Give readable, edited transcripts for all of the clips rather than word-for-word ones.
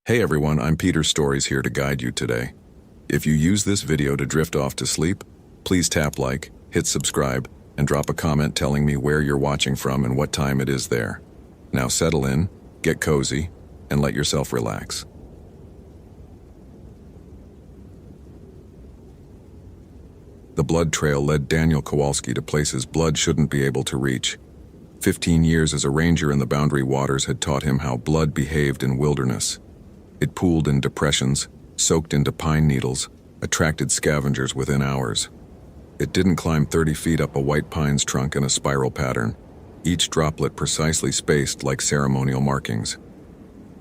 Hey everyone, I'm Peter Stories here to guide you today. If you use this video to drift off to sleep, please tap like, hit subscribe, and drop a comment telling me where you're watching from and what time it is there. Now settle in, get cozy, and let yourself relax. The blood trail led Daniel Kowalski to places blood shouldn't be able to reach. 15 years as a ranger in the Boundary Waters had taught him how blood behaved in wilderness. It pooled in depressions, soaked into pine needles, attracted scavengers within hours. It didn't climb 30 feet up a white pine's trunk in a spiral pattern, each droplet precisely spaced like ceremonial markings.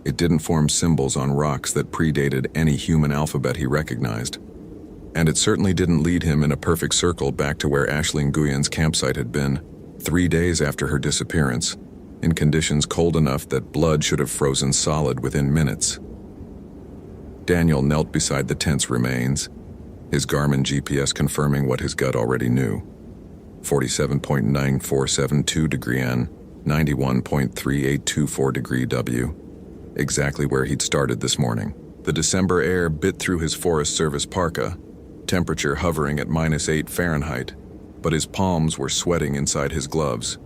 It didn't form symbols on rocks that predated any human alphabet he recognized. And it certainly didn't lead him in a perfect circle back to where Ashley Nguyen's campsite had been, 3 days after her disappearance, in conditions cold enough that blood should have frozen solid within minutes. Daniel knelt beside the tent's remains, his Garmin GPS confirming what his gut already knew. 47.9472 degree N, 91.3824 degree W, exactly where he'd started this morning. The December air bit through his Forest Service parka, temperature hovering at -8 Fahrenheit, but his palms were sweating inside his gloves.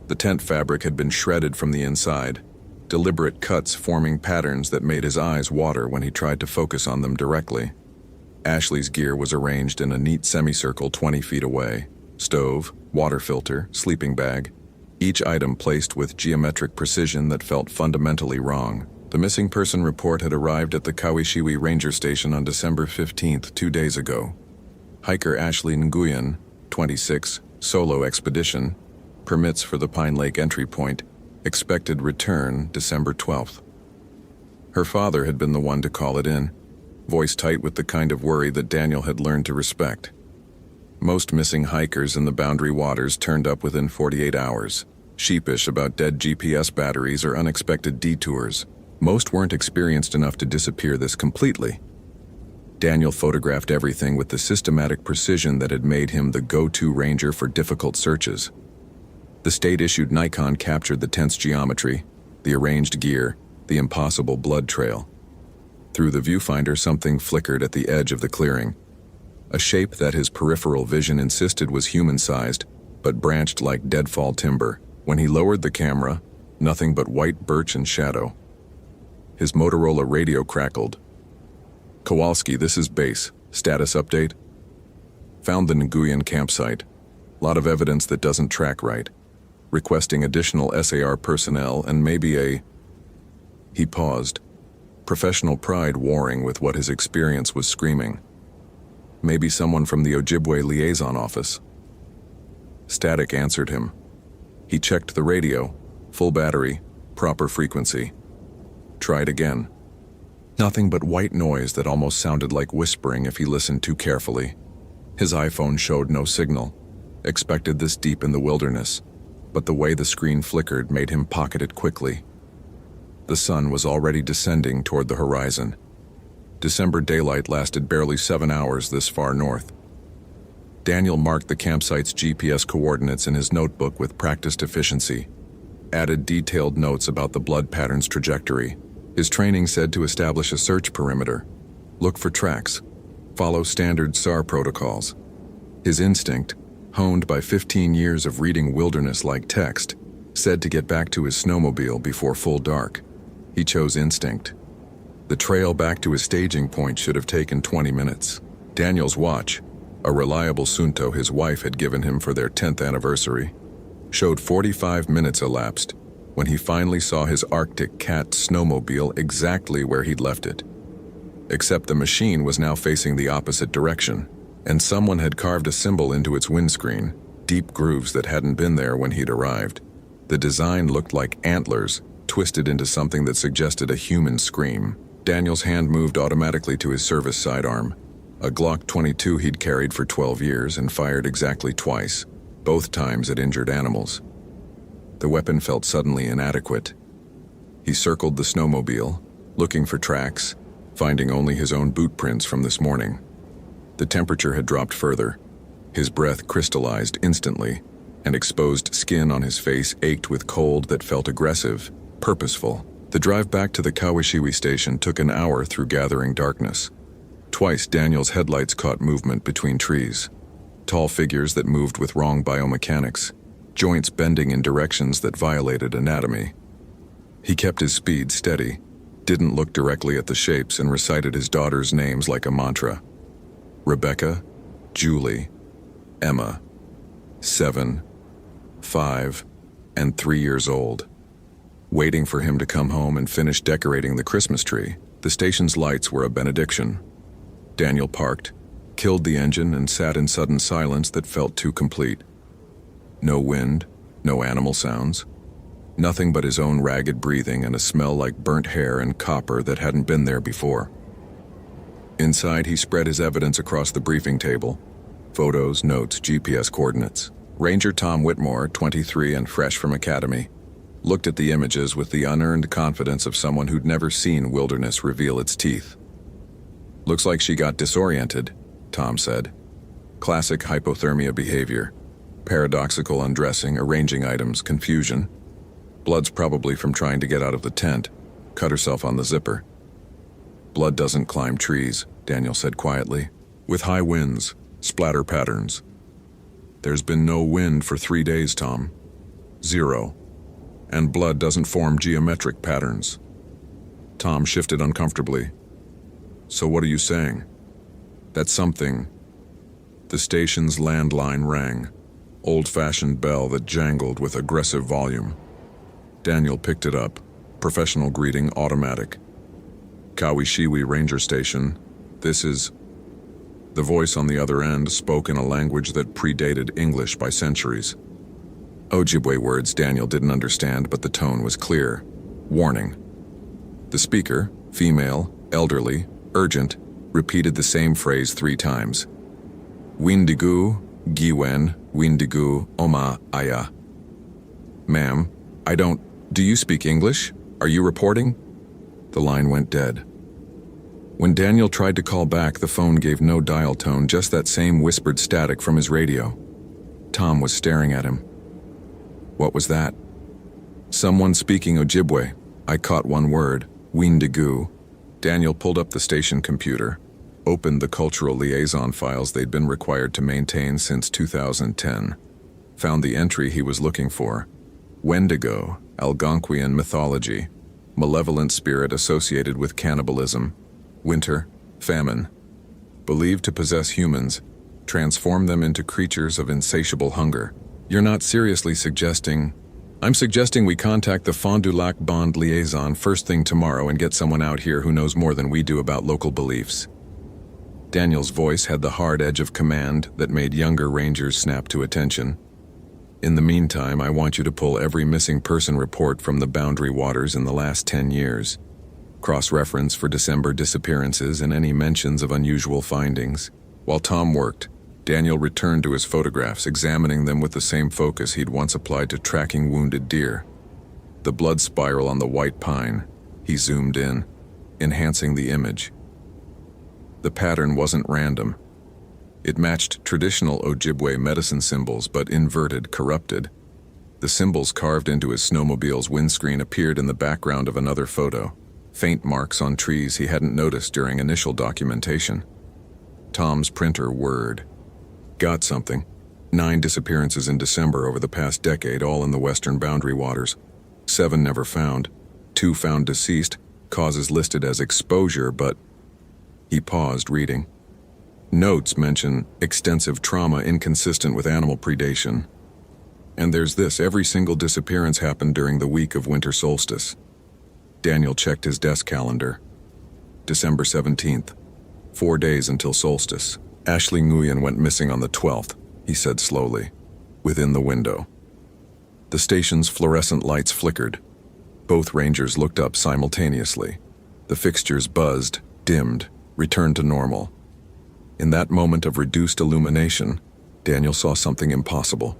The tent fabric had been shredded from the inside, deliberate cuts forming patterns that made his eyes water when he tried to focus on them directly. Ashley's gear was arranged in a neat semicircle 20 feet away. Stove, water filter, sleeping bag, each item placed with geometric precision that felt fundamentally wrong. The missing person report had arrived at the Kawishiwi Ranger Station on December 15th, 2 days ago. Hiker Ashley Nguyen, 26, solo expedition, permits for the Pine Lake entry point, expected return December 12th. Her father had been the one to call it in, voice tight with the kind of worry that Daniel had learned to respect. Most missing hikers in the Boundary Waters turned up within 48 hours, sheepish about dead GPS batteries or unexpected detours. Most weren't experienced enough to disappear this completely. Daniel photographed everything with the systematic precision that had made him the go-to ranger for difficult searches. The state-issued Nikon captured the tent's geometry, the arranged gear, the impossible blood trail. Through the viewfinder, something flickered at the edge of the clearing. A shape that his peripheral vision insisted was human-sized, but branched like deadfall timber. When he lowered the camera, nothing but white birch and shadow. His Motorola radio crackled. "Kowalski, this is base. Status update? Found the Nguyen campsite. Lot of evidence that doesn't track right. Requesting additional SAR personnel and maybe a..." He paused, professional pride warring with what his experience was screaming. "Maybe someone from the Ojibwe liaison office." Static answered him. He checked the radio, full battery, proper frequency. Tried again. Nothing but white noise that almost sounded like whispering if he listened too carefully. His iPhone showed no signal. Expected this deep in the wilderness, but the way the screen flickered made him pocket it quickly. The sun was already descending toward the horizon. December daylight lasted barely 7 hours this far north. Daniel marked the campsite's GPS coordinates in his notebook with practiced efficiency, added detailed notes about the blood pattern's trajectory. His training said to establish a search perimeter, look for tracks, follow standard SAR protocols. His instinct, honed by 15 years of reading wilderness-like text, said to get back to his snowmobile before full dark. He chose instinct. The trail back to his staging point should have taken 20 minutes. Daniel's watch, a reliable Sunto his wife had given him for their 10th anniversary, showed 45 minutes elapsed when he finally saw his Arctic Cat snowmobile exactly where he'd left it. Except the machine was now facing the opposite direction, and someone had carved a symbol into its windscreen, deep grooves that hadn't been there when he'd arrived. The design looked like antlers, twisted into something that suggested a human scream. Daniel's hand moved automatically to his service sidearm, a Glock 22 he'd carried for 12 years and fired exactly twice, both times at injured animals. The weapon felt suddenly inadequate. He circled the snowmobile, looking for tracks, finding only his own boot prints from this morning. The temperature had dropped further. His breath crystallized instantly, and exposed skin on his face ached with cold that felt aggressive, purposeful. The drive back to the Kawashiwi station took an hour through gathering darkness. Twice Daniel's headlights caught movement between trees. Tall figures that moved with wrong biomechanics, joints bending in directions that violated anatomy. He kept his speed steady, didn't look directly at the shapes, and recited his daughter's names like a mantra. Rebecca, Julie, Emma, 7, 5, and 3 years old. Waiting for him to come home and finish decorating the Christmas tree, the station's lights were a benediction. Daniel parked, killed the engine, and sat in sudden silence that felt too complete. No wind, no animal sounds. Nothing but his own ragged breathing and a smell like burnt hair and copper that hadn't been there before. Inside, he spread his evidence across the briefing table. Photos, notes, GPS coordinates. Ranger Tom Whitmore, 23 and fresh from academy, looked at the images with the unearned confidence of someone who'd never seen wilderness reveal its teeth. "Looks like she got disoriented," Tom said. "Classic hypothermia behavior. Paradoxical undressing, arranging items, confusion. Blood's probably from trying to get out of the tent. Cut herself on the zipper." "Blood doesn't climb trees," Daniel said quietly. "With high winds, splatter patterns." "There's been no wind for 3 days, Tom. 0. And blood doesn't form geometric patterns." Tom shifted uncomfortably. "So what are you saying?" "That something." The station's landline rang, old-fashioned bell that jangled with aggressive volume. Daniel picked it up, professional greeting automatic. "Kawashiwi Ranger Station, this is..." The voice on the other end spoke in a language that predated English by centuries. Ojibwe words Daniel didn't understand, but the tone was clear. Warning. The speaker, female, elderly, urgent, repeated the same phrase 3 times. "Windigu, Giwen, Windigu, Oma, Aya." "Ma'am, do you speak English? Are you reporting?" The line went dead. When Daniel tried to call back, the phone gave no dial tone, just that same whispered static from his radio. Tom was staring at him. What was that? Someone speaking Ojibwe. I caught one word, Windigu. Daniel pulled up the station computer, opened the cultural liaison files they'd been required to maintain since 2010, found the entry he was looking for. Wendigo, Algonquian mythology, malevolent spirit associated with cannibalism, winter, famine, believed to possess humans, transform them into creatures of insatiable hunger. You're not seriously suggesting... I'm suggesting we contact the Fond du Lac Bond liaison first thing tomorrow and get someone out here who knows more than we do about local beliefs. Daniel's voice had the hard edge of command that made younger rangers snap to attention. In the meantime, I want you to pull every missing person report from the boundary waters in the last 10 years. Cross-reference for December disappearances and any mentions of unusual findings. While Tom worked, Daniel returned to his photographs, examining them with the same focus he'd once applied to tracking wounded deer. The blood spiral on the white pine. He zoomed in, enhancing the image. The pattern wasn't random. It matched traditional Ojibwe medicine symbols, but inverted, corrupted. The symbols carved into his snowmobile's windscreen appeared in the background of another photo, faint marks on trees he hadn't noticed during initial documentation. Tom's printer whirred. Got something. 9 disappearances in December over the past decade, all in the western boundary waters. 7 never found. 2 found deceased, causes listed as exposure, but... He paused, reading. Notes mention extensive trauma inconsistent with animal predation. And there's this, every single disappearance happened during the week of winter solstice. Daniel checked his desk calendar. December 17th. 4 days until solstice. Ashley Nguyen went missing on the 12th, he said slowly, within the window. The station's fluorescent lights flickered. Both rangers looked up simultaneously. The fixtures buzzed, dimmed, returned to normal. In that moment of reduced illumination, Daniel saw something impossible.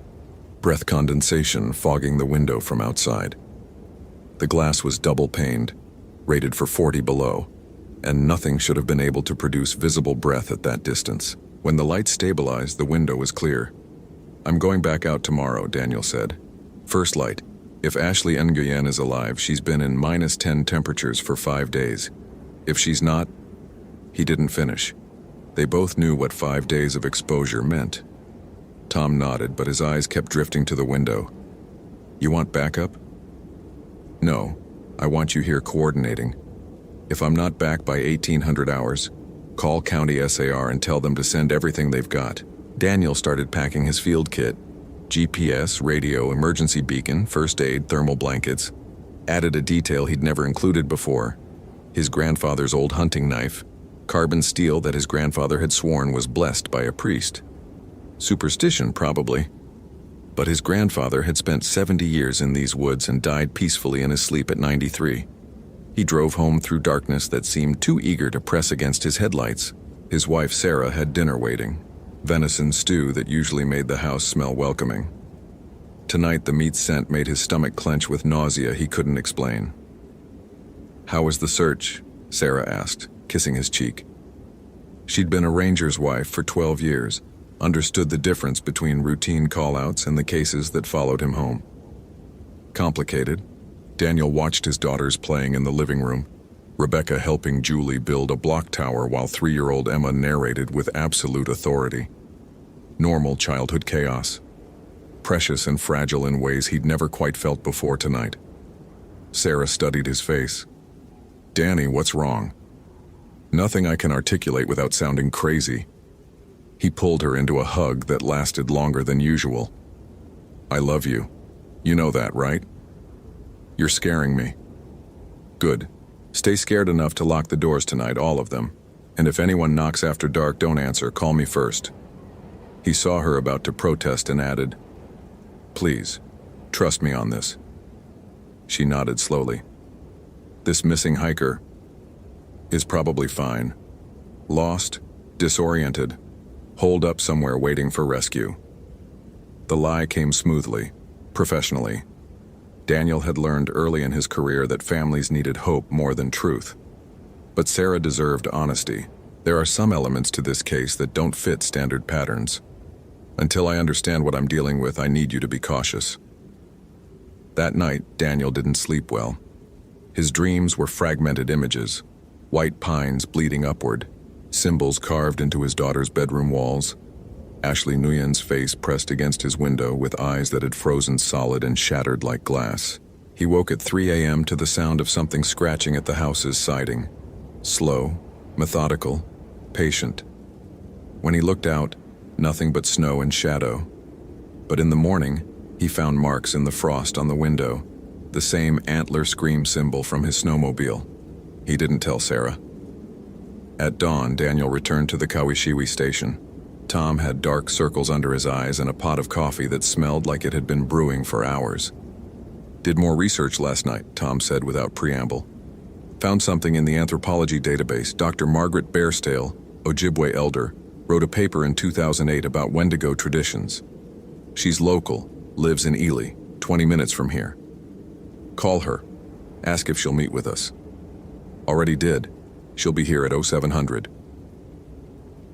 Breath condensation fogging the window from outside. The glass was double-paned, rated for 40 below, and nothing should have been able to produce visible breath at that distance. When the light stabilized, the window was clear. I'm going back out tomorrow, Daniel said. First light. If Ashley Nguyen is alive, she's been in -10 temperatures for 5 days. If she's not, he didn't finish. They both knew what 5 days of exposure meant. Tom nodded, but his eyes kept drifting to the window. You want backup? No, I want you here coordinating. If I'm not back by 1800 hours, call County SAR and tell them to send everything they've got. Daniel started packing his field kit. GPS, radio, emergency beacon, first aid, thermal blankets. Added a detail he'd never included before. His grandfather's old hunting knife, carbon steel that his grandfather had sworn was blessed by a priest. Superstition, probably. But his grandfather had spent 70 years in these woods and died peacefully in his sleep at 93. He drove home through darkness that seemed too eager to press against his headlights. His wife Sarah had dinner waiting. Venison stew that usually made the house smell welcoming. Tonight the meat scent made his stomach clench with nausea he couldn't explain. How was the search? Sarah asked, kissing his cheek. She'd been a ranger's wife for 12 years, understood the difference between routine call-outs and the cases that followed him home. Complicated. Daniel watched his daughters playing in the living room, Rebecca helping Julie build a block tower while 3-year-old Emma narrated with absolute authority. Normal childhood chaos. Precious and fragile in ways he'd never quite felt before tonight. Sarah studied his face. Danny, what's wrong? Nothing I can articulate without sounding crazy. He pulled her into a hug that lasted longer than usual. I love you. You know that, right? You're scaring me. Good. Stay scared enough to lock the doors tonight, all of them. And if anyone knocks after dark, don't answer, call me first. He saw her about to protest and added, Please, trust me on this. She nodded slowly. This missing hiker is probably fine. Lost, disoriented, holed up somewhere waiting for rescue. The lie came smoothly, professionally. Daniel had learned early in his career that families needed hope more than truth. But Sarah deserved honesty. There are some elements to this case that don't fit standard patterns. Until I understand what I'm dealing with, I need you to be cautious. That night, Daniel didn't sleep well. His dreams were fragmented images, white pines bleeding upward, symbols carved into his daughter's bedroom walls, Ashley Nguyen's face pressed against his window with eyes that had frozen solid and shattered like glass. He woke at 3 a.m. to the sound of something scratching at the house's siding. Slow, methodical, patient. When he looked out, nothing but snow and shadow. But in the morning, he found marks in the frost on the window, the same antler scream symbol from his snowmobile. He didn't tell Sarah. At dawn, Daniel returned to the Kawishiwi station. Tom had dark circles under his eyes and a pot of coffee that smelled like it had been brewing for hours. Did more research last night, Tom said without preamble. Found something in the anthropology database. Dr. Margaret Bairstale, Ojibwe elder, wrote a paper in 2008 about Wendigo traditions. She's local, lives in Ely, 20 minutes from here. Call her. Ask if she'll meet with us. Already did. She'll be here at 0700.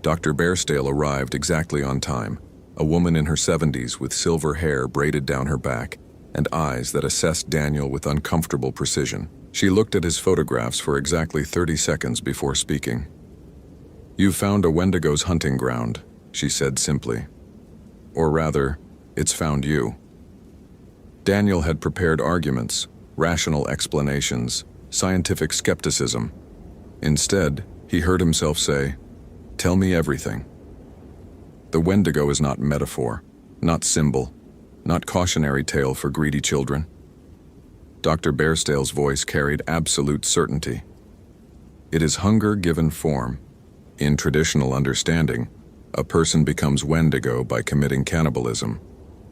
Dr. Bairstale arrived exactly on time, a woman in her 70s with silver hair braided down her back and eyes that assessed Daniel with uncomfortable precision. She looked at his photographs for exactly 30 seconds before speaking. "You've found a Wendigo's hunting ground," she said simply. Or rather, it's found you. Daniel had prepared arguments, rational explanations, scientific skepticism. Instead, he heard himself say, "Tell me everything." The Wendigo is not metaphor, not symbol, not cautionary tale for greedy children. Dr. Bairstale's voice carried absolute certainty. It is hunger given form. In traditional understanding, a person becomes Wendigo by committing cannibalism,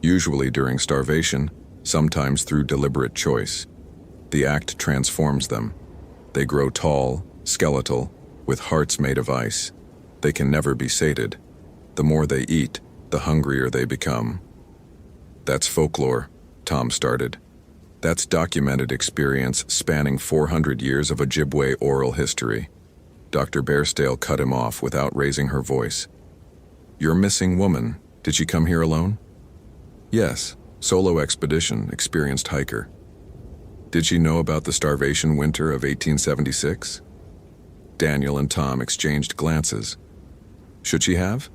usually during starvation, sometimes through deliberate choice. The act transforms them. They grow tall, skeletal, with hearts made of ice. They can never be sated. The more they eat, the hungrier they become. That's folklore, Tom started. That's documented experience spanning 400 years of Ojibwe oral history. Dr. Bairstale cut him off without raising her voice. "Your missing woman, did she come here alone?" "Yes. Solo expedition, experienced hiker. Did she know about the starvation winter of 1876? Daniel and Tom exchanged glances. Should she have?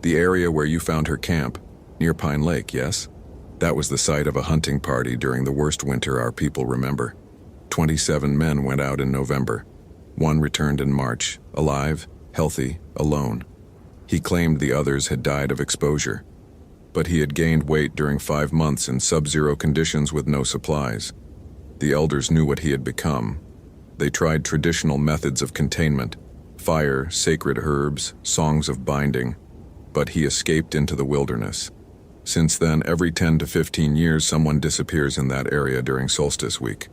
The area where you found her camp, near Pine Lake, yes? That was the site of a hunting party during the worst winter our people remember. 27 men went out in November. One returned in March, alive, healthy, alone. He claimed the others had died of exposure, but he had gained weight during 5 months in sub-zero conditions with no supplies. The elders knew what he had become. They tried traditional methods of containment, fire, sacred herbs, songs of binding, but he escaped into the wilderness. Since then, every 10 to 15 years, someone disappears in that area during solstice week.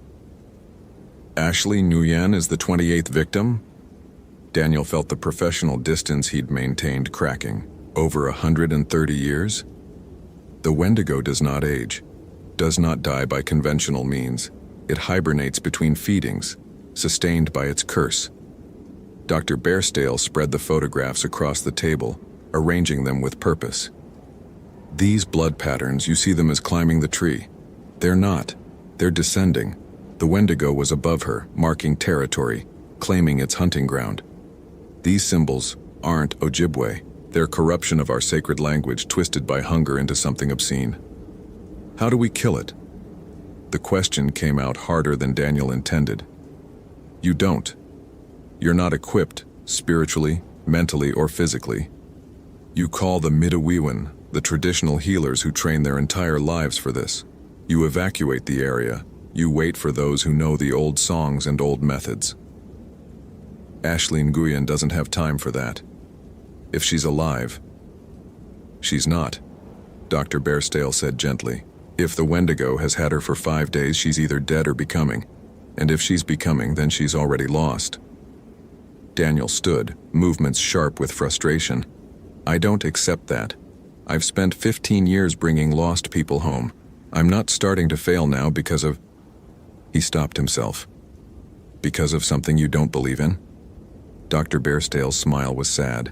Ashley Nguyen is the 28th victim? Daniel felt the professional distance he'd maintained cracking. Over 130 years? The Wendigo does not age, does not die by conventional means. It hibernates between feedings, sustained by its curse. Dr. Bairstale spread the photographs across the table, arranging them with purpose. These blood patterns, you see them as climbing the tree. They're not. They're descending. The Wendigo was above her, marking territory, claiming its hunting ground. These symbols aren't Ojibwe. They're corruption of our sacred language twisted by hunger into something obscene. How do we kill it? The question came out harder than Daniel intended. You don't. You're not equipped, spiritually, mentally, or physically. You call the Midewiwin, the traditional healers who train their entire lives for this. You evacuate the area. You wait for those who know the old songs and old methods. Ashley Nguyen doesn't have time for that. If she's alive. She's not, Dr. Bairstale said gently. If the Wendigo has had her for 5 days, she's either dead or becoming. And if she's becoming, then she's already lost. Daniel stood, movements sharp with frustration. I don't accept that. I've spent 15 years bringing lost people home. I'm not starting to fail now because of... He stopped himself. Because of something you don't believe in? Dr. Bairstale's smile was sad.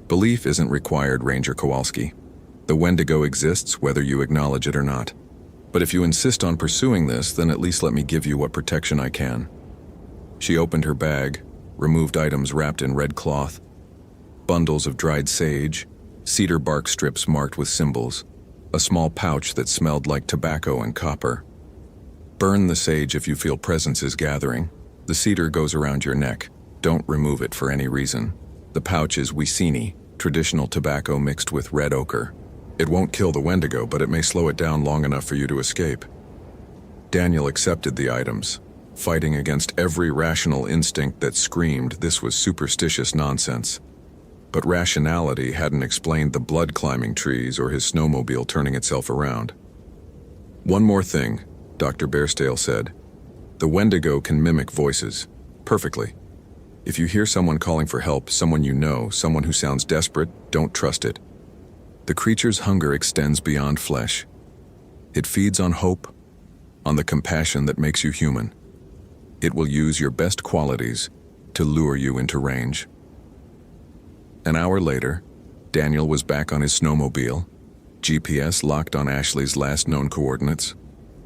Belief isn't required, Ranger Kowalski. The Wendigo exists whether you acknowledge it or not. But if you insist on pursuing this, then at least let me give you what protection I can. She opened her bag, removed items wrapped in red cloth, bundles of dried sage, cedar bark strips marked with symbols, a small pouch that smelled like tobacco and copper. Burn the sage if you feel presence is gathering. The cedar goes around your neck. Don't remove it for any reason. The pouch is Wisini, traditional tobacco mixed with red ochre. It won't kill the Wendigo, but it may slow it down long enough for you to escape. Daniel accepted the items, fighting against every rational instinct that screamed this was superstitious nonsense. But rationality hadn't explained the blood-climbing trees or his snowmobile turning itself around. One more thing, Dr. Bairstale said. The Wendigo can mimic voices, perfectly. If you hear someone calling for help, someone you know, someone who sounds desperate, don't trust it. The creature's hunger extends beyond flesh. It feeds on hope, on the compassion that makes you human. It will use your best qualities to lure you into range. An hour later, Daniel was back on his snowmobile, GPS locked on Ashley's last known coordinates,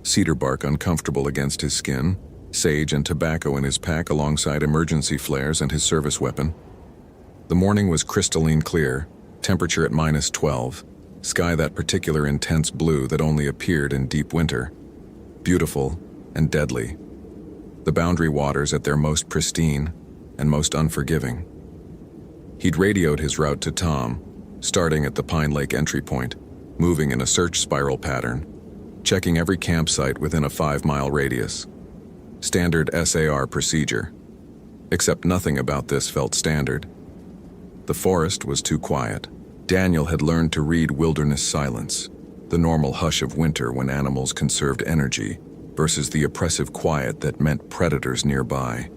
cedar bark uncomfortable against his skin, sage and tobacco in his pack alongside emergency flares and his service weapon. The morning was crystalline clear, temperature at -12, sky that particular intense blue that only appeared in deep winter, beautiful and deadly. The boundary waters at their most pristine and most unforgiving. He'd radioed his route to Tom, starting at the Pine Lake entry point, moving in a search spiral pattern, checking every campsite within a 5-mile radius. Standard SAR procedure. Except nothing about this felt standard. The forest was too quiet. Daniel had learned to read wilderness silence, the normal hush of winter when animals conserved energy, versus the oppressive quiet that meant predators nearby.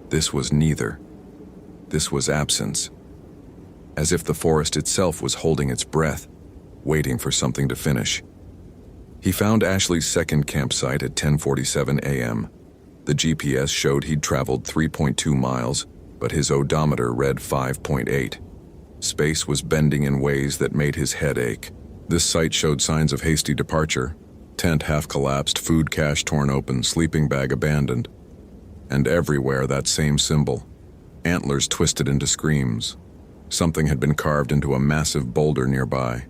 This was neither. This was absence. As if the forest itself was holding its breath, waiting for something to finish. He found Ashley's second campsite at 10:47 a.m. The GPS showed he'd traveled 3.2 miles, but his odometer read 5.8. Space was bending in ways that made his head ache. This site showed signs of hasty departure: tent half collapsed, food cache torn open, sleeping bag abandoned. And everywhere that same symbol: antlers twisted into screams. Something had been carved into a massive boulder nearby.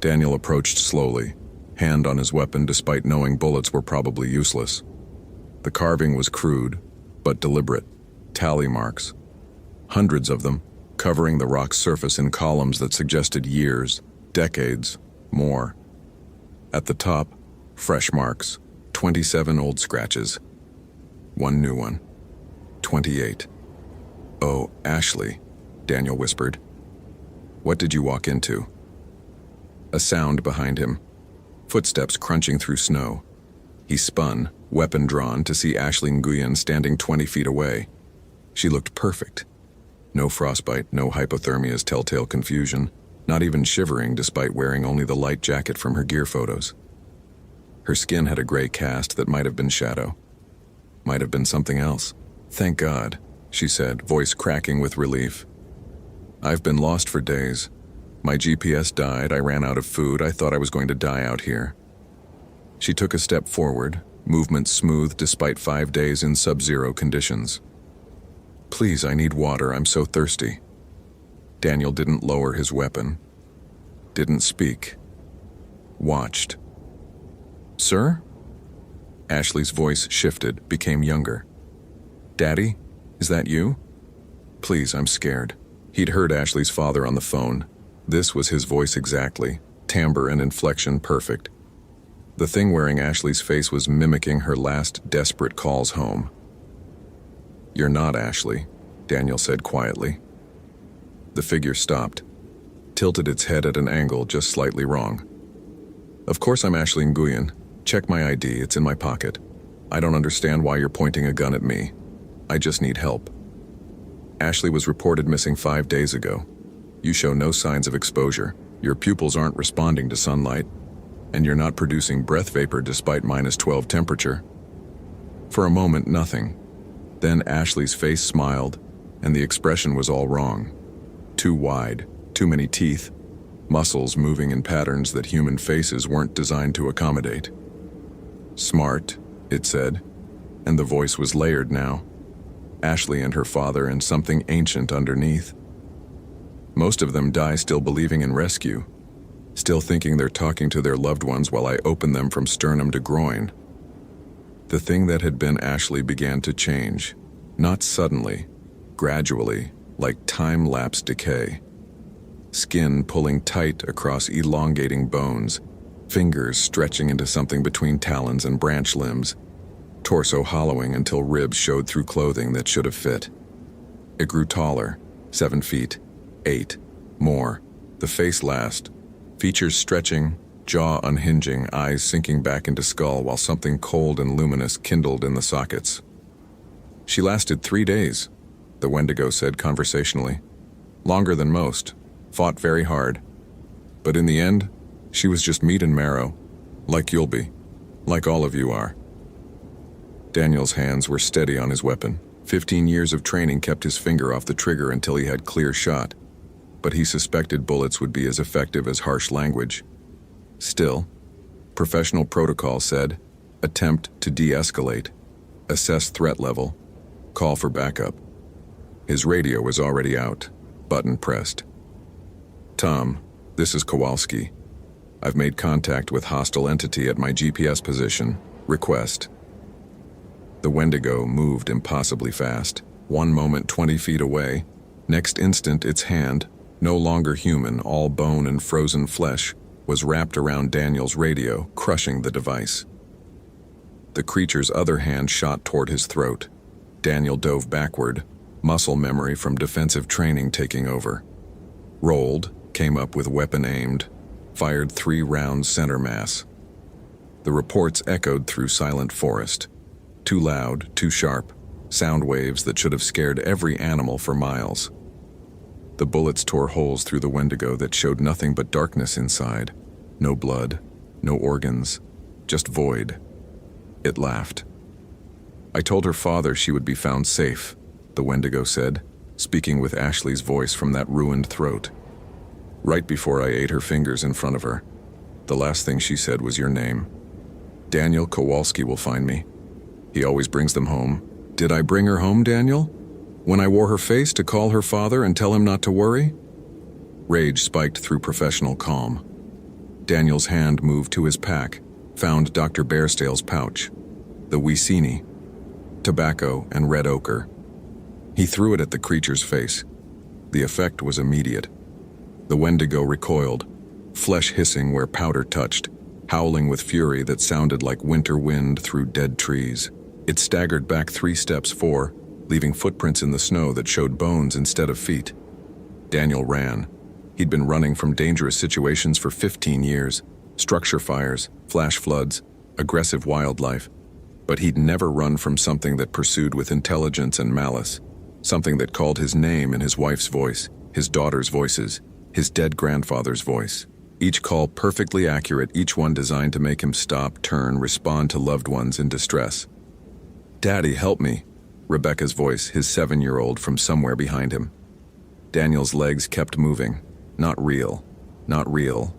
Daniel approached slowly, hand on his weapon despite knowing bullets were probably useless. The carving was crude, but deliberate. Tally marks. Hundreds of them, covering the rock's surface in columns that suggested years, decades, more. At the top, fresh marks, 27 old scratches. One new one, 28. "Oh, Ashley," Daniel whispered. "What did you walk into?" A sound behind him, footsteps crunching through snow. He spun, weapon drawn, to see Ashley Nguyen standing 20 feet away. She looked perfect. No frostbite, no hypothermia's telltale confusion, not even shivering despite wearing only the light jacket from her gear photos. Her skin had a gray cast that might have been shadow. Might have been something else. "Thank God," she said, voice cracking with relief. "I've been lost for days. My GPS died, I ran out of food, I thought I was going to die out here." She took a step forward, movement smooth despite 5 days in sub-zero conditions. "Please, I need water, I'm so thirsty." Daniel didn't lower his weapon. Didn't speak. Watched. "Sir?" Ashley's voice shifted, became younger. "Daddy, is that you?" "Please, I'm scared." He'd heard Ashley's father on the phone. This was his voice exactly, timbre and inflection perfect. The thing wearing Ashley's face was mimicking her last desperate calls home. "You're not Ashley," Daniel said quietly. The figure stopped, tilted its head at an angle just slightly wrong. "Of course I'm Ashley Nguyen. Check my ID, it's in my pocket. I don't understand why you're pointing a gun at me. I just need help." Ashley was reported missing 5 days ago. You show no signs of exposure. Your pupils aren't responding to sunlight, and you're not producing breath vapor despite -12 temperature. For a moment, nothing. Then Ashley's face smiled, and the expression was all wrong. Too wide, too many teeth, muscles moving in patterns that human faces weren't designed to accommodate. "Smart," it said, and the voice was layered now. Ashley and her father and something ancient underneath. Most of them die still believing in rescue, still thinking they're talking to their loved ones while I open them from sternum to groin. The thing that had been Ashley began to change, not suddenly, gradually, like time-lapse decay. Skin pulling tight across elongating bones, fingers stretching into something between talons and branch limbs, torso hollowing until ribs showed through clothing that should have fit. It grew taller, 7 feet, 8, more, the face last, features stretching, jaw unhinging, eyes sinking back into skull while something cold and luminous kindled in the sockets. "She lasted 3 days, the Wendigo said conversationally. "Longer than most, fought very hard. But in the end, she was just meat and marrow, like you'll be, like all of you are." Daniel's hands were steady on his weapon. 15 years of training kept his finger off the trigger until he had clear shot, but he suspected bullets would be as effective as harsh language. Still, professional protocol said, attempt to de-escalate, assess threat level, call for backup. His radio was already out, button pressed. "Tom, this is Kowalski. I've made contact with hostile entity at my GPS position. Request." The Wendigo moved impossibly fast. One moment 20 feet away, next instant its hand, no longer human, all bone and frozen flesh, was wrapped around Daniel's radio, crushing the device. The creature's other hand shot toward his throat. Daniel dove backward, muscle memory from defensive training taking over. Rolled, came up with weapon aimed, fired 3 rounds center mass. The reports echoed through silent forest. Too loud, too sharp, sound waves that should have scared every animal for miles. The bullets tore holes through the Wendigo that showed nothing but darkness inside. No blood, no organs, just void. It laughed. "I told her father she would be found safe," the Wendigo said, speaking with Ashley's voice from that ruined throat. Right before I ate her fingers in front of her. The last thing she said was your name. Daniel Kowalski will find me. He always brings them home. Did I bring her home, Daniel? When I wore her face to call her father and tell him not to worry? Rage spiked through professional calm. Daniel's hand moved to his pack, found Dr. Bairstale's pouch. The Wisini, tobacco and red ochre. He threw it at the creature's face. The effect was immediate. The Wendigo recoiled, flesh hissing where powder touched, howling with fury that sounded like winter wind through dead trees. It staggered back 3 steps, leaving footprints in the snow that showed bones instead of feet. Daniel ran. He'd been running from dangerous situations for 15 years, structure fires, flash floods, aggressive wildlife. But he'd never run from something that pursued with intelligence and malice, something that called his name in his wife's voice, his daughter's voices, his dead grandfather's voice. Each call perfectly accurate, each one designed to make him stop, turn, respond to loved ones in distress. "Daddy, help me," Rebecca's voice, his 7-year-old, from somewhere behind him. Daniel's legs kept moving. Not real. Not real.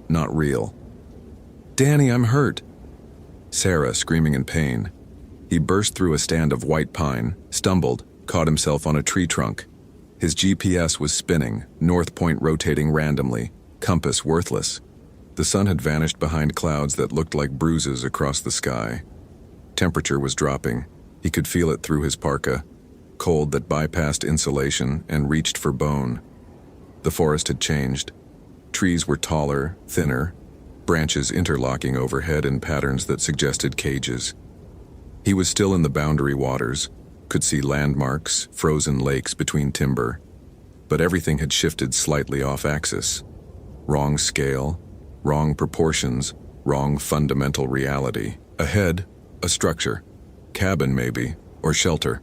Not real. "Danny, I'm hurt." Sarah, screaming in pain. He burst through a stand of white pine, stumbled, caught himself on a tree trunk. His GPS was spinning, North Point rotating randomly, compass worthless. The sun had vanished behind clouds that looked like bruises across the sky. Temperature was dropping. He could feel it through his parka, cold that bypassed insulation and reached for bone. The forest had changed. Trees were taller, thinner, branches interlocking overhead in patterns that suggested cages. He was still in the boundary waters, could see landmarks, frozen lakes between timber, but everything had shifted slightly off axis. Wrong scale, wrong proportions, wrong fundamental reality. Ahead, a structure, cabin maybe, or shelter.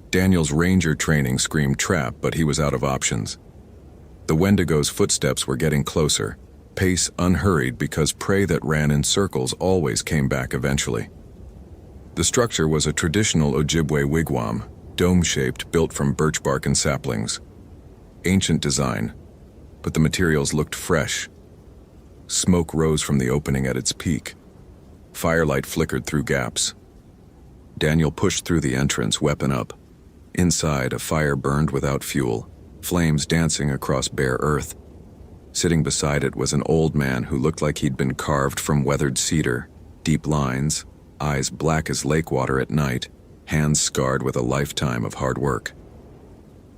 Daniel's ranger training screamed trap, but he was out of options. The Wendigo's footsteps were getting closer, pace unhurried because prey that ran in circles always came back eventually. The structure was a traditional Ojibwe wigwam, dome-shaped, built from birch bark and saplings. Ancient design, but the materials looked fresh. Smoke rose from the opening at its peak. Firelight flickered through gaps. Daniel pushed through the entrance, weapon up. Inside, a fire burned without fuel, flames dancing across bare earth. Sitting beside it was an old man who looked like he'd been carved from weathered cedar, deep lines, eyes black as lake water at night, hands scarred with a lifetime of hard work.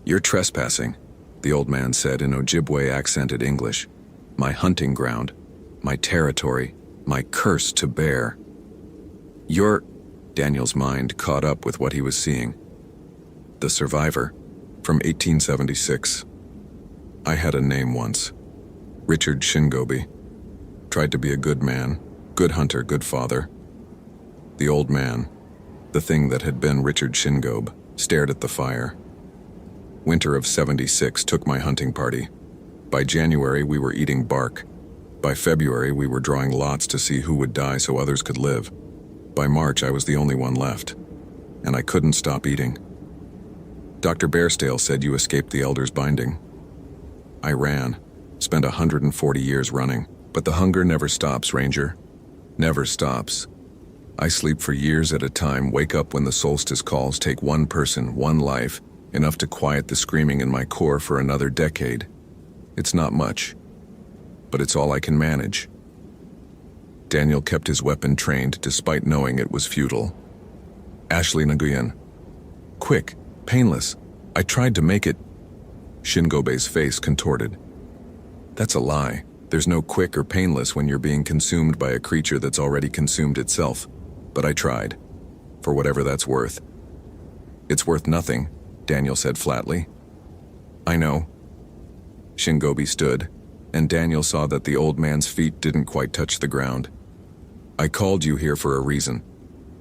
"You're trespassing," the old man said in Ojibwe-accented English. "My hunting ground, my territory, my curse to bear." "You're—" Daniel's mind caught up with what he was seeing. The survivor, from 1876. I had a name once. Richard Shingobi. Tried to be a good man, good hunter, good father. The old man, the thing that had been Richard Shingob, stared at the fire. Winter of 76 took my hunting party. By January, we were eating bark. By February, we were drawing lots to see who would die so others could live. By March, I was the only one left, and I couldn't stop eating. Dr. Bairstale said you escaped the Elder's binding. I ran, spent 140 years running, but the hunger never stops, Ranger. Never stops. I sleep for years at a time, wake up when the solstice calls, take one person, one life, enough to quiet the screaming in my core for another decade. It's not much, but it's all I can manage. Daniel kept his weapon trained despite knowing it was futile. Ashley Nguyen. Quick, painless. I tried to make it. Shingobe's face contorted. That's a lie. There's no quick or painless when you're being consumed by a creature that's already consumed itself. But I tried, for whatever that's worth. It's worth nothing, Daniel said flatly. I know. Shingobi stood, and Daniel saw that the old man's feet didn't quite touch the ground. I called you here for a reason,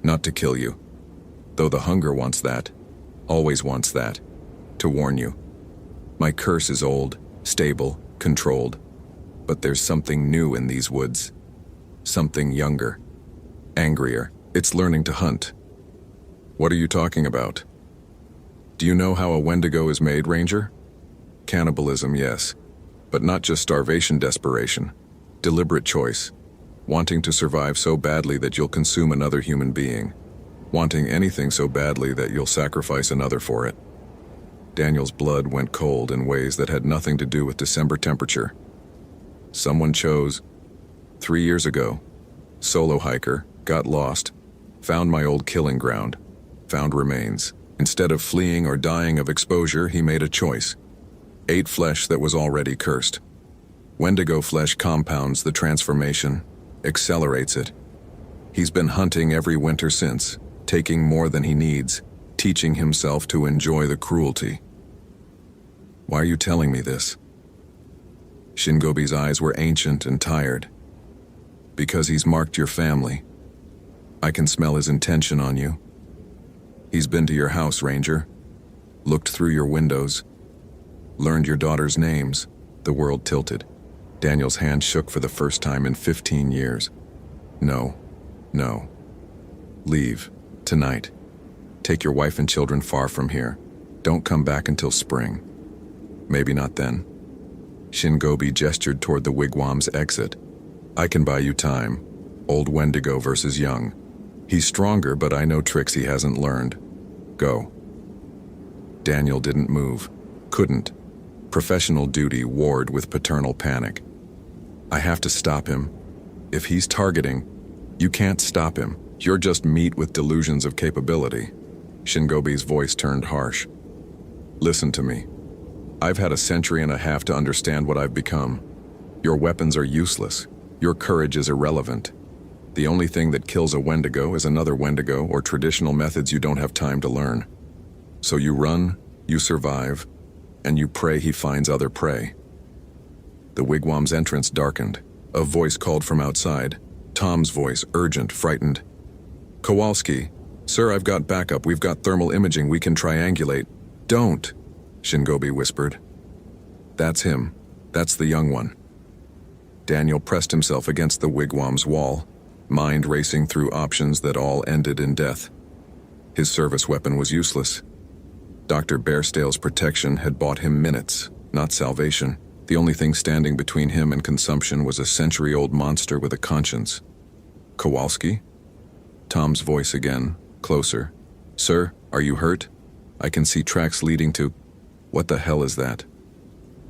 not to kill you. Though the hunger wants that, always wants that, to warn you. My curse is old, stable, controlled, but there's something new in these woods. Something younger, angrier. It's learning to hunt. What are you talking about? Do you know how a Wendigo is made, Ranger? Cannibalism, yes, But not just starvation desperation. Deliberate choice. Wanting to survive so badly that you'll consume another human being. Wanting anything so badly that you'll sacrifice another for it. Daniel's blood went cold in ways that had nothing to do with December temperature. Someone chose. 3 years ago. Solo hiker, got lost, found my old killing ground, found remains. Instead of fleeing or dying of exposure, he made a choice. Ate flesh that was already cursed. Wendigo flesh compounds the transformation, accelerates it. He's been hunting every winter since, taking more than he needs, teaching himself to enjoy the cruelty. Why are you telling me this? Shingobi's eyes were ancient and tired. Because he's marked your family. I can smell his intention on you. He's been to your house, Ranger. Looked through your windows. Learned your daughter's names. The world tilted. Daniel's hand shook for the first time in 15 years. No. No. Leave. Tonight. Take your wife and children far from here. Don't come back until spring. Maybe not then. Shingobi gestured toward the wigwam's exit. I can buy you time. Old Wendigo versus young. He's stronger, but I know tricks he hasn't learned. Go. Daniel didn't move. Couldn't. Professional duty warred with paternal panic. I have to stop him. If he's targeting, you can't stop him. You're just meat with delusions of capability. Shingobi's voice turned harsh. Listen to me. I've had a century and a half to understand what I've become. Your weapons are useless. Your courage is irrelevant. The only thing that kills a Wendigo is another Wendigo or traditional methods you don't have time to learn. So you run, you survive, and you pray he finds other prey. The wigwam's entrance darkened. A voice called from outside. Tom's voice, urgent, frightened. Kowalski, sir, I've got backup. We've got thermal imaging. We can triangulate. Don't, Shingobi whispered. That's him. That's the young one. Daniel pressed himself against the wigwam's wall, mind racing through options that all ended in death. His service weapon was useless. Dr. Bairstale's protection had bought him minutes, not salvation. The only thing standing between him and consumption was a century-old monster with a conscience. Kowalski? Tom's voice again, closer. Sir, are you hurt? I can see tracks leading to... What the hell is that?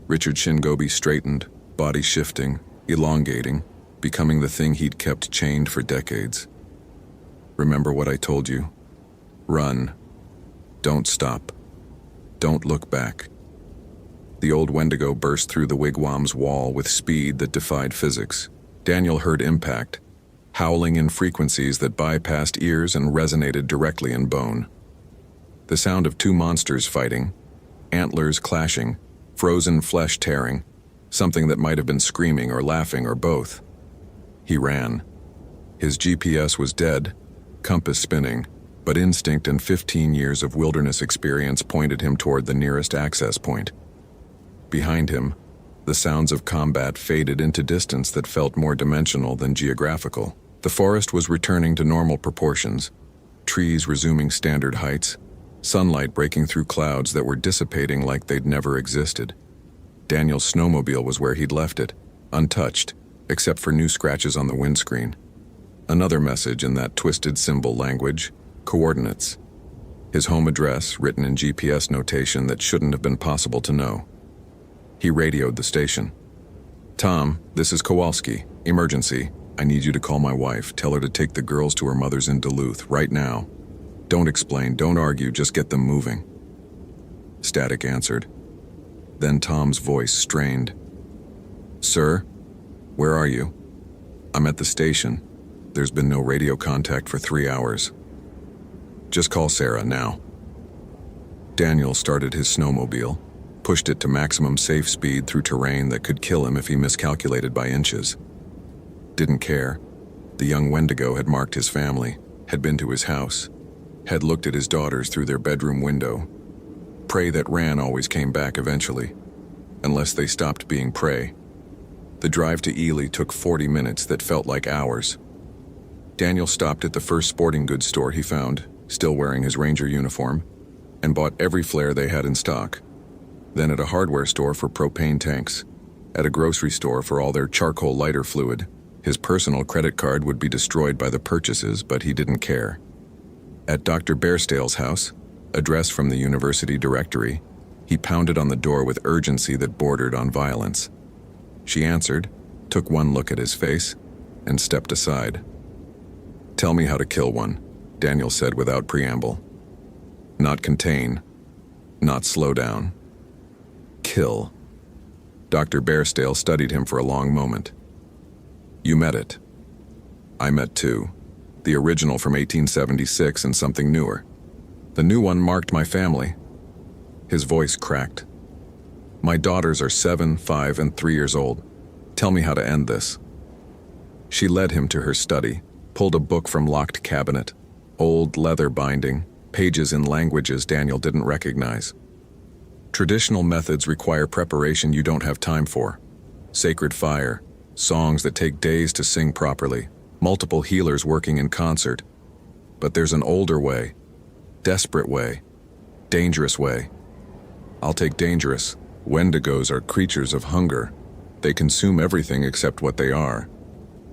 Richard Shingobi straightened, body shifting, elongating, becoming the thing he'd kept chained for decades. Remember what I told you? Run. Don't stop. Don't look back. The old Wendigo burst through the wigwam's wall with speed that defied physics. Daniel heard impact, howling in frequencies that bypassed ears and resonated directly in bone. The sound of two monsters fighting, antlers clashing, frozen flesh tearing, something that might have been screaming or laughing or both. He ran. His GPS was dead, compass spinning, but instinct and 15 years of wilderness experience pointed him toward the nearest access point. Behind him, the sounds of combat faded into distance that felt more dimensional than geographical. The forest was returning to normal proportions, trees resuming standard heights, sunlight breaking through clouds that were dissipating like they'd never existed. Daniel's snowmobile was where he'd left it, untouched, except for new scratches on the windscreen. Another message in that twisted symbol language, coordinates. His home address, written in GPS notation that shouldn't have been possible to know. He radioed the station. Tom, this is Kowalski. Emergency. I need you to call my wife. Tell her to take the girls to her mother's in Duluth, right now. Don't explain, don't argue, just get them moving. Static answered. Then Tom's voice strained. Sir, where are you? I'm at the station. There's been no radio contact for 3 hours. Just call Sarah now. Daniel started his snowmobile, pushed it to maximum safe speed through terrain that could kill him if he miscalculated by inches. Didn't care. The young Wendigo had marked his family, had been to his house, had looked at his daughters through their bedroom window. Prey that ran always came back eventually, unless they stopped being prey. The drive to Ely took 40 minutes that felt like hours. Daniel stopped at the first sporting goods store he found, still wearing his Ranger uniform, and bought every flare they had in stock. Then at a hardware store for propane tanks. At a grocery store for all their charcoal lighter fluid. His personal credit card would be destroyed by the purchases, but he didn't care. At Dr. Bairstale's house, address from the university directory, he pounded on the door with urgency that bordered on violence. She answered, took one look at his face, and stepped aside. "Tell me how to kill one," Daniel said without preamble. "Not contain, not slow down. Kill." Dr. Bairstale studied him for a long moment. "You met it. I met two. The original from 1876 and something newer. The new one marked my family." His voice cracked. "My daughters are 7, 5, and 3 years old. Tell me how to end this." She led him to her study, pulled a book from locked cabinet, old leather binding, pages in languages Daniel didn't recognize. Traditional methods require preparation you don't have time for. Sacred fire, songs that take days to sing properly, multiple healers working in concert. But there's an older way, desperate way, dangerous way. I'll take dangerous. Wendigos are creatures of hunger. They consume everything except what they are.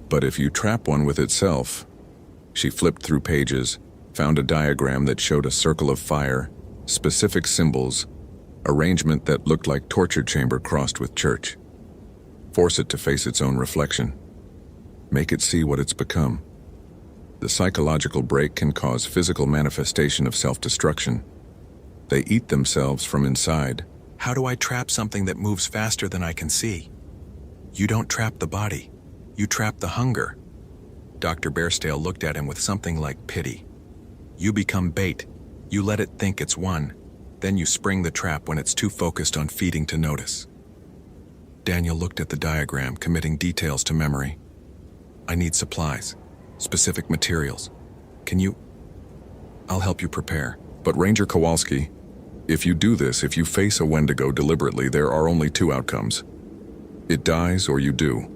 But if you trap one with itself... She flipped through pages, found a diagram that showed a circle of fire, specific symbols, arrangement that looked like torture chamber crossed with church. Force it to face its own reflection. Make it see what it's become. The psychological break can cause physical manifestation of self-destruction. They eat themselves from inside. How do I trap something that moves faster than I can see? You don't trap the body. You trap the hunger. Dr. Bairstale looked at him with something like pity. You become bait. You let it think it's won. Then you spring the trap when it's too focused on feeding to notice. Daniel looked at the diagram, committing details to memory. I need supplies, specific materials. Can you... I'll help you prepare. But Ranger Kowalski, if you do this, if you face a Wendigo deliberately, there are only 2 outcomes. It dies or you do.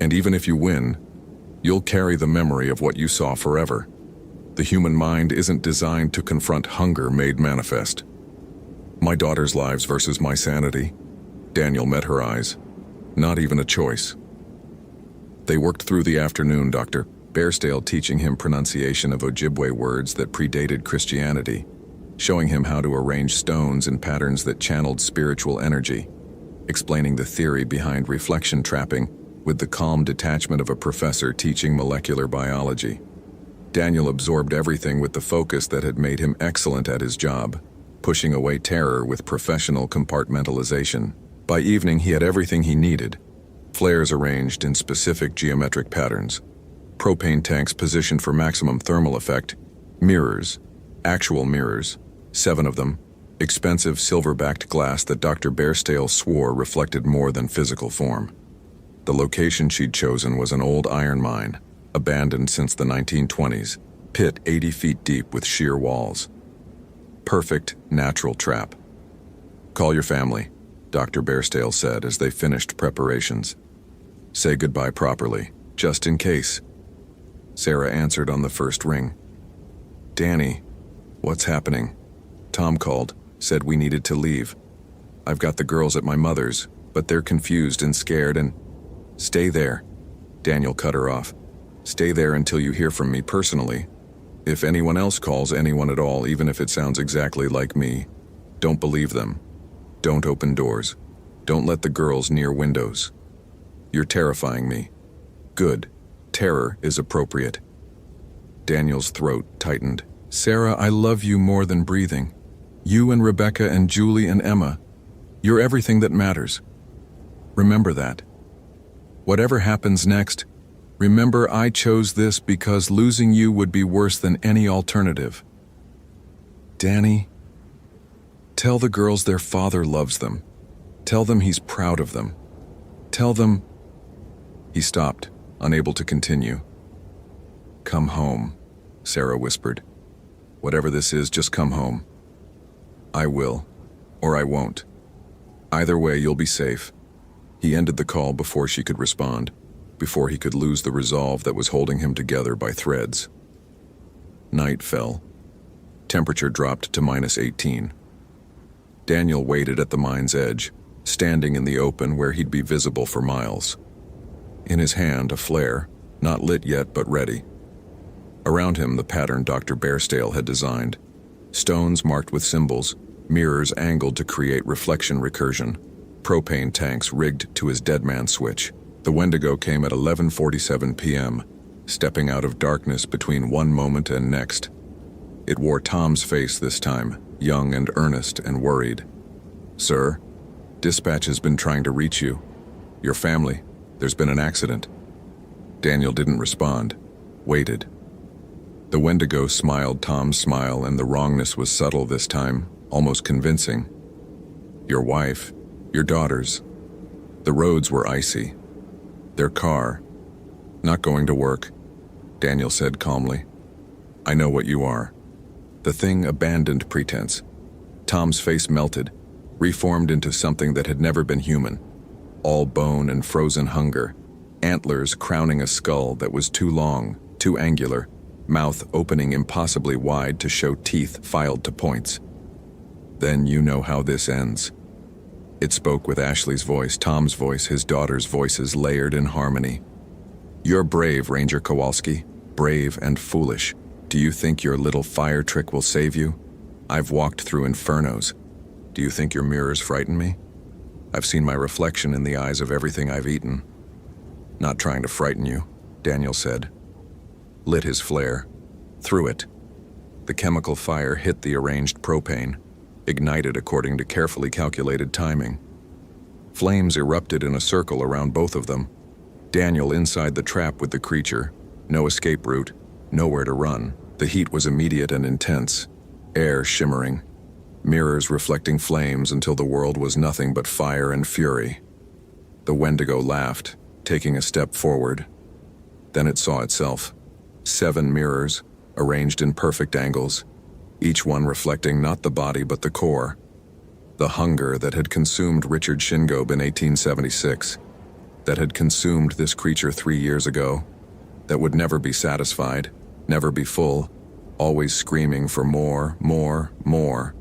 And even if you win, you'll carry the memory of what you saw forever. The human mind isn't designed to confront hunger made manifest. My daughter's lives versus my sanity. Daniel met her eyes. Not even a choice. They worked through the afternoon, Dr. Bairstale teaching him pronunciation of Ojibwe words that predated Christianity, showing him how to arrange stones in patterns that channeled spiritual energy, explaining the theory behind reflection trapping with the calm detachment of a professor teaching molecular biology. Daniel absorbed everything with the focus that had made him excellent at his job, pushing away terror with professional compartmentalization. By evening, he had everything he needed. Flares arranged in specific geometric patterns, propane tanks positioned for maximum thermal effect, mirrors, actual mirrors, 7 of them, expensive silver-backed glass that Dr. Bairstale swore reflected more than physical form. The location she'd chosen was an old iron mine, abandoned since the 1920s, pit 80 feet deep with sheer walls. Perfect, natural trap. Call your family, Dr. Bairstale said as they finished preparations. Say goodbye properly, just in case. Sarah answered on the first ring. Danny, what's happening? Tom called, said we needed to leave. I've got the girls at my mother's, but they're confused and scared and... Stay there. Daniel cut her off. Stay there until you hear from me personally. If anyone else calls anyone at all, even if it sounds exactly like me, don't believe them. Don't open doors. Don't let the girls near windows. You're terrifying me. Good. Terror is appropriate. Daniel's throat tightened. Sarah, I love you more than breathing. You and Rebecca and Julie and Emma. You're everything that matters. Remember that. Whatever happens next, remember I chose this because losing you would be worse than any alternative. Danny, tell the girls their father loves them. Tell them he's proud of them. Tell them... He stopped, unable to continue. Come home, Sarah whispered. Whatever this is, just come home. I will, or I won't. Either way, you'll be safe. He ended the call before she could respond, before he could lose the resolve that was holding him together by threads. Night fell. Temperature dropped to -18. Daniel waited at the mine's edge, standing in the open where he'd be visible for miles. In his hand, a flare, not lit yet but ready. Around him, the pattern Dr. Bairstale had designed. Stones marked with symbols, mirrors angled to create reflection recursion, propane tanks rigged to his deadman switch. The Wendigo came at 11:47 p.m., stepping out of darkness between one moment and next. It wore Tom's face this time, young and earnest and worried. "Sir, dispatch has been trying to reach you. Your family. There's been an accident." Daniel didn't respond, waited. The Wendigo smiled Tom's smile, and the wrongness was subtle this time, almost convincing. "Your wife, your daughters." The roads were icy. "Their car. Not going to work," Daniel said calmly. "I know what you are." The thing abandoned pretense. Tom's face melted, reformed into something that had never been human. All bone and frozen hunger, antlers crowning a skull that was too long, too angular, mouth opening impossibly wide to show teeth filed to points. "Then you know how this ends." It spoke with Ashley's voice, Tom's voice, his daughter's voices layered in harmony. "You're brave, Ranger Kowalski, brave and foolish. Do you think your little fire trick will save you? I've walked through infernos. Do you think your mirrors frighten me? I've seen my reflection in the eyes of everything I've eaten." "Not trying to frighten you," Daniel said. Lit his flare. Threw it. The chemical fire hit the arranged propane, ignited according to carefully calculated timing. Flames erupted in a circle around both of them. Daniel inside the trap with the creature, no escape route, nowhere to run. The heat was immediate and intense, air shimmering, mirrors reflecting flames until the world was nothing but fire and fury. The Wendigo laughed, taking a step forward. Then it saw itself. 7 mirrors, arranged in perfect angles, each one reflecting not the body but the core. The hunger that had consumed Richard Shingob in 1876, that had consumed this creature 3 years ago, that would never be satisfied, never be full, always screaming for more, more, more.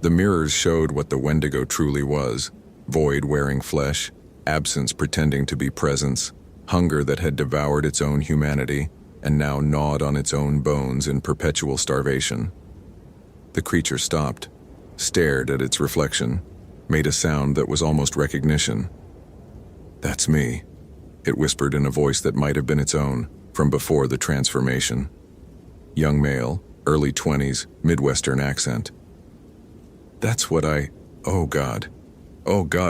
The mirrors showed what the Wendigo truly was: void wearing flesh, absence pretending to be presence, hunger that had devoured its own humanity and now gnawed on its own bones in perpetual starvation. The creature stopped, stared at its reflection, made a sound that was almost recognition. "That's me," it whispered in a voice that might have been its own, from before the transformation. Young male, early 20s, Midwestern accent. "That's what I... Oh God,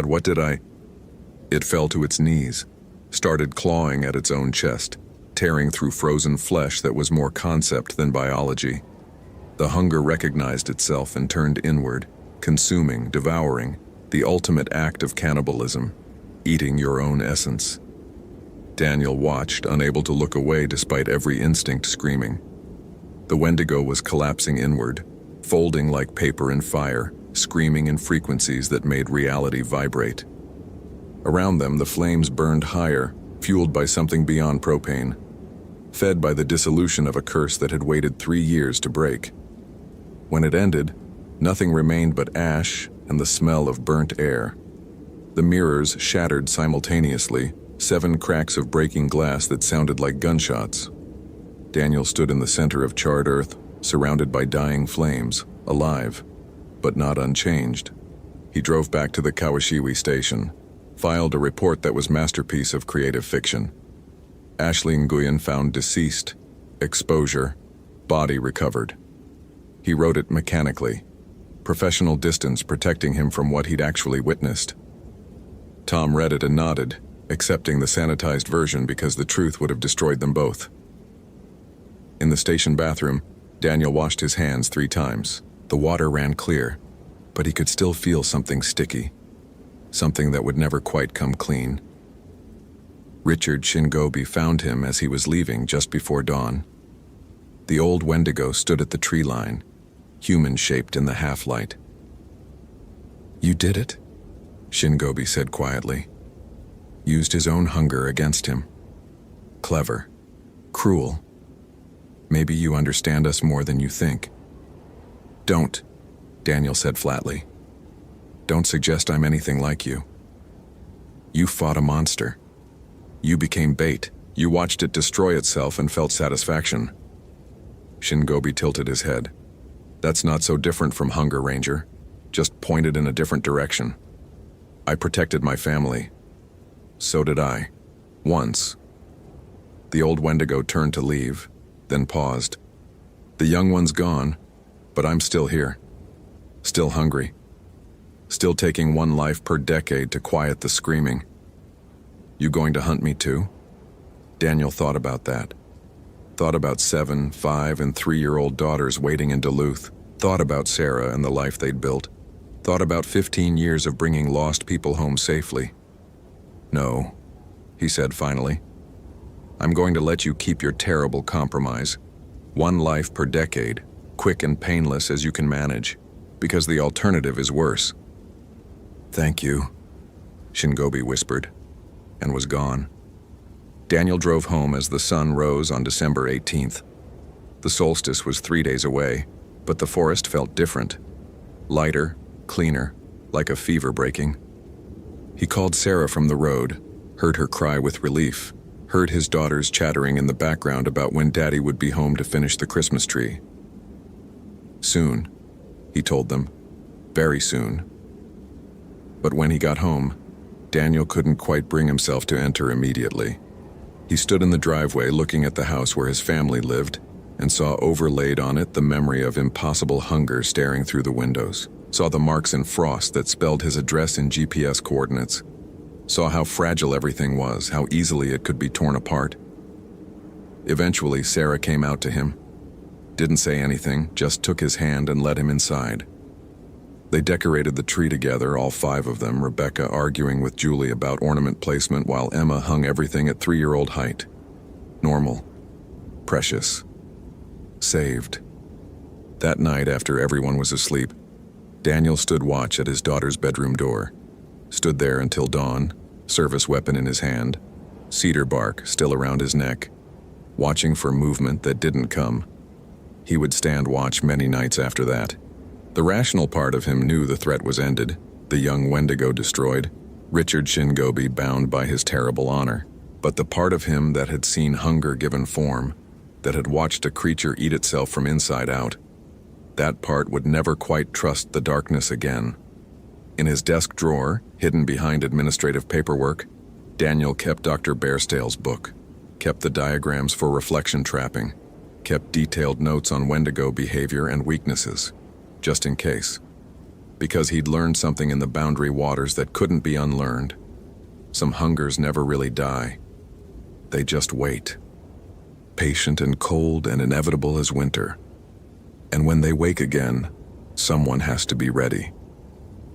what did I..." It fell to its knees, started clawing at its own chest, tearing through frozen flesh that was more concept than biology. The hunger recognized itself and turned inward, consuming, devouring, the ultimate act of cannibalism, eating your own essence. Daniel watched, unable to look away despite every instinct screaming. The Wendigo was collapsing inward, folding like paper in fire, screaming in frequencies that made reality vibrate. Around them, the flames burned higher, fueled by something beyond propane, fed by the dissolution of a curse that had waited 3 years to break. When it ended, nothing remained but ash and the smell of burnt air. The mirrors shattered simultaneously, 7 cracks of breaking glass that sounded like gunshots. Daniel stood in the center of charred earth, surrounded by dying flames, alive, but not unchanged. He drove back to the Kawashiwi station, filed a report that was masterpiece of creative fiction. Ashley Nguyen found deceased, exposure, body recovered. He wrote it mechanically, professional distance protecting him from what he'd actually witnessed. Tom read it and nodded, accepting the sanitized version because the truth would have destroyed them both. In the station bathroom, Daniel washed his hands 3 times. The water ran clear, but he could still feel something sticky, something that would never quite come clean. Richard Shingobi found him as he was leaving just before dawn. The old Wendigo stood at the tree line, human-shaped in the half-light. "You did it," Shingobi said quietly. Used his own hunger against him. Clever. Cruel. Maybe you understand us more than you think. "Don't," Daniel said flatly. Don't suggest I'm anything like you. You fought a monster. You became bait. You watched it destroy itself and felt satisfaction. Shingobi tilted his head. That's not so different from hunger, Ranger. Just pointed in a different direction. I protected my family. So did I. Once. The old Wendigo turned to leave, then paused. The young one's gone, but I'm still here. Still hungry. Still taking one life per decade to quiet the screaming. You going to hunt me too? Daniel thought about that. Thought about 7, 5, and 3-year-old daughters waiting in Duluth. Thought about Sarah and the life they'd built. Thought about 15 years of bringing lost people home safely. No, he said finally. I'm going to let you keep your terrible compromise. 1 life per decade, quick and painless as you can manage, because the alternative is worse. Thank you, Shingobi whispered, and was gone. Daniel drove home as the sun rose on December 18th. The solstice was 3 days away, but the forest felt different. Lighter, cleaner, like a fever breaking. He called Sarah from the road, heard her cry with relief, heard his daughters chattering in the background about when Daddy would be home to finish the Christmas tree. Soon, he told them, very soon. But when he got home, Daniel couldn't quite bring himself to enter immediately. He stood in the driveway looking at the house where his family lived and saw overlaid on it the memory of impossible hunger staring through the windows. Saw the marks in frost that spelled his address in GPS coordinates. Saw how fragile everything was, how easily it could be torn apart. Eventually, Sarah came out to him. Didn't say anything, just took his hand and led him inside. They decorated the tree together, all 5 of them, Rebecca arguing with Julie about ornament placement while Emma hung everything at 3-year-old height. Normal. Precious. Saved. That night, after everyone was asleep, Daniel stood watch at his daughter's bedroom door. Stood there until dawn, service weapon in his hand, cedar bark still around his neck, watching for movement that didn't come. He would stand watch many nights after that. The rational part of him knew the threat was ended, the young Wendigo destroyed, Richard Shingobi bound by his terrible honor. But the part of him that had seen hunger given form, that had watched a creature eat itself from inside out, that part would never quite trust the darkness again. In his desk drawer, hidden behind administrative paperwork, Daniel kept Dr. Bairstale's book, kept the diagrams for reflection trapping, kept detailed notes on Wendigo behavior and weaknesses, just in case. Because he'd learned something in the boundary waters that couldn't be unlearned. Some hungers never really die. They just wait. Patient and cold and inevitable as winter. And when they wake again, someone has to be ready.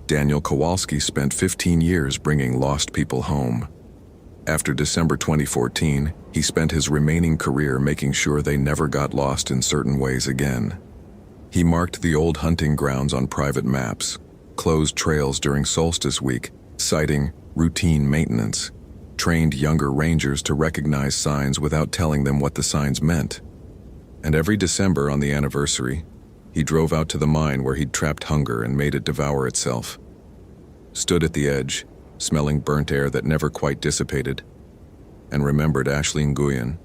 Daniel Kowalski spent 15 years bringing lost people home. After December 2014, he spent his remaining career making sure they never got lost in certain ways again. He marked the old hunting grounds on private maps, closed trails during solstice week, citing routine maintenance, trained younger rangers to recognize signs without telling them what the signs meant. And every December on the anniversary, he drove out to the mine where he'd trapped hunger and made it devour itself. Stood at the edge, smelling burnt air that never quite dissipated, and remembered Ashley Nguyen.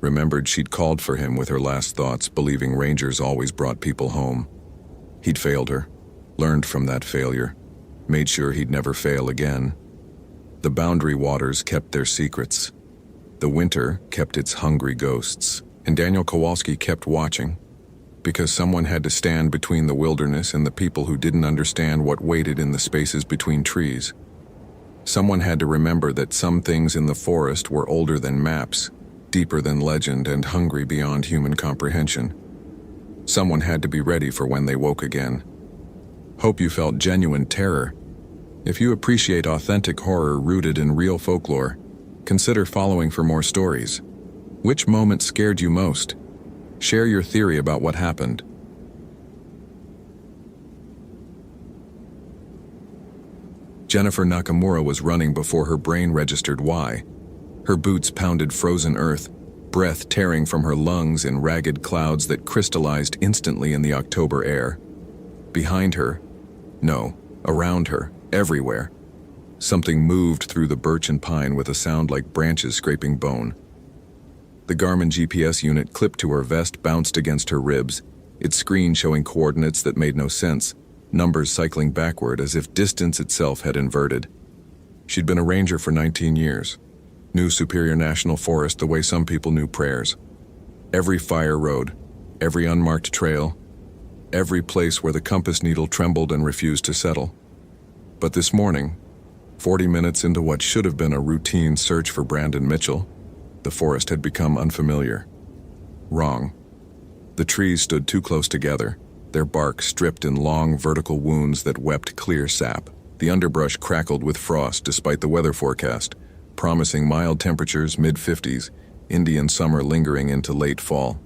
Remembered she'd called for him with her last thoughts, believing rangers always brought people home. He'd failed her, learned from that failure, made sure he'd never fail again. The boundary waters kept their secrets. The winter kept its hungry ghosts, and Daniel Kowalski kept watching, because someone had to stand between the wilderness and the people who didn't understand what waited in the spaces between trees. Someone had to remember that some things in the forest were older than maps, deeper than legend, and hungry beyond human comprehension. Someone had to be ready for when they woke again. Hope you felt genuine terror. If you appreciate authentic horror rooted in real folklore, consider following for more stories. Which moment scared you most? Share your theory about what happened. Jennifer Nakamura was running before her brain registered why. Her boots pounded frozen earth, breath tearing from her lungs in ragged clouds that crystallized instantly in the October air. Behind her, no, Around her, everywhere. Something moved through the birch and pine with a sound like branches scraping bone. The Garmin GPS unit clipped to her vest bounced against her ribs, its screen showing coordinates that made no sense, numbers cycling backward as if distance itself had inverted. She'd been a ranger for 19 years. Knew Superior National Forest the way some people knew prayers. Every fire road, every unmarked trail, every place where the compass needle trembled and refused to settle. But this morning, 40 minutes into what should have been a routine search for Brandon Mitchell, the forest had become unfamiliar. Wrong. The trees stood too close together, their bark stripped in long vertical wounds that wept clear sap. The underbrush crackled with frost despite the weather forecast, promising mild temperatures mid-50s, Indian summer lingering into late fall.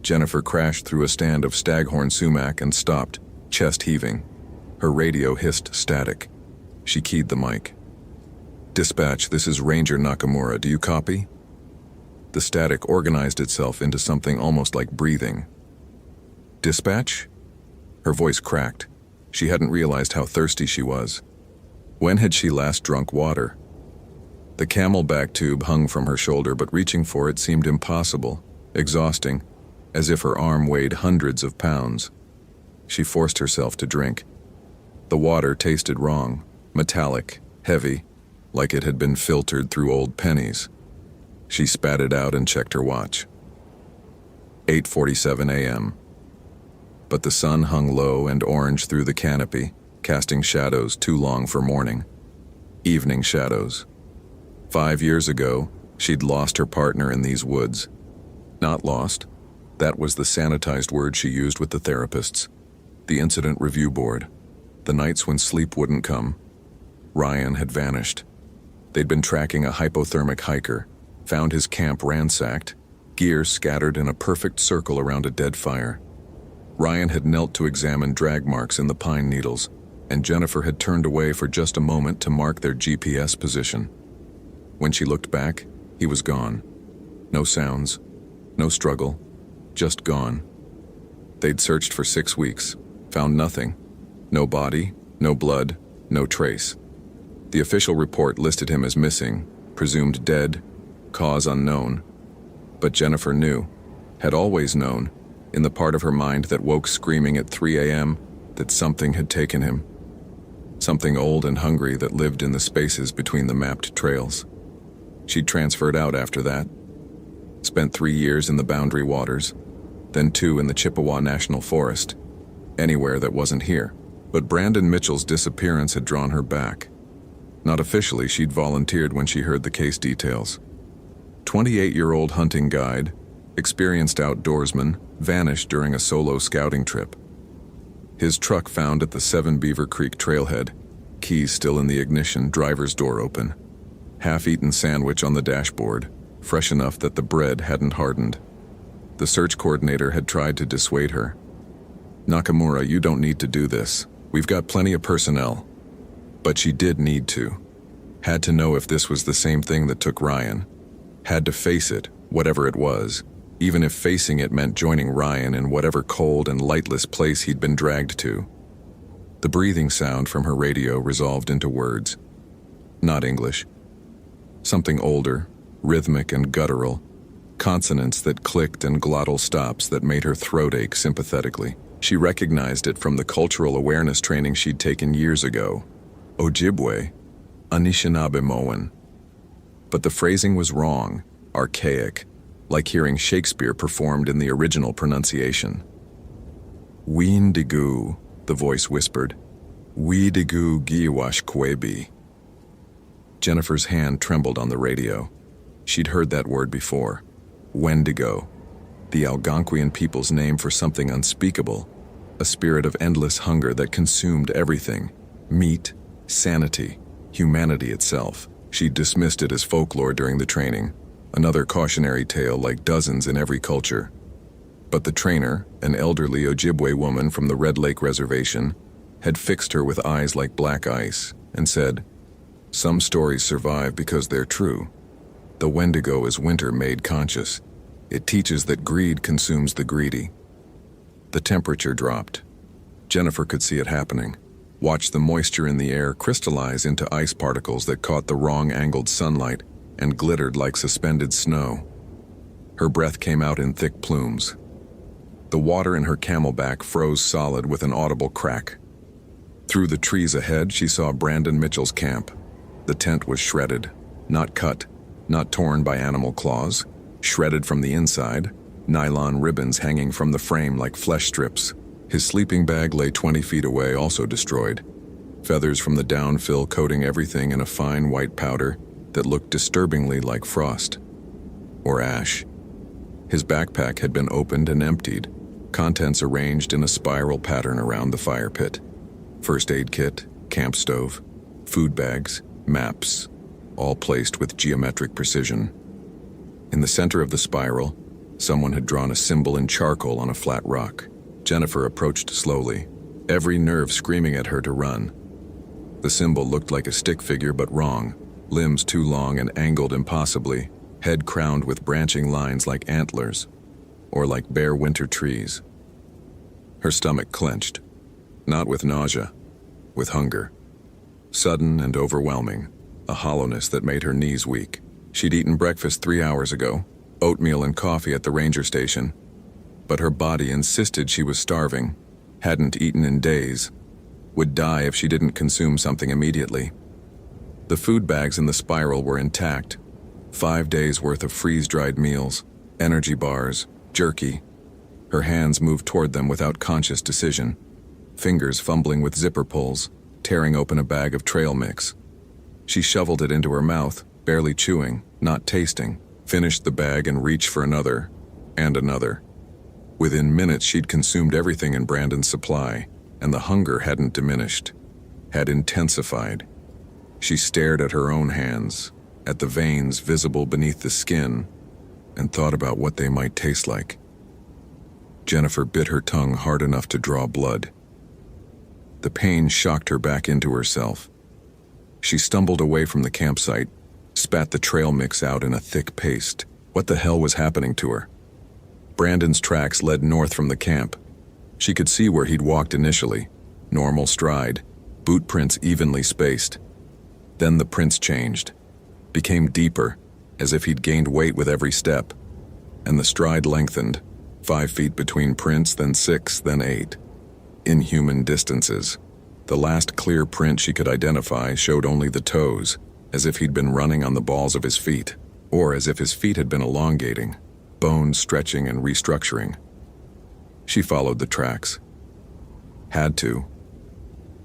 Jennifer crashed through a stand of staghorn sumac and stopped, chest heaving. Her radio hissed static. She keyed the mic. "Dispatch, this is Ranger Nakamura. Do you copy?" The static organized itself into something almost like breathing. "Dispatch?" Her voice cracked. She hadn't realized how thirsty she was. When had she last drunk water? The camelback tube hung from her shoulder, but reaching for it seemed impossible, exhausting, as if her arm weighed hundreds of pounds. She forced herself to drink. The water tasted wrong, metallic, heavy, like it had been filtered through old pennies. She spat it out and checked her watch. 8:47 a.m. But the sun hung low and orange through the canopy, casting shadows too long for morning. Evening shadows. 5 years ago, she'd lost her partner in these woods. Not lost. That was the sanitized word she used with the therapists. The incident review board. The nights when sleep wouldn't come. Ryan had vanished. They'd been tracking a hypothermic hiker, found his camp ransacked, gear scattered in a perfect circle around a dead fire. Ryan had knelt to examine drag marks in the pine needles, and Jennifer had turned away for just a moment to mark their GPS position. When she looked back, he was gone. No sounds, no struggle, just gone. They'd searched for 6 weeks, found nothing. No body, no blood, no trace. The official report listed him as missing, presumed dead, cause unknown. But Jennifer knew, had always known, in the part of her mind that woke screaming at 3 a.m., that something had taken him. Something old and hungry that lived in the spaces between the mapped trails. She'd transferred out after that. Spent 3 years in the Boundary Waters, then 2 in the Chippewa National Forest, anywhere that wasn't here. But Brandon Mitchell's disappearance had drawn her back. Not officially, she'd volunteered when she heard the case details. 28-year-old hunting guide, experienced outdoorsman, vanished during a solo scouting trip. His truck found at the 7 Beaver Creek trailhead, keys still in the ignition, driver's door open. Half-eaten sandwich on the dashboard, fresh enough that the bread hadn't hardened. The search coordinator had tried to dissuade her. "Nakamura, you don't need to do this. We've got plenty of personnel." But she did need to. Had to know if this was the same thing that took Ryan. Had to face it, whatever it was, even if facing it meant joining Ryan in whatever cold and lightless place he'd been dragged to. The breathing sound from her radio resolved into words. Not English. Something older, rhythmic and guttural. Consonants that clicked and glottal stops that made her throat ache sympathetically. She recognized it from the cultural awareness training she'd taken years ago. Ojibwe, Anishinaabe-Moan. But the phrasing was wrong, archaic, like hearing Shakespeare performed in the original pronunciation. "Weendigu," the voice whispered. "Weedigu giwash kwebi." Jennifer's hand trembled on the radio. She'd heard that word before. Wendigo, the Algonquian people's name for something unspeakable, a spirit of endless hunger that consumed everything, meat, sanity, humanity itself. She dismissed it as folklore during the training, another cautionary tale like dozens in every culture. But the trainer, an elderly Ojibwe woman from the Red Lake Reservation, had fixed her with eyes like black ice and said, "Some stories survive because they're true. The Wendigo is winter made conscious. It teaches that greed consumes the greedy." The temperature dropped. Jennifer could see it happening. watched the moisture in the air crystallize into ice particles that caught the wrong-angled sunlight and glittered like suspended snow. Her breath came out in thick plumes. The water in her camelback froze solid with an audible crack. Through the trees ahead, she saw Brandon Mitchell's camp. The tent was shredded, not cut, not torn by animal claws, shredded from the inside, nylon ribbons hanging from the frame like flesh strips. His sleeping bag lay 20 feet away, also destroyed. Feathers from the downfill coating everything in a fine white powder that looked disturbingly like frost. Or ash. His backpack had been opened and emptied, contents arranged in a spiral pattern around the fire pit. First aid kit, camp stove, food bags, maps, all placed with geometric precision. In the center of the spiral, someone had drawn a symbol in charcoal on a flat rock. Jennifer approached slowly, every nerve screaming at her to run. The symbol looked like a stick figure, but wrong, limbs too long and angled impossibly, head crowned with branching lines like antlers, or like bare winter trees. Her stomach clenched, not with nausea, with hunger. Sudden and overwhelming, a hollowness that made her knees weak. She'd eaten breakfast 3 hours ago, oatmeal and coffee at the ranger station, but her body insisted she was starving, hadn't eaten in days, would die if she didn't consume something immediately. The food bags in the spiral were intact, 5 days' worth of freeze-dried meals, energy bars, jerky. Her hands moved toward them without conscious decision, fingers fumbling with zipper pulls, tearing open a bag of trail mix. She shoveled it into her mouth, barely chewing, not tasting, finished the bag and reached for another, and another. Within minutes, she'd consumed everything in Brandon's supply, and the hunger hadn't diminished, had intensified. She stared at her own hands, at the veins visible beneath the skin, and thought about what they might taste like. Jennifer bit her tongue hard enough to draw blood. The pain shocked her back into herself. She stumbled away from the campsite, spat the trail mix out in a thick paste. What the hell was happening to her? Brandon's tracks led north from the camp. She could see where he'd walked initially, normal stride, boot prints evenly spaced. Then the prints changed, became deeper, as if he'd gained weight with every step, and the stride lengthened, 5 feet between prints, then 6, then 8. Inhuman distances. The last clear print she could identify showed only the toes, as if he'd been running on the balls of his feet, or as if his feet had been elongating, bones stretching and restructuring. She followed the tracks. Had to.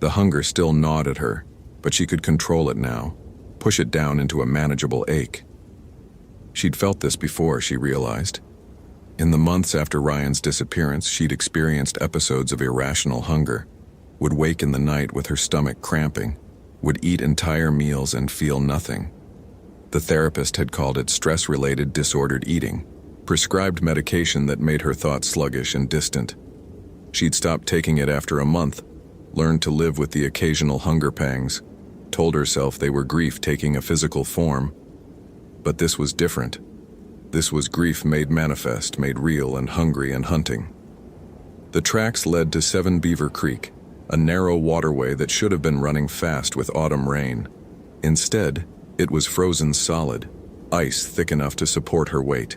The hunger still gnawed at her, but she could control it now, push it down into a manageable ache. She'd felt this before, she realized. In the months after Ryan's disappearance, she'd experienced episodes of irrational hunger, would wake in the night with her stomach cramping, would eat entire meals and feel nothing. The therapist had called it stress-related disordered eating, prescribed medication that made her thoughts sluggish and distant. She'd stopped taking it after a month, learned to live with the occasional hunger pangs, told herself they were grief taking a physical form. But this was different. This was grief made manifest, made real and hungry and hunting. The tracks led to 7 Beaver Creek, a narrow waterway that should have been running fast with autumn rain. Instead, it was frozen solid, ice thick enough to support her weight.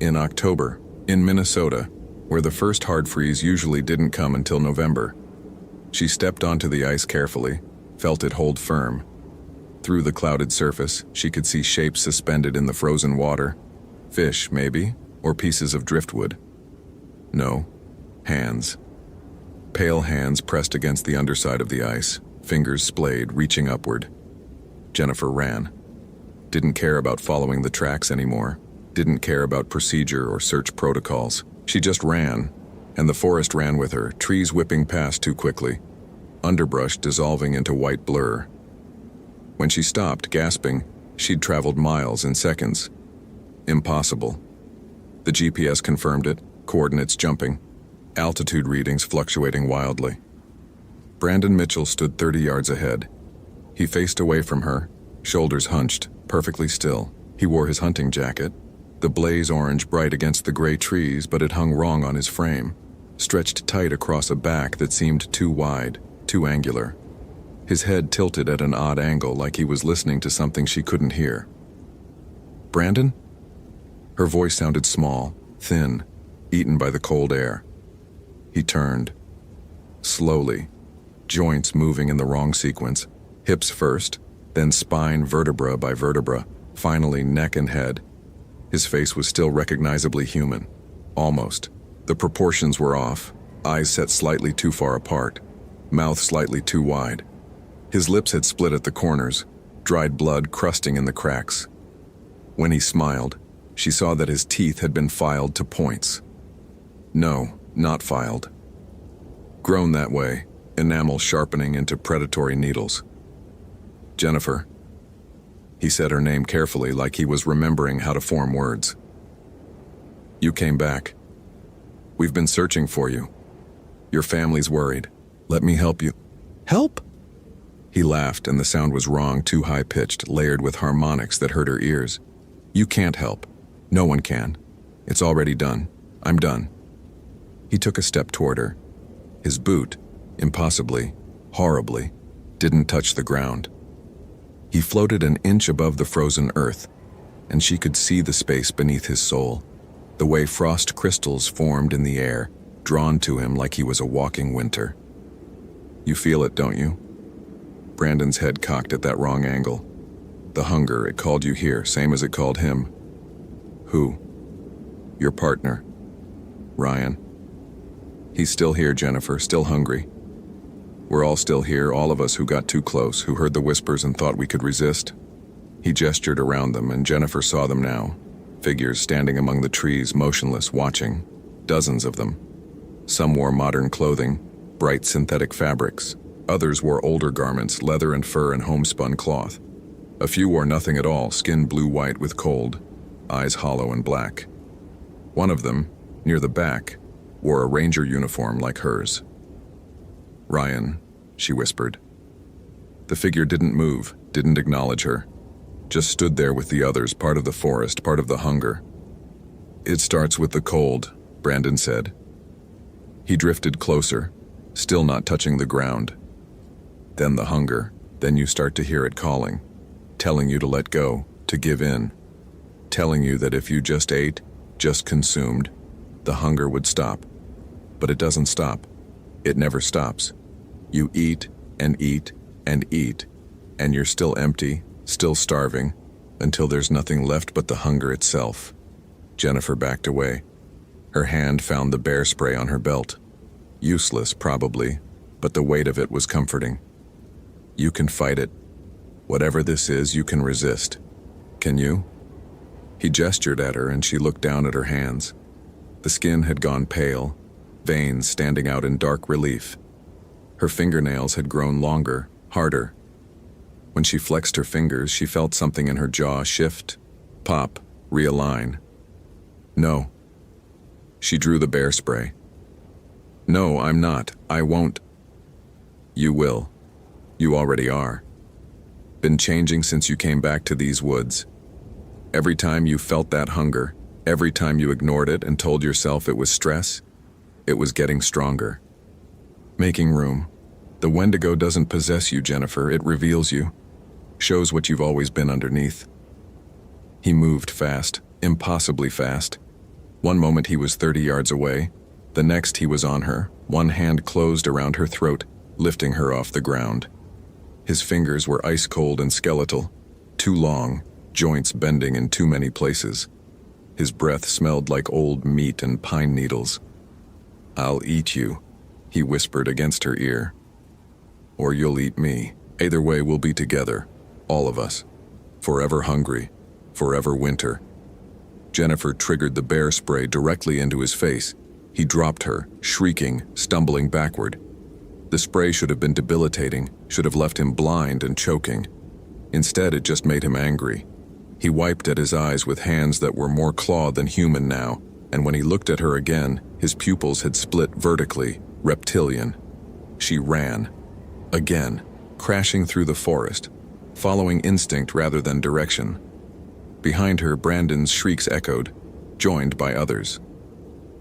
In October, in Minnesota, where the first hard freeze usually didn't come until November, she stepped onto the ice carefully, felt it hold firm. Through the clouded surface, she could see shapes suspended in the frozen water. Fish, maybe, or pieces of driftwood. No, hands. Pale hands pressed against the underside of the ice, fingers splayed, reaching upward. Jennifer ran. Didn't care about following the tracks anymore. Didn't care about procedure or search protocols. She just ran, and the forest ran with her, trees whipping past too quickly, underbrush dissolving into white blur. When she stopped, gasping, she'd traveled miles in seconds. Impossible. The GPS confirmed it, coordinates jumping, altitude readings fluctuating wildly. Brandon Mitchell stood 30 yards ahead. He faced away from her, shoulders hunched, perfectly still. He wore his hunting jacket, the blaze orange bright against the gray trees, but it hung wrong on his frame, stretched tight across a back that seemed too wide, too angular. His head tilted at an odd angle, like he was listening to something she couldn't hear. "Brandon?" Her voice sounded small, thin, eaten by the cold air. He turned. Slowly, joints moving in the wrong sequence, hips first, then spine vertebra by vertebra, finally neck and head. His face was still recognizably human. Almost. The proportions were off, eyes set slightly too far apart, mouth slightly too wide. His lips had split at the corners, dried blood crusting in the cracks. When he smiled, she saw that his teeth had been filed to points. No, not filed. Grown that way, enamel sharpening into predatory needles. "Jennifer." He said her name carefully, like he was remembering how to form words. "You came back. We've been searching for you. Your family's worried. Let me help you." "Help?" He laughed, and the sound was wrong, too high-pitched, layered with harmonics that hurt her ears. "You can't help. No one can. It's already done. I'm done." He took a step toward her. His boot, impossibly, horribly, didn't touch the ground. He floated an inch above the frozen earth, and she could see the space beneath his soul, the way frost crystals formed in the air, drawn to him like he was a walking winter. "You feel it, don't you?" Brandon's head cocked at that wrong angle. "The hunger, it called you here, same as it called him." "Who?" "Your partner. Ryan." "He's still here, Jennifer, still hungry. We're all still here, all of us who got too close, who heard the whispers and thought we could resist." He gestured around them, and Jennifer saw them now. Figures standing among the trees, motionless, watching. Dozens of them. Some wore modern clothing, bright synthetic fabrics. Others wore older garments, leather and fur and homespun cloth. A few wore nothing at all, skin blue-white with cold, eyes hollow and black. One of them, near the back, wore a ranger uniform like hers. "Ryan," she whispered. The figure didn't move, didn't acknowledge her. Just stood there with the others, part of the forest, part of the hunger. "It starts with the cold," Brandon said. He drifted closer, still not touching the ground. "Then the hunger, then you start to hear it calling, telling you to let go, to give in, telling you that if you just ate, just consumed, the hunger would stop. But it doesn't stop. It never stops. You eat and eat and eat, and you're still empty, still starving, until there's nothing left but the hunger itself." Jennifer backed away. Her hand found the bear spray on her belt. Useless, probably, but the weight of it was comforting. "You can fight it. Whatever this is, you can resist. Can you?" He gestured at her, and she looked down at her hands. The skin had gone pale, veins standing out in dark relief. Her fingernails had grown longer, harder. When she flexed her fingers, she felt something in her jaw shift, pop, realign. "No." She drew the bear spray. "No, I'm not. I won't." "You will. You already are. Been changing since you came back to these woods. Every time you felt that hunger, every time you ignored it and told yourself it was stress, it was getting stronger. Making room. The Wendigo doesn't possess you, Jennifer. It reveals you. Shows what you've always been underneath." He moved fast, impossibly fast. One moment he was 30 yards away. The next he was on her, one hand closed around her throat, lifting her off the ground. His fingers were ice cold and skeletal, too long, joints bending in too many places. His breath smelled like old meat and pine needles. "I'll eat you," he whispered against her ear. "Or you'll eat me. Either way, we'll be together, all of us. Forever hungry, forever winter." Jennifer triggered the bear spray directly into his face. He dropped her, shrieking, stumbling backward. The spray should have been debilitating, should have left him blind and choking. Instead, it just made him angry. He wiped at his eyes with hands that were more claw than human now, and when he looked at her again, his pupils had split vertically, reptilian. She ran. Again, crashing through the forest, following instinct rather than direction. Behind her, Brandon's shrieks echoed, joined by others.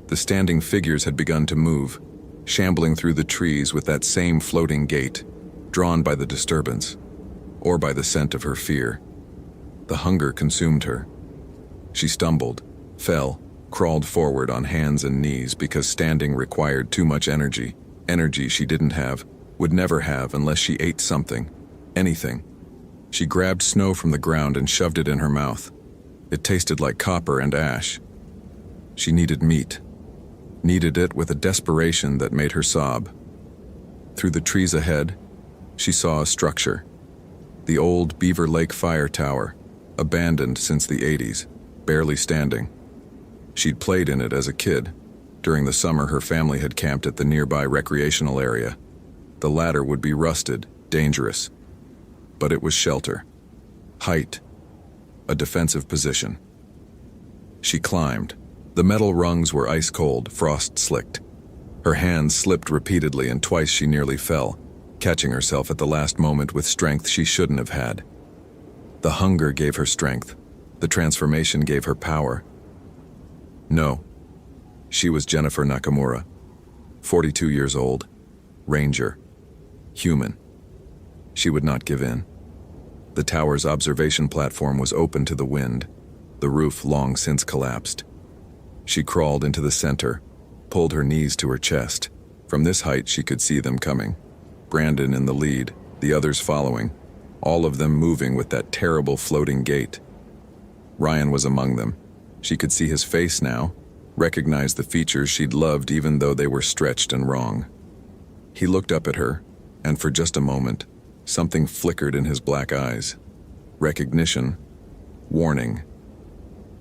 The standing figures had begun to move, shambling through the trees with that same floating gait, drawn by the disturbance, or by the scent of her fear. The hunger consumed her. She stumbled, fell, crawled forward on hands and knees because standing required too much energy she didn't have, would never have unless she ate something, anything. She grabbed snow from the ground and shoved it in her mouth. It tasted like copper and ash. She needed meat. Needed it with a desperation that made her sob. Through the trees ahead, she saw a structure. The old Beaver Lake Fire Tower, abandoned since the 80s, barely standing. She'd played in it as a kid. During the summer, her family had camped at the nearby recreational area. The ladder would be rusted, dangerous. But it was shelter. Height. A defensive position. She climbed. The metal rungs were ice cold, frost-slicked. Her hands slipped repeatedly, and twice she nearly fell, catching herself at the last moment with strength she shouldn't have had. The hunger gave her strength. The transformation gave her power. No. She was Jennifer Nakamura, 42 years old, ranger, human. She would not give in. The tower's observation platform was open to the wind, the roof long since collapsed. She crawled into the center, pulled her knees to her chest. From this height she could see them coming. Brandon in the lead, the others following, all of them moving with that terrible floating gait. Ryan was among them. She could see his face now, recognized the features she'd loved even though they were stretched and wrong. He looked up at her, and for just a moment, something flickered in his black eyes. Recognition, warning.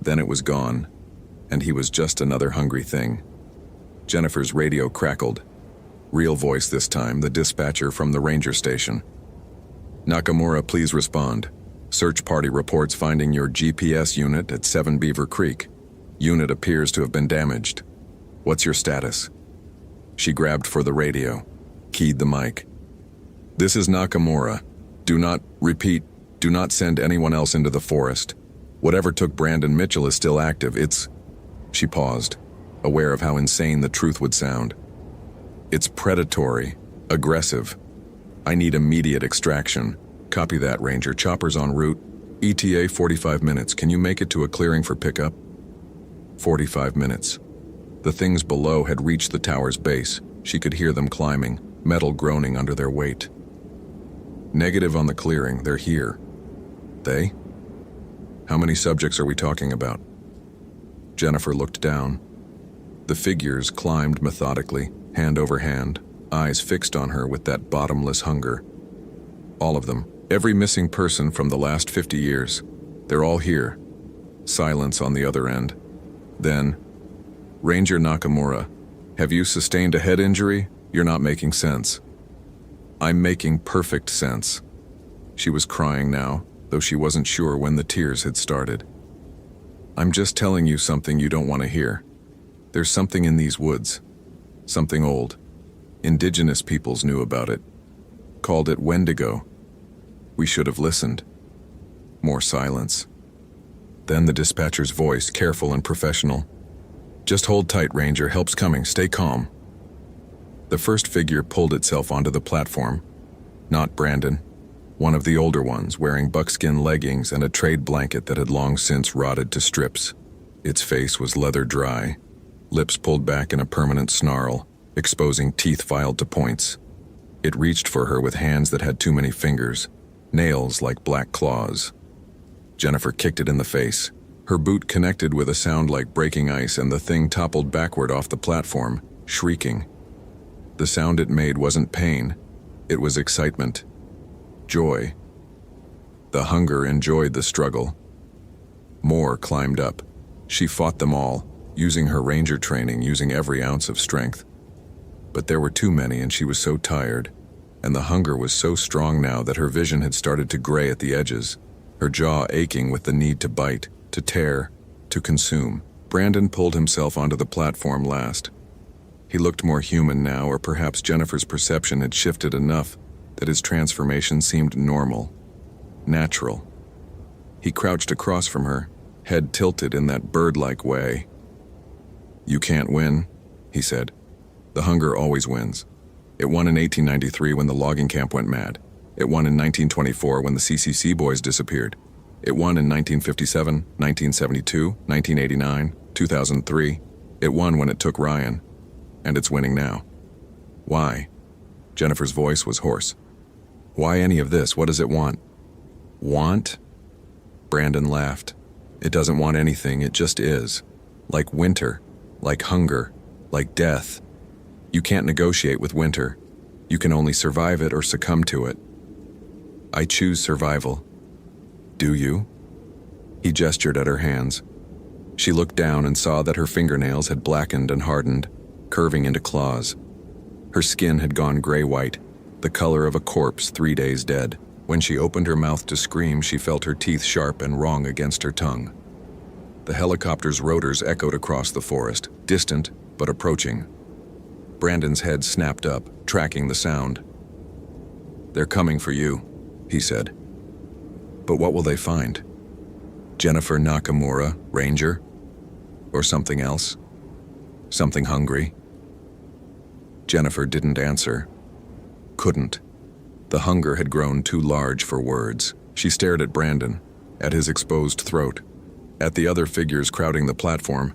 Then it was gone, and he was just another hungry thing. Jennifer's radio crackled. Real voice this time, the dispatcher from the ranger station. Nakamura, please respond. Search party reports finding your GPS unit at 7 Beaver Creek. Unit appears to have been damaged. What's your status? She grabbed for the radio, keyed the mic. This is Nakamura. Do not send anyone else into the forest. Whatever took Brandon Mitchell is still active. She paused, aware of how insane the truth would sound. It's predatory, aggressive. I need immediate extraction. Copy that, Ranger. Chopper's en route. ETA 45 minutes. Can you make it to a clearing for pickup? 45 minutes. The things below had reached the tower's base. She could hear them climbing, metal groaning under their weight. Negative on the clearing. They're here. They? How many subjects are we talking about? Jennifer looked down. The figures climbed methodically, hand over hand, eyes fixed on her with that bottomless hunger. All of them. Every missing person from the last 50 years. They're all here. Silence on the other end. Then, Ranger Nakamura, have you sustained a head injury? You're not making sense. I'm making perfect sense. She was crying now, though she wasn't sure when the tears had started. I'm just telling you something you don't want to hear. There's something in these woods. Something old. Indigenous peoples knew about it. Called it Wendigo. We should have listened. More silence. Then the dispatcher's voice, careful and professional. Just hold tight, Ranger. Help's coming. Stay calm. The first figure pulled itself onto the platform. Not Brandon. One of the older ones, wearing buckskin leggings and a trade blanket that had long since rotted to strips. Its face was leather dry, lips pulled back in a permanent snarl, exposing teeth filed to points. It reached for her with hands that had too many fingers, nails like black claws. Jennifer kicked it in the face. Her boot connected with a sound like breaking ice, and the thing toppled backward off the platform, shrieking. The sound it made wasn't pain. It was excitement. Joy. The hunger enjoyed the struggle. More climbed up. She fought them all, using her ranger training, using every ounce of strength. But there were too many, and she was so tired. And the hunger was so strong now that her vision had started to gray at the edges, her jaw aching with the need to bite, to tear, to consume. Brandon pulled himself onto the platform last. He looked more human now, or perhaps Jennifer's perception had shifted enough that his transformation seemed normal, natural. He crouched across from her, head tilted in that bird-like way. You can't win, he said. The hunger always wins. It won in 1893 when the logging camp went mad. It won in 1924 when the CCC boys disappeared. It won in 1957, 1972, 1989, 2003. It won when it took Ryan. And it's winning now. Why? Jennifer's voice was hoarse. Why any of this? What does it want? Want? Brandon laughed. It doesn't want anything, it just is. Like winter, like hunger, like death. You can't negotiate with winter. You can only survive it or succumb to it. I choose survival. Do you? He gestured at her hands. She looked down and saw that her fingernails had blackened and hardened, curving into claws. Her skin had gone gray-white, the color of a corpse 3 days dead. When she opened her mouth to scream, she felt her teeth sharp and wrong against her tongue. The helicopter's rotors echoed across the forest, distant but approaching. Brandon's head snapped up, tracking the sound. They're coming for you, he said. But what will they find? Jennifer Nakamura, Ranger? Or something else? Something hungry? Jennifer didn't answer. Couldn't. The hunger had grown too large for words. She stared at Brandon, at his exposed throat, at the other figures crowding the platform,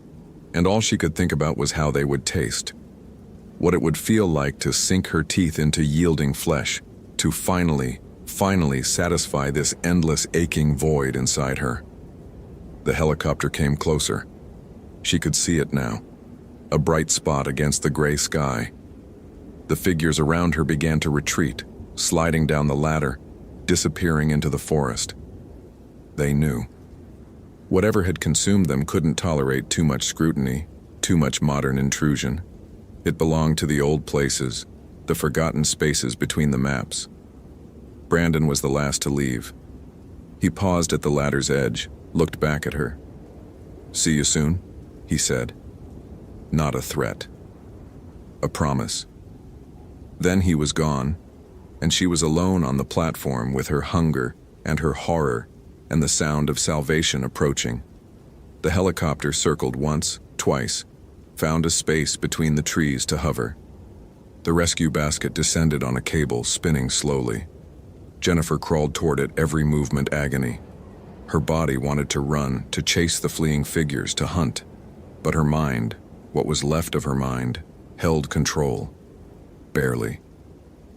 and all she could think about was how they would taste. What it would feel like to sink her teeth into yielding flesh, to finally satisfy this endless aching void inside her. The helicopter came closer. She could see it now, a bright spot against the gray sky. The figures around her began to retreat, sliding down the ladder, disappearing into the forest. They knew. Whatever had consumed them couldn't tolerate too much scrutiny, too much modern intrusion. It belonged to the old places, the forgotten spaces between the maps. Brandon was the last to leave. He paused at the ladder's edge, looked back at her. "See you soon," he said. Not a threat. A promise. Then he was gone, and she was alone on the platform with her hunger and her horror and the sound of salvation approaching. The helicopter circled once, twice, found a space between the trees to hover. The rescue basket descended on a cable, spinning slowly. Jennifer crawled toward it, every movement agony. Her body wanted to run, to chase the fleeing figures, to hunt. But her mind, what was left of her mind, held control. Barely.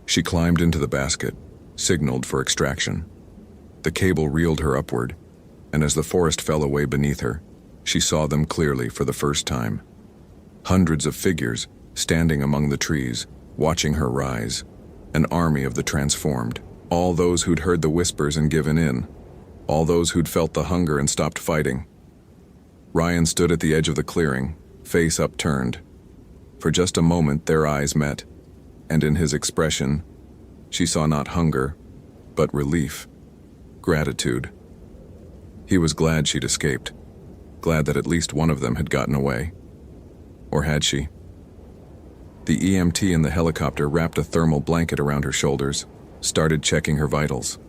She climbed into the basket, signaled for extraction. The cable reeled her upward, and as the forest fell away beneath her, she saw them clearly for the first time. Hundreds of figures, standing among the trees, watching her rise. An army of the transformed. All those who'd heard the whispers and given in. All those who'd felt the hunger and stopped fighting. Ryan stood at the edge of the clearing, face upturned. For just a moment their eyes met, and in his expression, she saw not hunger, but relief, gratitude. He was glad she'd escaped, glad that at least one of them had gotten away. Or had she? The EMT in the helicopter wrapped a thermal blanket around her shoulders, started checking her vitals.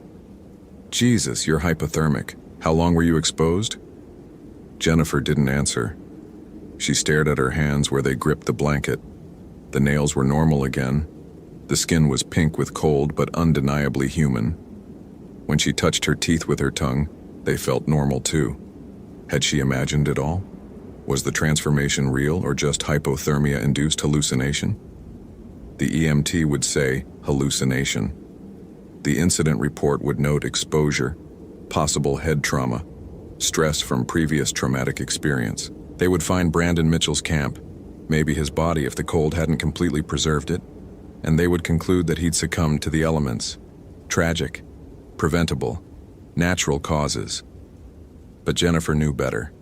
"Jesus, you're hypothermic. How long were you exposed?" Jennifer didn't answer. She stared at her hands where they gripped the blanket. The nails were normal again. The skin was pink with cold, but undeniably human. When she touched her teeth with her tongue, they felt normal too. Had she imagined it all? Was the transformation real or just hypothermia-induced hallucination? The EMT would say hallucination. The incident report would note exposure, possible head trauma, stress from previous traumatic experience. They would find Brandon Mitchell's camp, maybe his body if the cold hadn't completely preserved it, and they would conclude that he'd succumbed to the elements. Tragic, preventable, natural causes. But Jennifer knew better.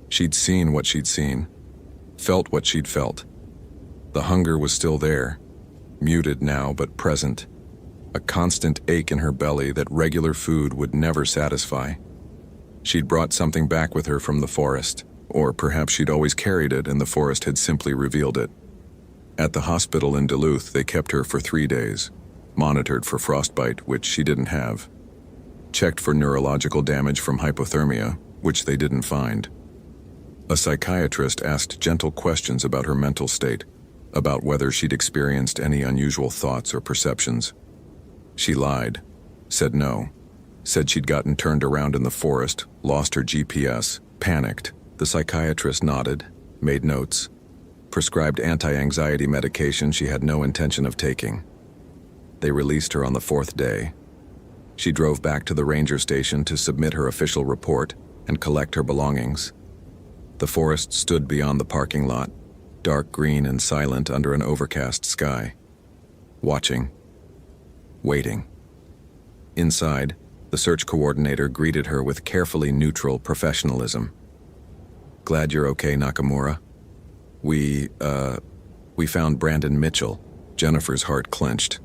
She'd seen what she'd seen, felt what she'd felt. The hunger was still there, muted now but present, a constant ache in her belly that regular food would never satisfy. She'd brought something back with her from the forest, or perhaps she'd always carried it and the forest had simply revealed it. At the hospital in Duluth, they kept her for 3 days, monitored for frostbite, which she didn't have, checked for neurological damage from hypothermia, which they didn't find. A psychiatrist asked gentle questions about her mental state, about whether she'd experienced any unusual thoughts or perceptions. She lied, said no, said she'd gotten turned around in the forest, lost her GPS, panicked. The psychiatrist nodded, made notes, prescribed anti-anxiety medication she had no intention of taking. They released her on the 4th day. She drove back to the ranger station to submit her official report and collect her belongings. The forest stood beyond the parking lot, dark green and silent under an overcast sky. Watching. Waiting. Inside, the search coordinator greeted her with carefully neutral professionalism. "Glad you're okay, Nakamura. We found Brandon Mitchell." Jennifer's heart clenched.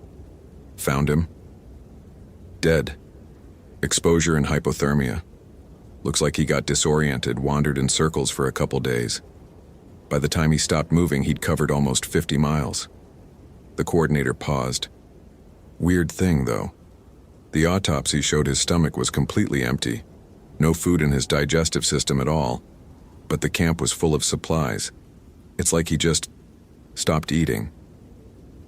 "Found him?" "Dead. Exposure and hypothermia. Looks like he got disoriented, wandered in circles for a couple days. By the time he stopped moving, he'd covered almost 50 miles. The coordinator paused. "Weird thing, though. The autopsy showed his stomach was completely empty. No food in his digestive system at all. But the camp was full of supplies. It's like he just stopped eating.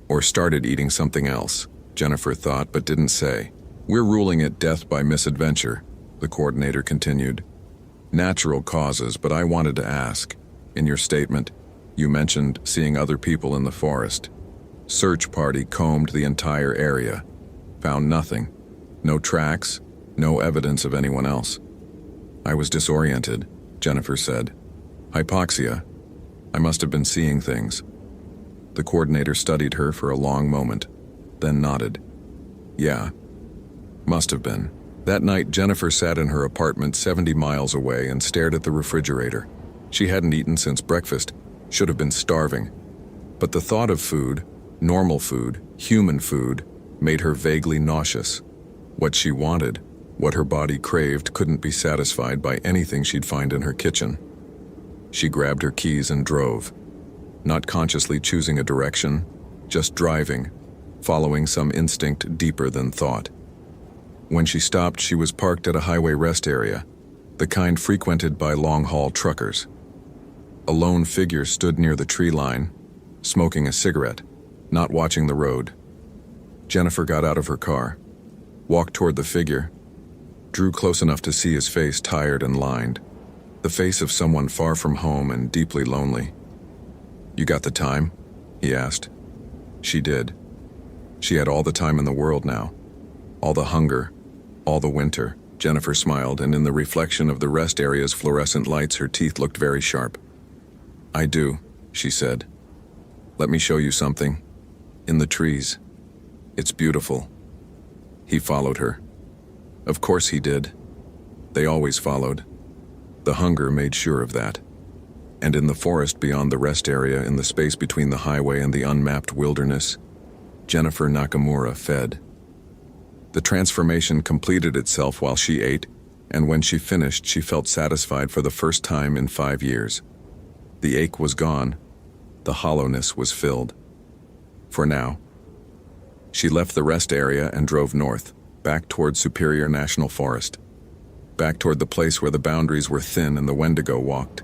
Or started eating something else," Jennifer thought but didn't say. "We're ruling it death by misadventure," the coordinator continued. "Natural causes, but I wanted to ask. In your statement, you mentioned seeing other people in the forest. Search party combed the entire area. Found nothing. No tracks, no evidence of anyone else." "I was disoriented," Jennifer said. "Hypoxia. I must have been seeing things." The coordinator studied her for a long moment, then nodded. "Yeah, must have been." That night, Jennifer sat in her apartment 70 miles away and stared at the refrigerator. She hadn't eaten since breakfast, should have been starving. But the thought of food, normal food, human food, made her vaguely nauseous. What she wanted, what her body craved, couldn't be satisfied by anything she'd find in her kitchen. She grabbed her keys and drove, not consciously choosing a direction, just driving, following some instinct deeper than thought. When she stopped, she was parked at a highway rest area, the kind frequented by long-haul truckers. A lone figure stood near the tree line, smoking a cigarette, not watching the road. Jennifer got out of her car, walked toward the figure, drew close enough to see his face, tired and lined, the face of someone far from home and deeply lonely. "You got the time?" he asked. She did. She had all the time in the world now. All the hunger, all the winter. Jennifer smiled, and in the reflection of the rest area's fluorescent lights, her teeth looked very sharp. "I do," she said. "Let me show you something. In the trees. It's beautiful." He followed her. Of course he did. They always followed. The hunger made sure of that. And in the forest beyond the rest area, in the space between the highway and the unmapped wilderness, Jennifer Nakamura fed. The transformation completed itself while she ate, and when she finished, she felt satisfied for the first time in 5 years. The ache was gone. The hollowness was filled. For now. She left the rest area and drove north, back toward Superior National Forest. Back toward the place where the boundaries were thin and the Wendigo walked.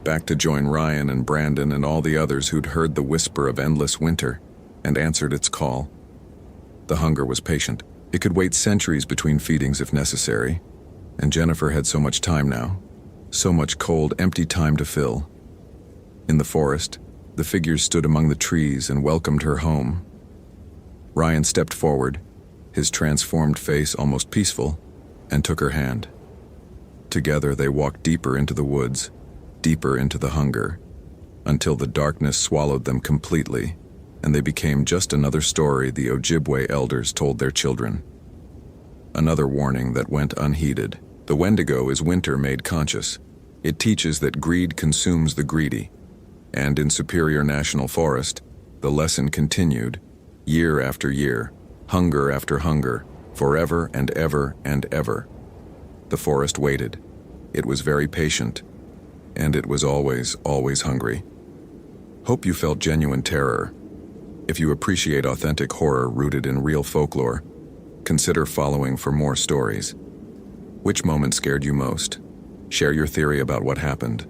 Back to join Ryan and Brandon and all the others who'd heard the whisper of endless winter and answered its call. The hunger was patient. It could wait centuries between feedings if necessary, and Jennifer had so much time now, so much cold, empty time to fill. In the forest, the figures stood among the trees and welcomed her home. Ryan stepped forward, his transformed face almost peaceful, and took her hand. Together they walked deeper into the woods, deeper into the hunger, until the darkness swallowed them completely, and they became just another story the Ojibwe elders told their children. Another warning that went unheeded. The Wendigo is winter made conscious. It teaches that greed consumes the greedy. And in Superior National Forest, the lesson continued, year after year, hunger after hunger, forever and ever and ever. The forest waited. It was very patient, and it was always, always hungry. Hope you felt genuine terror. If you appreciate authentic horror rooted in real folklore, consider following for more stories. Which moment scared you most? Share your theory about what happened.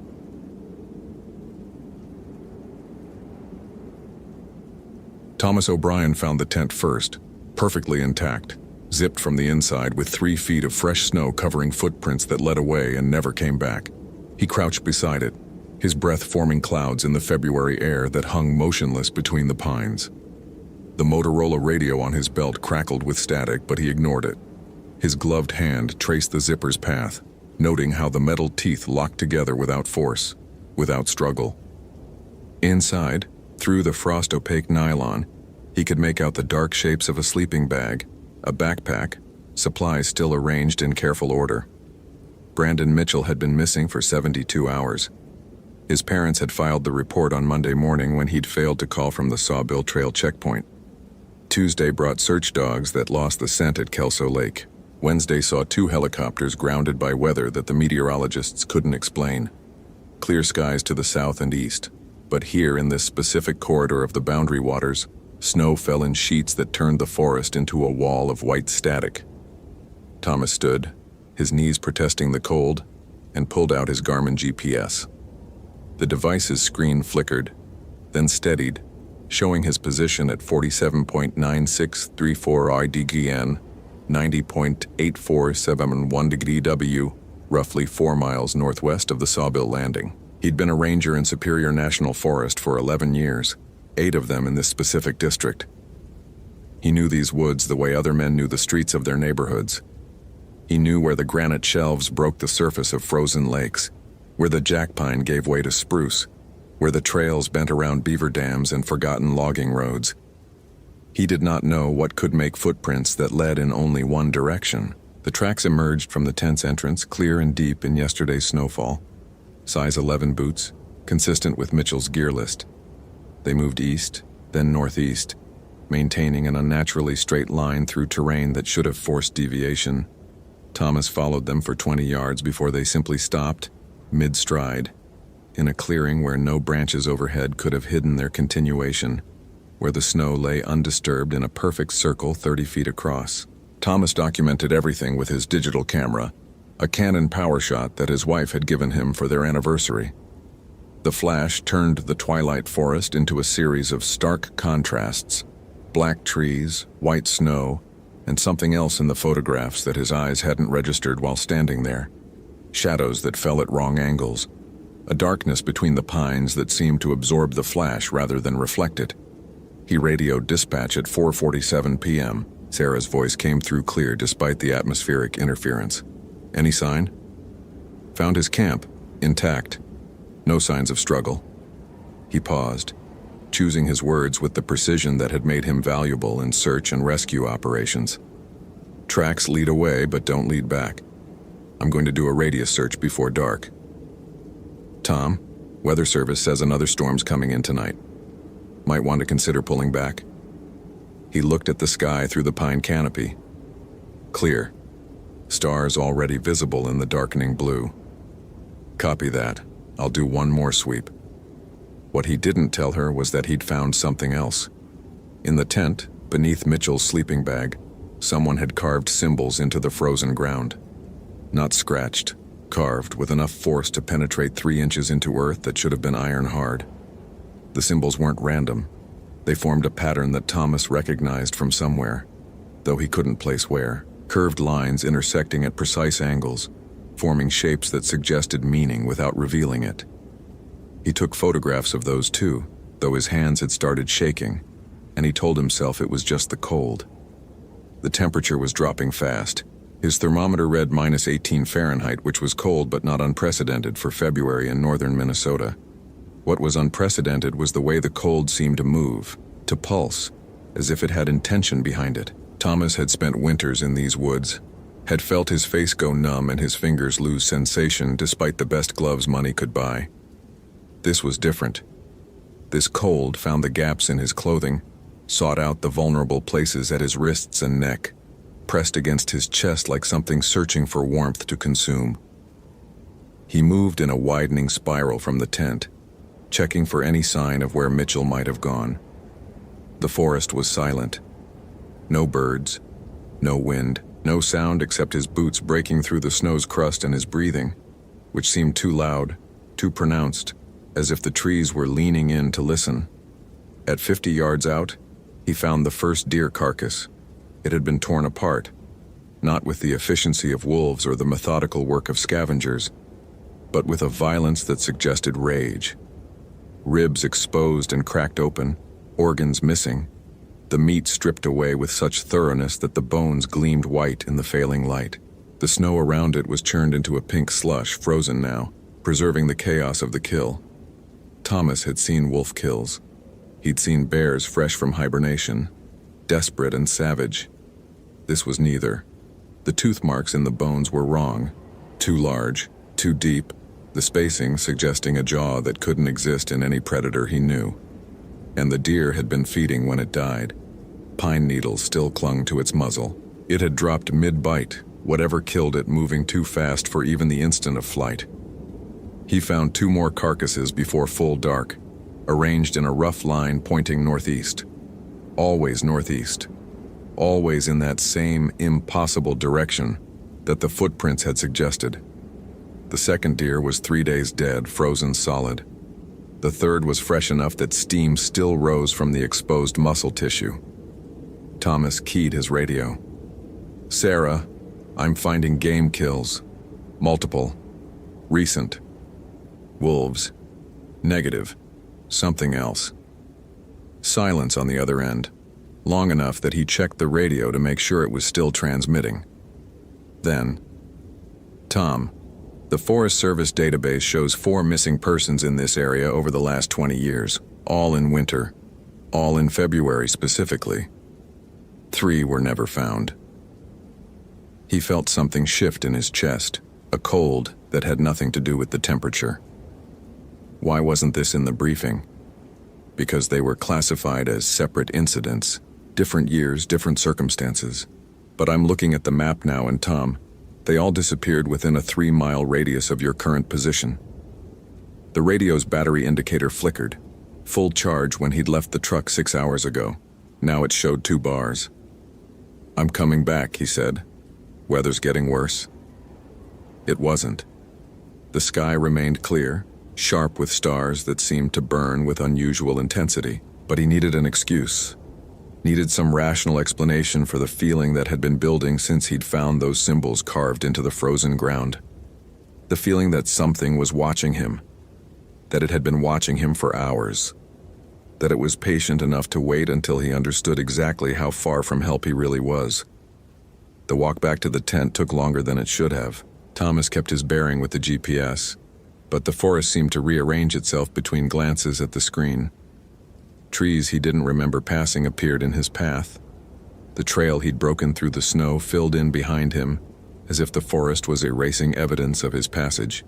Thomas O'Brien found the tent first, perfectly intact, zipped from the inside with 3 feet of fresh snow covering footprints that led away and never came back. He crouched beside it, his breath forming clouds in the February air that hung motionless between the pines. The Motorola radio on his belt crackled with static, but he ignored it. His gloved hand traced the zipper's path, noting how the metal teeth locked together without force, without struggle. Inside, through the frost-opaque nylon, he could make out the dark shapes of a sleeping bag, a backpack, supplies still arranged in careful order. Brandon Mitchell had been missing for 72 hours. His parents had filed the report on Monday morning when he'd failed to call from the Sawbill Trail checkpoint. Tuesday brought search dogs that lost the scent at Kelso Lake. Wednesday saw 2 helicopters grounded by weather that the meteorologists couldn't explain. Clear skies to the south and east, but here in this specific corridor of the boundary waters, snow fell in sheets that turned the forest into a wall of white static. Thomas stood, his knees protesting the cold, and pulled out his Garmin GPS. The device's screen flickered, then steadied, showing his position at 47.9634 IDGN, 90.8471 degree W, roughly 4 miles northwest of the Sawbill Landing. He'd been a ranger in Superior National Forest for 11 years, 8 of them in this specific district. He knew these woods the way other men knew the streets of their neighborhoods. He knew where the granite shelves broke the surface of frozen lakes, where the jackpine gave way to spruce, where the trails bent around beaver dams and forgotten logging roads. He did not know what could make footprints that led in only one direction. The tracks emerged from the tent's entrance, clear and deep in yesterday's snowfall. Size 11 boots, consistent with Mitchell's gear list. They moved east, then northeast, maintaining an unnaturally straight line through terrain that should have forced deviation. Thomas followed them for 20 yards before they simply stopped, mid-stride, in a clearing where no branches overhead could have hidden their continuation, where the snow lay undisturbed in a perfect circle 30 feet across. Thomas documented everything with his digital camera, a Canon PowerShot that his wife had given him for their anniversary. The flash turned the twilight forest into a series of stark contrasts: black trees, white snow, and something else in the photographs that his eyes hadn't registered while standing there. Shadows that fell at wrong angles, a darkness between the pines that seemed to absorb the flash rather than reflect it. He radioed dispatch at 4:47 p.m. Sarah's voice came through clear despite the atmospheric interference. Any sign? Found his camp, intact. No signs of struggle. He paused, choosing his words with the precision that had made him valuable in search and rescue operations. Tracks lead away but don't lead back. I'm going to do a radius search before dark. Tom, Weather Service says another storm's coming in tonight. Might want to consider pulling back. He looked at the sky through the pine canopy. Clear. Stars already visible in the darkening blue. Copy that. I'll do one more sweep. What he didn't tell her was that he'd found something else. In the tent, beneath Mitchell's sleeping bag, someone had carved symbols into the frozen ground. Not scratched, carved with enough force to penetrate 3 inches into earth that should have been iron hard. The symbols weren't random. They formed a pattern that Thomas recognized from somewhere, though he couldn't place where. Curved lines intersecting at precise angles, forming shapes that suggested meaning without revealing it. He took photographs of those too, though his hands had started shaking, and he told himself it was just the cold. The temperature was dropping fast. His thermometer read -18 Fahrenheit, which was cold but not unprecedented for February in northern Minnesota. What was unprecedented was the way the cold seemed to move, to pulse, as if it had intention behind it. Thomas had spent winters in these woods, had felt his face go numb and his fingers lose sensation despite the best gloves money could buy. This was different. This cold found the gaps in his clothing, sought out the vulnerable places at his wrists and neck, pressed against his chest like something searching for warmth to consume. He moved in a widening spiral from the tent, checking for any sign of where Mitchell might have gone. The forest was silent. No birds, no wind, no sound except his boots breaking through the snow's crust and his breathing, which seemed too loud, too pronounced, as if the trees were leaning in to listen. At 50 yards out, He found the first deer carcass. It had been torn apart, not with the efficiency of wolves or the methodical work of scavengers, but with a violence that suggested rage. Ribs exposed and cracked open, organs missing, the meat stripped away with such thoroughness that the bones gleamed white in the failing light. The snow around it was churned into a pink slush, frozen now, preserving the chaos of the kill. Thomas had seen wolf kills. He'd seen bears fresh from hibernation, desperate and savage. This was neither. The tooth marks in the bones were wrong. Too large, too deep, the spacing suggesting a jaw that couldn't exist in any predator he knew. And the deer had been feeding when it died. Pine needles still clung to its muzzle. It had dropped mid-bite, whatever killed it moving too fast for even the instant of flight. He found 2 more carcasses before full dark, arranged in a rough line pointing northeast. Always northeast. Always in that same impossible direction that the footprints had suggested. The second deer was 3 days dead, frozen solid. The third was fresh enough that steam still rose from the exposed muscle tissue. Thomas keyed his radio. "Sarah, I'm finding game kills. Multiple. Recent. Wolves. Negative. Something else." Silence on the other end, long enough that he checked the radio to make sure it was still transmitting. Then, "Tom, the Forest Service database shows 4 missing persons in this area over the last 20 years, all in winter, all in February specifically. 3 were never found." He felt something shift in his chest, a cold that had nothing to do with the temperature. Why wasn't this in the briefing? Because they were classified as separate incidents, different years, different circumstances. But I'm looking at the map now, and Tom, they all disappeared within a 3-mile radius of your current position. The radio's battery indicator flickered, full charge when he'd left the truck 6 hours ago. Now it showed 2 bars. "I'm coming back," he said. "Weather's getting worse." It wasn't. The sky remained clear, sharp with stars that seemed to burn with unusual intensity, but he needed an excuse. Needed some rational explanation for the feeling that had been building since he'd found those symbols carved into the frozen ground. The feeling that something was watching him, that it had been watching him for hours, that it was patient enough to wait until he understood exactly how far from help he really was. The walk back to the tent took longer than it should have. Thomas kept his bearing with the GPS, but the forest seemed to rearrange itself between glances at the screen. Trees he didn't remember passing appeared in his path. The trail he'd broken through the snow filled in behind him, as if the forest was erasing evidence of his passage.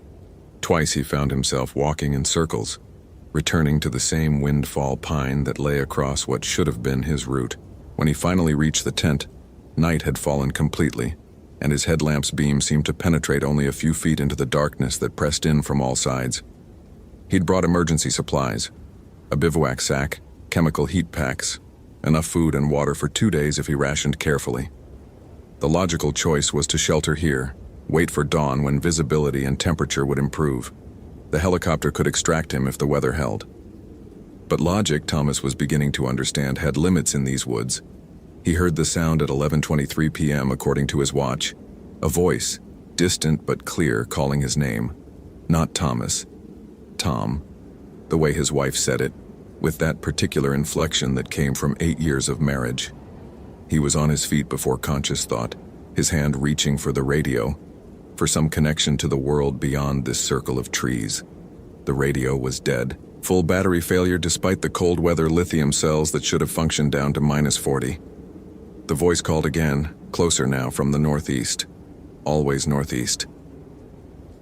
Twice he found himself walking in circles, returning to the same windfall pine that lay across what should have been his route. When he finally reached the tent, night had fallen completely, and his headlamp's beam seemed to penetrate only a few feet into the darkness that pressed in from all sides. He'd brought emergency supplies, a bivouac sack, chemical heat packs, enough food and water for 2 days if he rationed carefully. The logical choice was to shelter here, wait for dawn when visibility and temperature would improve. The helicopter could extract him if the weather held. But logic, Thomas was beginning to understand, had limits in these woods. He heard the sound at 11:23 p.m. according to his watch. A voice, distant but clear, calling his name. Not Thomas. Tom. The way his wife said it, with that particular inflection that came from 8 years of marriage. He was on his feet before conscious thought, his hand reaching for the radio, for some connection to the world beyond this circle of trees. The radio was dead. Full battery failure despite the cold weather lithium cells that should have functioned down to -40. The voice called again, closer now from the northeast. Always northeast.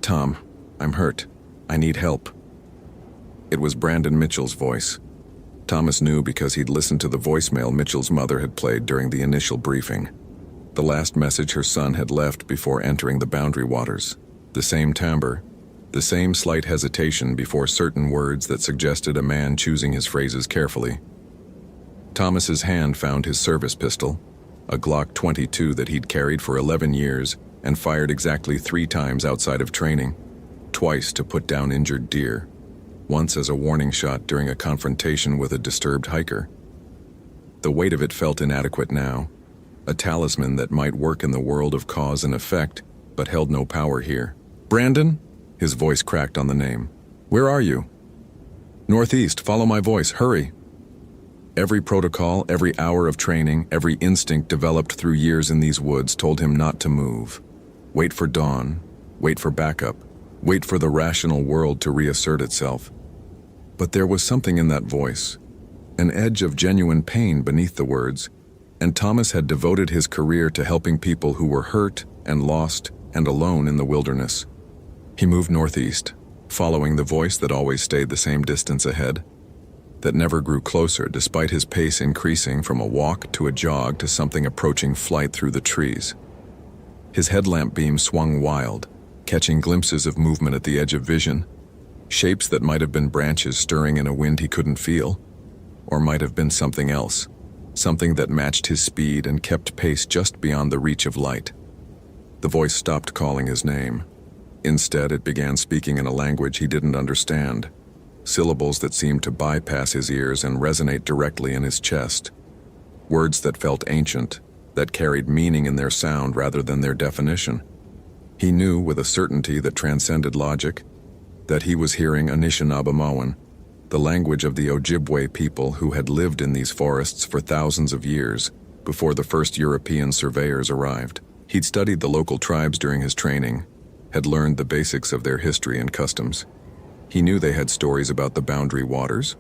"Tom, I'm hurt. I need help." It was Brandon Mitchell's voice. Thomas knew because he'd listened to the voicemail Mitchell's mother had played during the initial briefing. The last message her son had left before entering the boundary waters. The same timbre, the same slight hesitation before certain words that suggested a man choosing his phrases carefully. Thomas's hand found his service pistol, a Glock 22 that he'd carried for 11 years and fired exactly 3 times outside of training, twice to put down injured deer, once as a warning shot during a confrontation with a disturbed hiker. The weight of it felt inadequate now, a talisman that might work in the world of cause and effect, but held no power here. "Brandon?" His voice cracked on the name. "Where are you?" "Northeast, follow my voice, hurry." Every protocol, every hour of training, every instinct developed through years in these woods told him not to move. Wait for dawn, wait for backup, wait for the rational world to reassert itself. But there was something in that voice, an edge of genuine pain beneath the words, and Thomas had devoted his career to helping people who were hurt and lost and alone in the wilderness. He moved northeast, following the voice that always stayed the same distance ahead, that never grew closer despite his pace increasing from a walk to a jog to something approaching flight through the trees. His headlamp beam swung wild, catching glimpses of movement at the edge of vision, shapes that might have been branches stirring in a wind he couldn't feel, or might have been something else, something that matched his speed and kept pace just beyond the reach of light. The voice stopped calling his name. Instead, it began speaking in a language he didn't understand, syllables that seemed to bypass his ears and resonate directly in his chest. Words that felt ancient, that carried meaning in their sound rather than their definition. He knew with a certainty that transcended logic that he was hearing Anishinaabe, the language of the Ojibwe people who had lived in these forests for thousands of years before the first European surveyors arrived. He'd studied the local tribes during his training, had learned the basics of their history and customs. He knew they had stories about the boundary waters,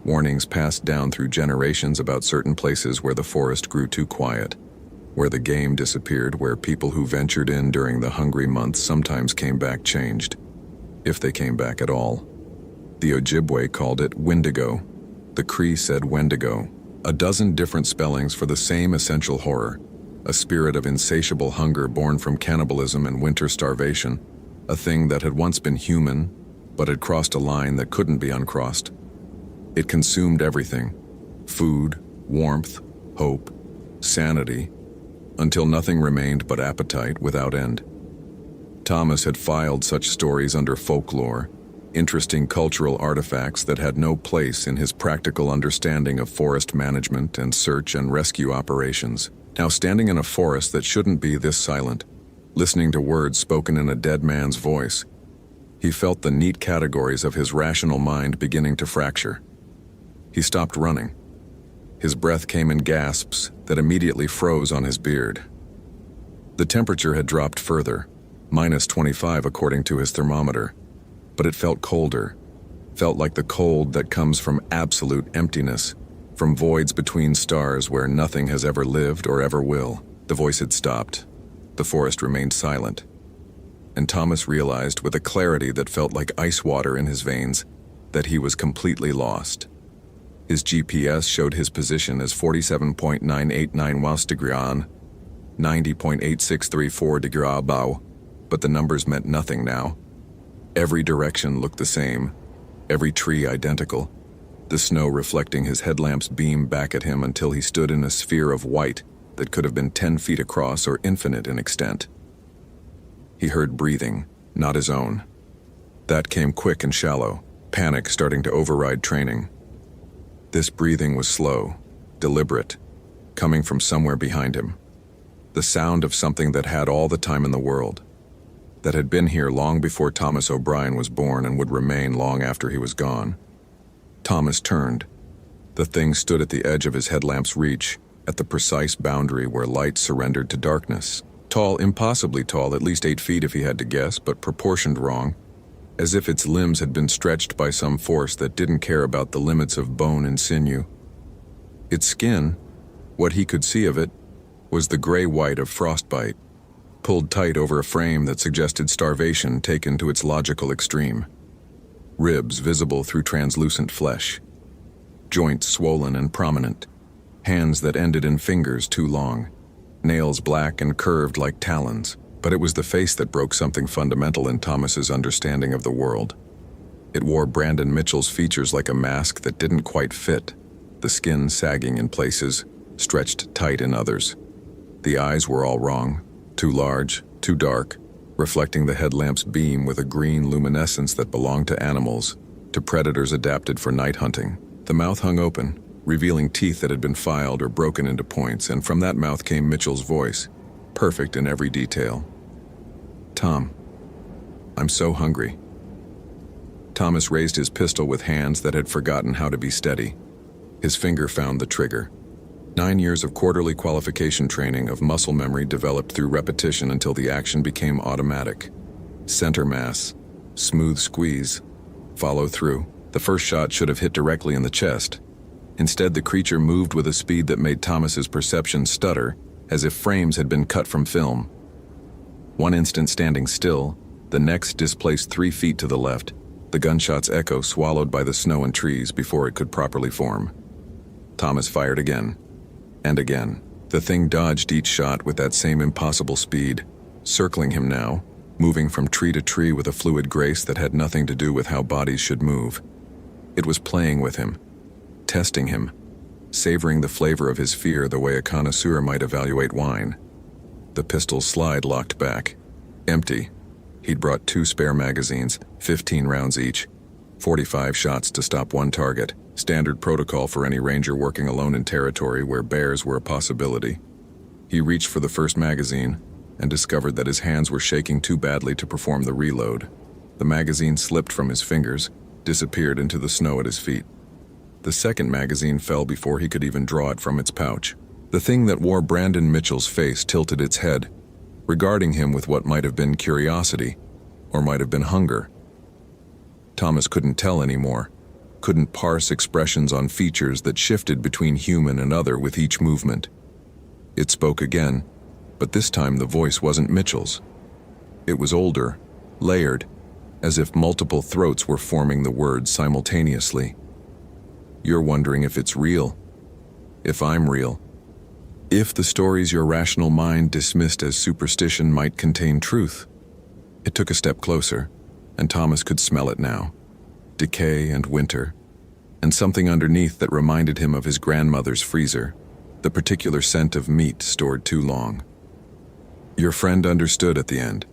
warnings passed down through generations about certain places where the forest grew too quiet, where the game disappeared, where people who ventured in during the hungry months sometimes came back changed, if they came back at all. The Ojibwe called it Wendigo. The Cree said Wendigo. A dozen different spellings for the same essential horror, a spirit of insatiable hunger born from cannibalism and winter starvation, a thing that had once been human, but had crossed a line that couldn't be uncrossed. It consumed everything: food, warmth, hope, sanity, until nothing remained but appetite without end. Thomas had filed such stories under folklore, interesting cultural artifacts that had no place in his practical understanding of forest management and search and rescue operations. Now, standing in a forest that shouldn't be this silent, listening to words spoken in a dead man's voice, he felt the neat categories of his rational mind beginning to fracture. He stopped running. His breath came in gasps that immediately froze on his beard. The temperature had dropped further, -25 according to his thermometer, but it felt colder, felt like the cold that comes from absolute emptiness, from voids between stars where nothing has ever lived or ever will. The voice had stopped. The forest remained silent. And Thomas realized with a clarity that felt like ice water in his veins that he was completely lost. His GPS showed his position as 47.989 west degree, 90.8634 degree bow, but the numbers meant nothing now. Every direction looked the same, every tree identical, the snow reflecting his headlamp's beam back at him until he stood in a sphere of white that could have been 10 feet across or infinite in extent. He heard breathing, not his own. That came quick and shallow, panic starting to override training. This breathing was slow, deliberate, coming from somewhere behind him. The sound of something that had all the time in the world, that had been here long before Thomas O'Brien was born and would remain long after he was gone. Thomas turned. The thing stood at the edge of his headlamp's reach, at the precise boundary where light surrendered to darkness. Tall, impossibly tall, at least 8 feet if he had to guess, but proportioned wrong, as if its limbs had been stretched by some force that didn't care about the limits of bone and sinew. Its skin, what he could see of it, was the gray-white of frostbite, pulled tight over a frame that suggested starvation taken to its logical extreme. Ribs visible through translucent flesh, joints swollen and prominent, hands that ended in fingers too long, nails black and curved like talons. But it was the face that broke something fundamental in Thomas's understanding of the world. It wore Brandon Mitchell's features like a mask that didn't quite fit, the skin sagging in places, stretched tight in others. The eyes were all wrong, too large, too dark, reflecting the headlamp's beam with a green luminescence that belonged to animals, to predators adapted for night hunting. The mouth hung open, revealing teeth that had been filed or broken into points, and from that mouth came Mitchell's voice, perfect in every detail. "Tom, I'm so hungry." Thomas raised his pistol with hands that had forgotten how to be steady. His finger found the trigger. 9 years of quarterly qualification training of muscle memory developed through repetition until the action became automatic. Center mass, smooth squeeze, follow through. The first shot should have hit directly in the chest. Instead, the creature moved with a speed that made Thomas's perception stutter, as if frames had been cut from film. One instant standing still, the next displaced 3 feet to the left, the gunshot's echo swallowed by the snow and trees before it could properly form. Thomas fired again. And again. The thing dodged each shot with that same impossible speed, circling him now, moving from tree to tree with a fluid grace that had nothing to do with how bodies should move. It was playing with him, testing him, savoring the flavor of his fear the way a connoisseur might evaluate wine. The pistol's slide locked back. Empty. He'd brought 2 spare magazines, 15 rounds each, 45 shots to stop one target, standard protocol for any ranger working alone in territory where bears were a possibility. He reached for the first magazine and discovered that his hands were shaking too badly to perform the reload. The magazine slipped from his fingers, disappeared into the snow at his feet. The second magazine fell before he could even draw it from its pouch. The thing that wore Brandon Mitchell's face tilted its head, regarding him with what might have been curiosity, or might have been hunger. Thomas couldn't tell anymore, couldn't parse expressions on features that shifted between human and other with each movement. It spoke again, but this time the voice wasn't Mitchell's. It was older, layered, as if multiple throats were forming the words simultaneously. "You're wondering if it's real, if I'm real, if the stories your rational mind dismissed as superstition might contain truth." It took a step closer, and Thomas could smell it now. Decay and winter, and something underneath that reminded him of his grandmother's freezer, the particular scent of meat stored too long. "Your friend understood at the end.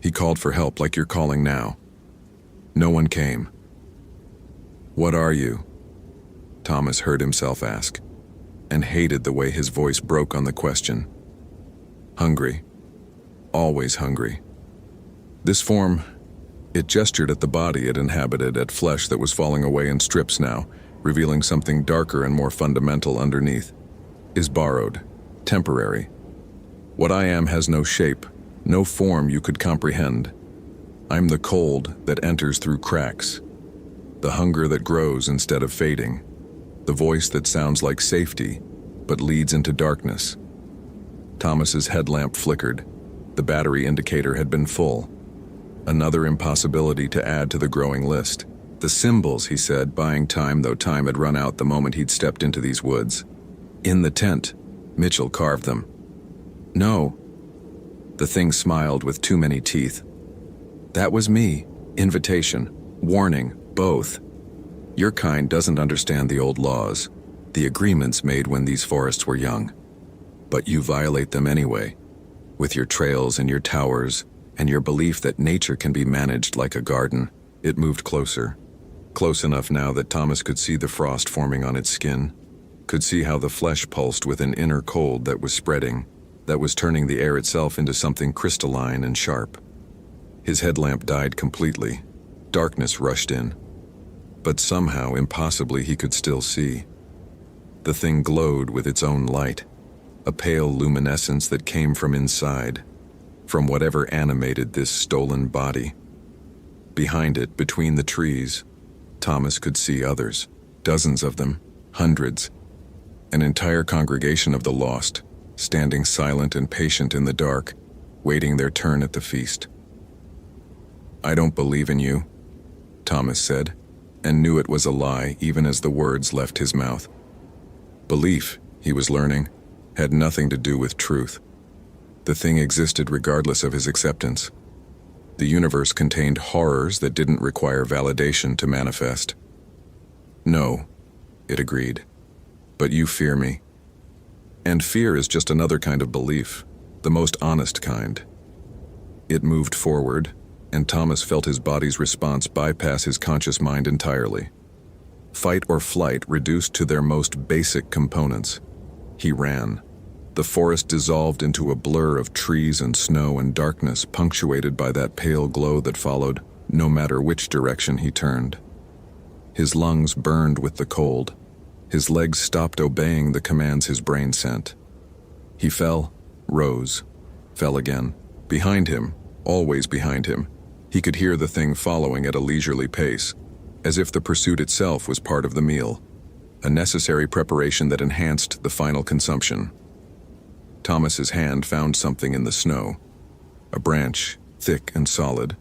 He called for help like you're calling now. No one came." "What are you?" Thomas heard himself ask, and hated the way his voice broke on the question. "Hungry. Always hungry." This form, it gestured at the body it inhabited, at flesh that was falling away in strips now, revealing something darker and more fundamental underneath, is borrowed, temporary. What I am has no shape, no form you could comprehend. I'm the cold that enters through cracks, the hunger that grows instead of fading, the voice that sounds like safety, but leads into darkness. Thomas's headlamp flickered. The battery indicator had been full. Another impossibility to add to the growing list. The symbols, he said, buying time, though time had run out the moment he'd stepped into these woods. In the tent, Mitchell carved them. "No." The thing smiled with too many teeth. "That was me. Invitation. Warning. Both. Your kind doesn't understand the old laws, the agreements made when these forests were young. But you violate them anyway, with your trails and your towers, and your belief that nature can be managed like a garden." It moved closer. Close enough now that Thomas could see the frost forming on its skin, could see how the flesh pulsed with an inner cold that was spreading, that was turning the air itself into something crystalline and sharp. His headlamp died completely. Darkness rushed in. But somehow, impossibly, he could still see. The thing glowed with its own light, a pale luminescence that came from inside, from whatever animated this stolen body. Behind it, between the trees, Thomas could see others, dozens of them, hundreds, an entire congregation of the lost, standing silent and patient in the dark, waiting their turn at the feast. "I don't believe in you," Thomas said, and knew it was a lie even as the words left his mouth. Belief, he was learning, had nothing to do with truth. The thing existed regardless of his acceptance. The universe contained horrors that didn't require validation to manifest. "No," it agreed, "but you fear me. And fear is just another kind of belief, the most honest kind." It moved forward, and Thomas felt his body's response bypass his conscious mind entirely. Fight or flight reduced to their most basic components. He ran. The forest dissolved into a blur of trees and snow and darkness, punctuated by that pale glow that followed, no matter which direction he turned. His lungs burned with the cold. His legs stopped obeying the commands his brain sent. He fell, rose, fell again. Behind him, always behind him, he could hear the thing following at a leisurely pace, as if the pursuit itself was part of the meal, a necessary preparation that enhanced the final consumption. Thomas's hand found something in the snow, a branch, thick and solid,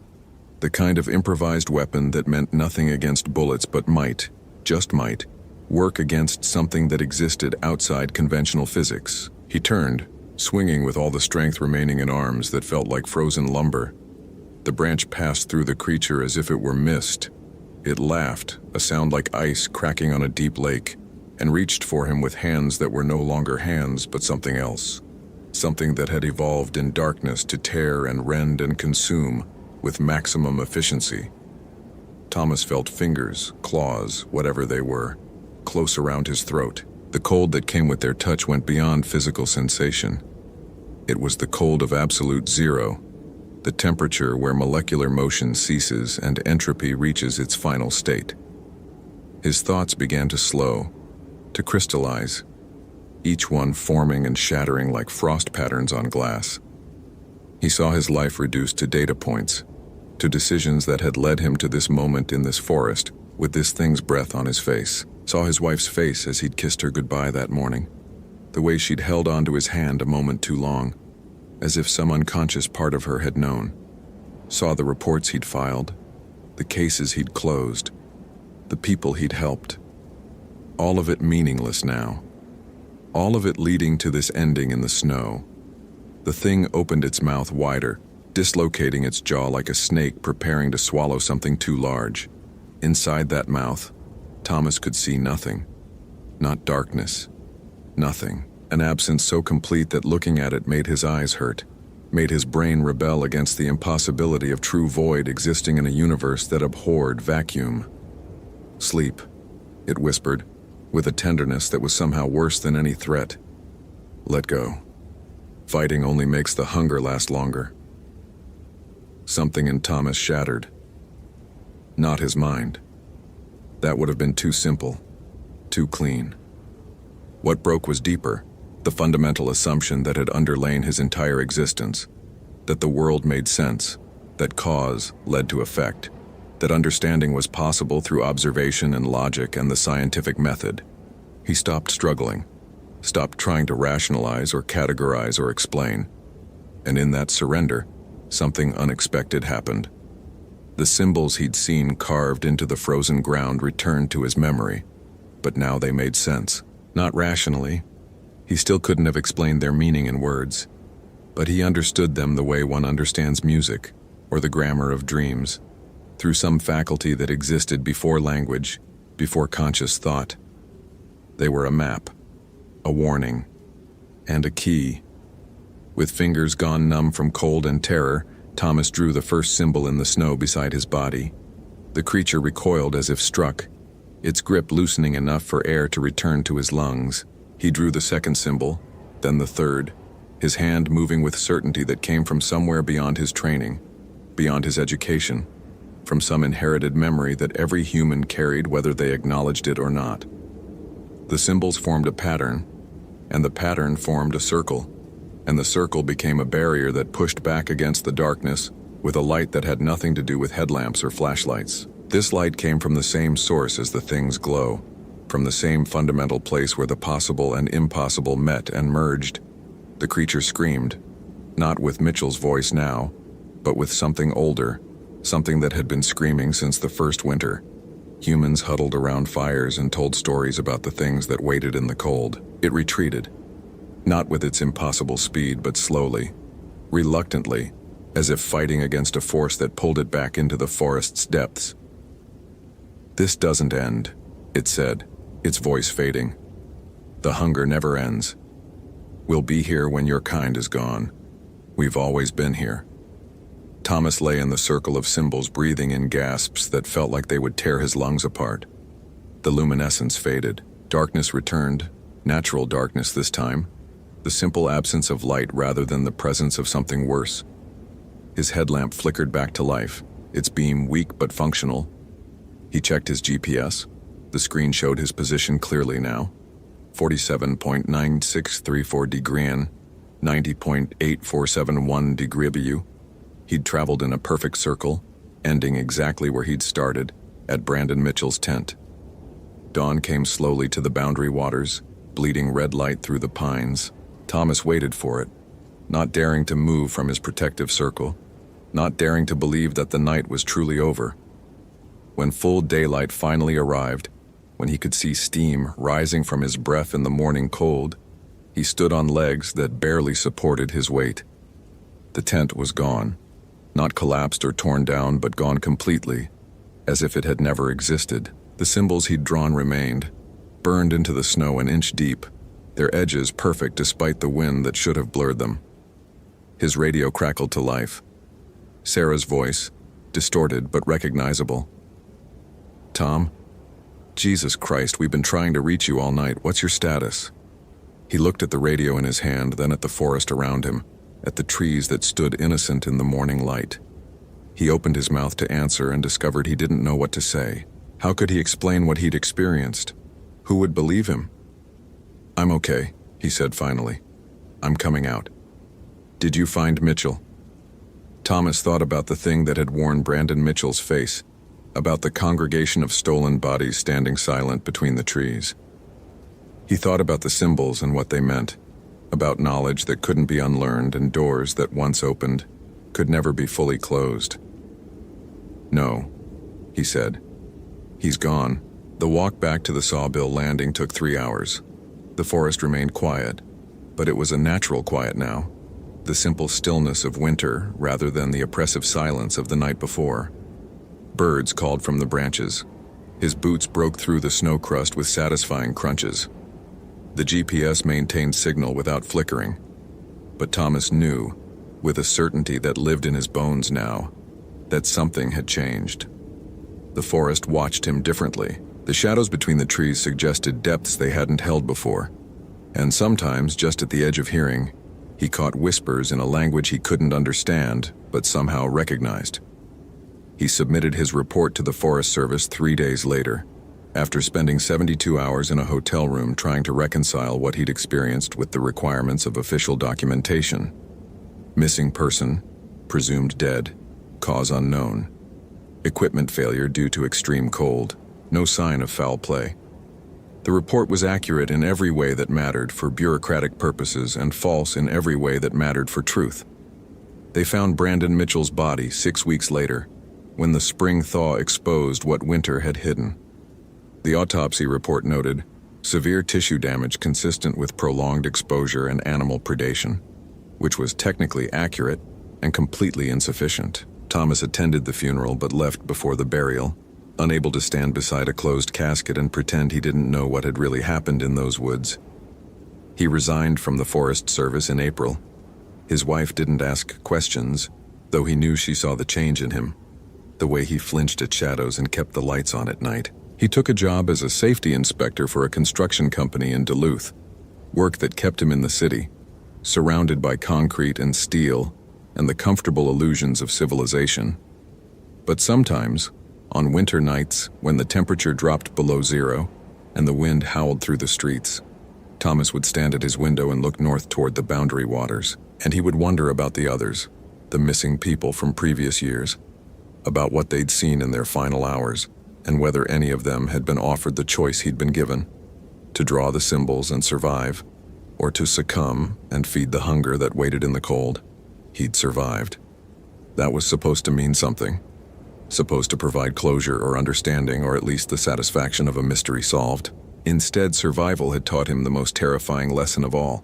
the kind of improvised weapon that meant nothing against bullets but might, just might, work against something that existed outside conventional physics. He turned, swinging with all the strength remaining in arms that felt like frozen lumber. The branch passed through the creature as if it were mist. It laughed, a sound like ice cracking on a deep lake, and reached for him with hands that were no longer hands but something else. Something that had evolved in darkness to tear and rend and consume with maximum efficiency. Thomas felt fingers, claws, whatever they were, close around his throat. The cold that came with their touch went beyond physical sensation. It was the cold of absolute zero, the temperature where molecular motion ceases and entropy reaches its final state. His thoughts began to slow, to crystallize, each one forming and shattering like frost patterns on glass. He saw his life reduced to data points, to decisions that had led him to this moment in this forest, with this thing's breath on his face. Saw his wife's face as he'd kissed her goodbye that morning, the way she'd held onto his hand a moment too long, as if some unconscious part of her had known. Saw the reports he'd filed, the cases he'd closed, the people he'd helped. All of it meaningless now. All of it leading to this ending in the snow. The thing opened its mouth wider, dislocating its jaw like a snake preparing to swallow something too large. Inside that mouth, Thomas could see nothing. Not darkness. Nothing. An absence so complete that looking at it made his eyes hurt, made his brain rebel against the impossibility of true void existing in a universe that abhorred vacuum. Sleep, it whispered, with a tenderness that was somehow worse than any threat. Let go. Fighting only makes the hunger last longer. Something in Thomas shattered. Not his mind. That would have been too simple, too clean. What broke was deeper, the fundamental assumption that had underlain his entire existence, that the world made sense, that cause led to effect, that understanding was possible through observation and logic and the scientific method. He stopped struggling, stopped trying to rationalize or categorize or explain. And in that surrender, something unexpected happened. The symbols he'd seen carved into the frozen ground returned to his memory, but now they made sense. Not rationally. He still couldn't have explained their meaning in words, but he understood them the way one understands music, or the grammar of dreams, through some faculty that existed before language, before conscious thought. They were a map, a warning, and a key. With fingers gone numb from cold and terror, Thomas drew the first symbol in the snow beside his body. The creature recoiled as if struck, its grip loosening enough for air to return to his lungs. He drew the second symbol, then the third, his hand moving with certainty that came from somewhere beyond his training, beyond his education, from some inherited memory that every human carried whether they acknowledged it or not. The symbols formed a pattern, and the pattern formed a circle, and the circle became a barrier that pushed back against the darkness with a light that had nothing to do with headlamps or flashlights. This light came from the same source as the thing's glow, from the same fundamental place where the possible and impossible met and merged. The creature screamed, not with Mitchell's voice now, but with something older, something that had been screaming since the first winter. Humans huddled around fires and told stories about the things that waited in the cold. It retreated, not with its impossible speed, but slowly, reluctantly, as if fighting against a force that pulled it back into the forest's depths. "This doesn't end," it said, its voice fading. "The hunger never ends. We'll be here when your kind is gone. We've always been here." Thomas lay in the circle of symbols, breathing in gasps that felt like they would tear his lungs apart. The luminescence faded. Darkness returned, natural darkness this time, the simple absence of light rather than the presence of something worse. His headlamp flickered back to life, its beam weak but functional. He checked his GPS. The screen showed his position clearly now. 47.9634 degrees, 90.8471 degrees. He'd traveled in a perfect circle, ending exactly where he'd started, at Brandon Mitchell's tent. Dawn came slowly to the boundary waters, bleeding red light through the pines. Thomas waited for it, not daring to move from his protective circle, not daring to believe that the night was truly over. When full daylight finally arrived, when he could see steam rising from his breath in the morning cold, he stood on legs that barely supported his weight. The tent was gone, not collapsed or torn down, but gone completely, as if it had never existed. The symbols he'd drawn remained, burned into the snow an inch deep, their edges perfect despite the wind that should have blurred them. His radio crackled to life. Sarah's voice, distorted but recognizable. "Tom? Jesus Christ, we've been trying to reach you all night. What's your status?" He looked at the radio in his hand, then at the forest around him, at the trees that stood innocent in the morning light. He opened his mouth to answer and discovered he didn't know what to say. How could he explain what he'd experienced? Who would believe him? "I'm okay," he said finally. "I'm coming out." "Did you find Mitchell?" Thomas thought about the thing that had worn Brandon Mitchell's face, about the congregation of stolen bodies standing silent between the trees. He thought about the symbols and what they meant, about knowledge that couldn't be unlearned and doors that once opened could never be fully closed. "No," he said. "He's gone." The walk back to the Sawbill landing took 3 hours. The forest remained quiet, but it was a natural quiet now, the simple stillness of winter rather than the oppressive silence of the night before. Birds called from the branches. His boots broke through the snow crust with satisfying crunches. The GPS maintained signal without flickering, but Thomas knew, with a certainty that lived in his bones now, that something had changed. The forest watched him differently. The shadows between the trees suggested depths they hadn't held before, and sometimes, just at the edge of hearing, he caught whispers in a language he couldn't understand, but somehow recognized. He submitted his report to the Forest Service 3 days later, after spending 72 hours in a hotel room trying to reconcile what he'd experienced with the requirements of official documentation. Missing person, presumed dead, cause unknown. Equipment failure due to extreme cold, no sign of foul play. The report was accurate in every way that mattered for bureaucratic purposes and false in every way that mattered for truth. They found Brandon Mitchell's body 6 weeks later, when the spring thaw exposed what winter had hidden. The autopsy report noted severe tissue damage consistent with prolonged exposure and animal predation, which was technically accurate and completely insufficient. Thomas attended the funeral but left before the burial, unable to stand beside a closed casket and pretend he didn't know what had really happened in those woods. He resigned from the Forest Service in April. His wife didn't ask questions, though he knew she saw the change in him, the way he flinched at shadows and kept the lights on at night. He took a job as a safety inspector for a construction company in Duluth, work that kept him in the city, surrounded by concrete and steel and the comfortable illusions of civilization. But sometimes, on winter nights when the temperature dropped below zero and the wind howled through the streets, Thomas would stand at his window and look north toward the boundary waters, and he would wonder about the others, the missing people from previous years, about what they'd seen in their final hours, and whether any of them had been offered the choice he'd been given, to draw the symbols and survive, or to succumb and feed the hunger that waited in the cold. He'd survived. That was supposed to mean something, supposed to provide closure or understanding, or at least the satisfaction of a mystery solved. Instead, survival had taught him the most terrifying lesson of all,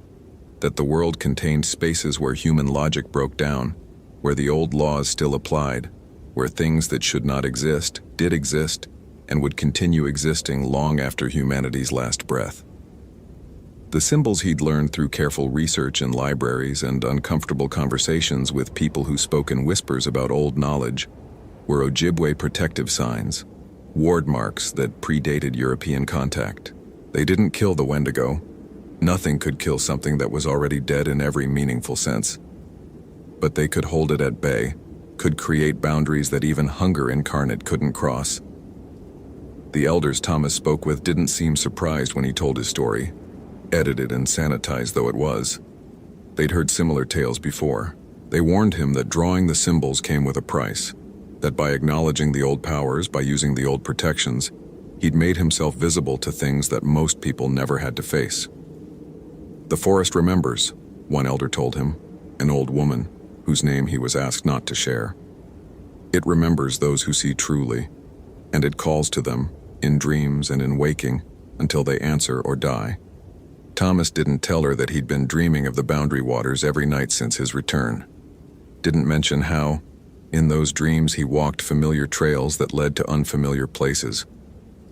that the world contained spaces where human logic broke down, where the old laws still applied, where things that should not exist did exist and would continue existing long after humanity's last breath. The symbols he'd learned through careful research in libraries and uncomfortable conversations with people who spoke in whispers about old knowledge were Ojibwe protective signs, ward marks that predated European contact. They didn't kill the Wendigo. Nothing could kill something that was already dead in every meaningful sense. But they could hold it at bay, could create boundaries that even hunger incarnate couldn't cross. The elders Thomas spoke with didn't seem surprised when he told his story, edited and sanitized though it was. They'd heard similar tales before. They warned him that drawing the symbols came with a price, that by acknowledging the old powers, by using the old protections, he'd made himself visible to things that most people never had to face. The forest remembers, one elder told him, an old woman, whose name he was asked not to share. It remembers those who see truly, and it calls to them, in dreams and in waking, until they answer or die. Thomas didn't tell her that he'd been dreaming of the boundary waters every night since his return. Didn't mention how, in those dreams, he walked familiar trails that led to unfamiliar places,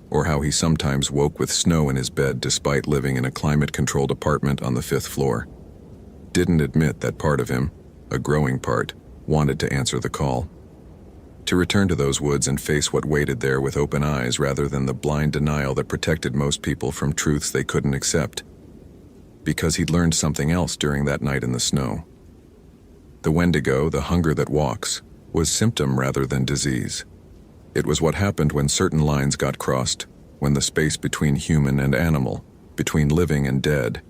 or how he sometimes woke with snow in his bed despite living in a climate-controlled apartment on the 5th floor. Didn't admit that part of him, a growing part, wanted to answer the call. To return to those woods and face what waited there with open eyes rather than the blind denial that protected most people from truths they couldn't accept. Because he'd learned something else during that night in the snow. The Wendigo, the hunger that walks, was symptom rather than disease. It was what happened when certain lines got crossed, when the space between human and animal, between living and dead,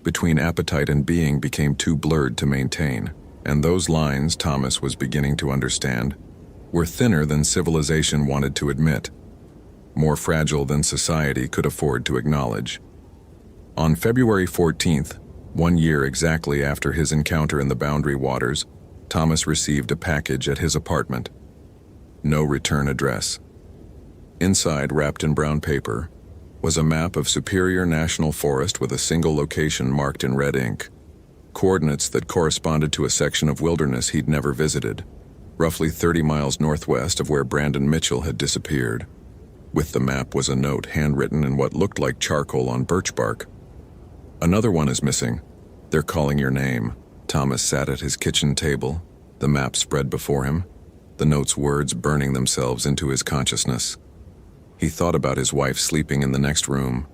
between appetite and being became too blurred to maintain. And those lines, Thomas was beginning to understand, were thinner than civilization wanted to admit, more fragile than society could afford to acknowledge. On February 14th, 1 year exactly after his encounter in the boundary waters, Thomas received a package at his apartment. No return address. Inside, wrapped in brown paper, was a map of Superior National Forest with a single location marked in red ink. Coordinates that corresponded to a section of wilderness he'd never visited, roughly 30 miles northwest of where Brandon Mitchell had disappeared. With the map was a note handwritten in what looked like charcoal on birch bark. Another one is missing. They're calling your name. Thomas sat at his kitchen table, the map spread before him, the note's words burning themselves into his consciousness. He thought about his wife sleeping in the next room,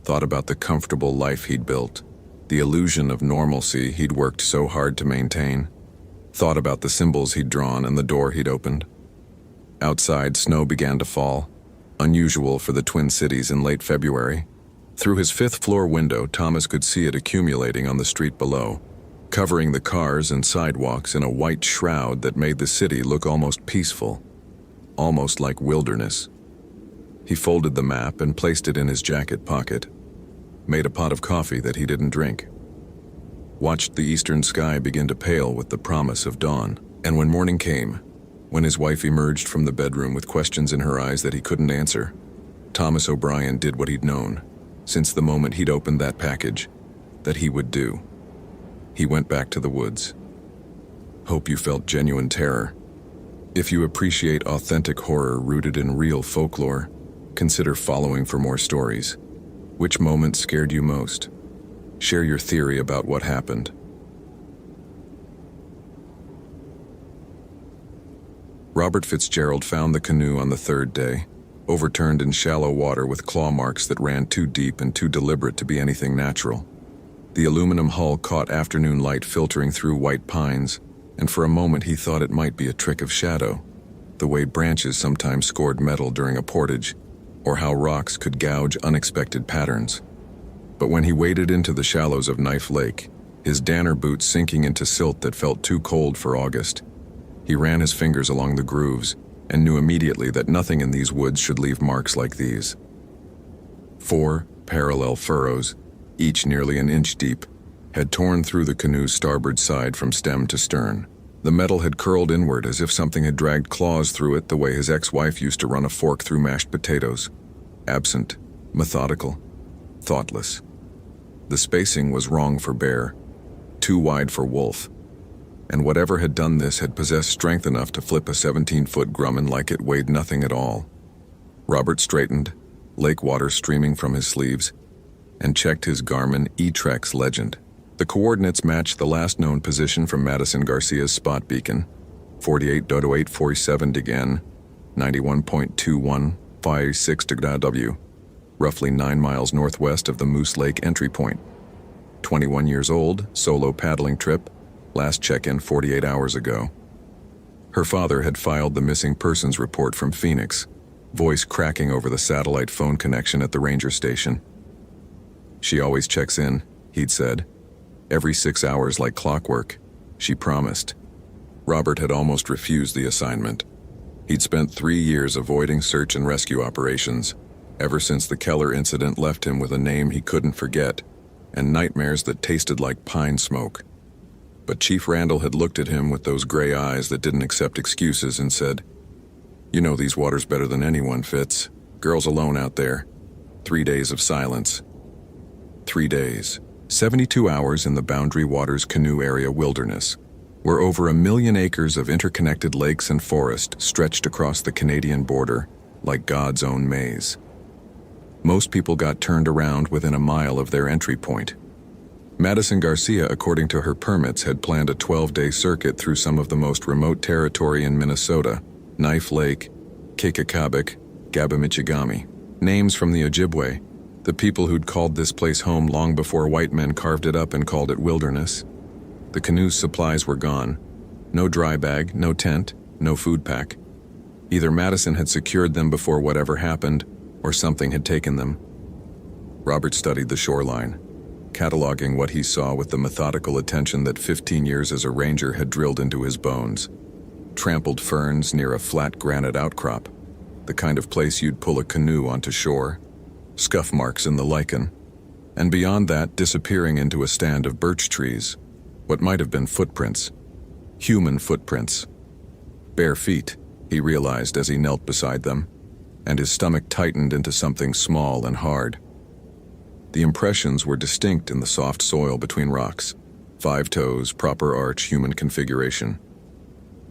thought about the comfortable life he'd built, the illusion of normalcy he'd worked so hard to maintain, thought about the symbols he'd drawn and the door he'd opened. Outside, snow began to fall, unusual for the Twin Cities in late February. Through his 5th floor window, Thomas could see it accumulating on the street below, covering the cars and sidewalks in a white shroud that made the city look almost peaceful, almost like wilderness. He folded the map and placed it in his jacket pocket, made a pot of coffee that he didn't drink, watched the eastern sky begin to pale with the promise of dawn. And when morning came, when his wife emerged from the bedroom with questions in her eyes that he couldn't answer, Thomas O'Brien did what he'd known, since the moment he'd opened that package, that he would do. He went back to the woods. Hope you felt genuine terror. If you appreciate authentic horror rooted in real folklore, consider following for more stories. Which moment scared you most? Share your theory about what happened. Robert Fitzgerald found the canoe on the 3rd day, overturned in shallow water with claw marks that ran too deep and too deliberate to be anything natural. The aluminum hull caught afternoon light filtering through white pines, and for a moment he thought it might be a trick of shadow, the way branches sometimes scored metal during a portage, or how rocks could gouge unexpected patterns. But when he waded into the shallows of Knife Lake, his Danner boots sinking into silt that felt too cold for August, he ran his fingers along the grooves and knew immediately that nothing in these woods should leave marks like these. 4 parallel furrows, each nearly an inch deep, had torn through the canoe's starboard side from stem to stern. The metal had curled inward as if something had dragged claws through it the way his ex-wife used to run a fork through mashed potatoes. Absent, methodical, thoughtless. The spacing was wrong for bear, too wide for wolf, and whatever had done this had possessed strength enough to flip a 17-foot Grumman like it weighed nothing at all. Robert straightened, lake water streaming from his sleeves, and checked his Garmin E-Trex Legend. The coordinates matched the last known position from Madison Garcia's spot beacon, 48.0847 again, 91.21, Phi 6 W, roughly 9 miles northwest of the Moose Lake entry point. 21 years old, solo paddling trip, last check-in 48 hours ago. Her father had filed the missing persons report from Phoenix, voice cracking over the satellite phone connection at the ranger station. She always checks in, he'd said. Every 6 hours like clockwork, she promised. Robert had almost refused the assignment. He'd spent 3 years avoiding search and rescue operations, ever since the Keller incident left him with a name he couldn't forget, and nightmares that tasted like pine smoke. But Chief Randall had looked at him with those gray eyes that didn't accept excuses and said, "You know these waters better than anyone, Fitz. Girls alone out there. 3 days of silence." 3 days. 72 hours in the Boundary Waters Canoe Area wilderness, where over 1 million acres of interconnected lakes and forest stretched across the Canadian border like God's own maze. Most people got turned around within a mile of their entry point. Madison Garcia, according to her permits, had planned a 12-day circuit through some of the most remote territory in Minnesota: Knife Lake, Kakakabik, Gabamichigami. Names from the Ojibwe, the people who'd called this place home long before white men carved it up and called it wilderness. The canoe's supplies were gone. No dry bag, no tent, no food pack. Either Madison had secured them before whatever happened, or something had taken them. Robert studied the shoreline, cataloging what he saw with the methodical attention that 15 years as a ranger had drilled into his bones. Trampled ferns near a flat granite outcrop, the kind of place you'd pull a canoe onto shore. Scuff marks in the lichen, and beyond that, disappearing into a stand of birch trees, what might have been footprints. Human footprints. Bare feet, he realized as he knelt beside them, and his stomach tightened into something small and hard. The impressions were distinct in the soft soil between rocks. 5 toes, proper arch, human configuration.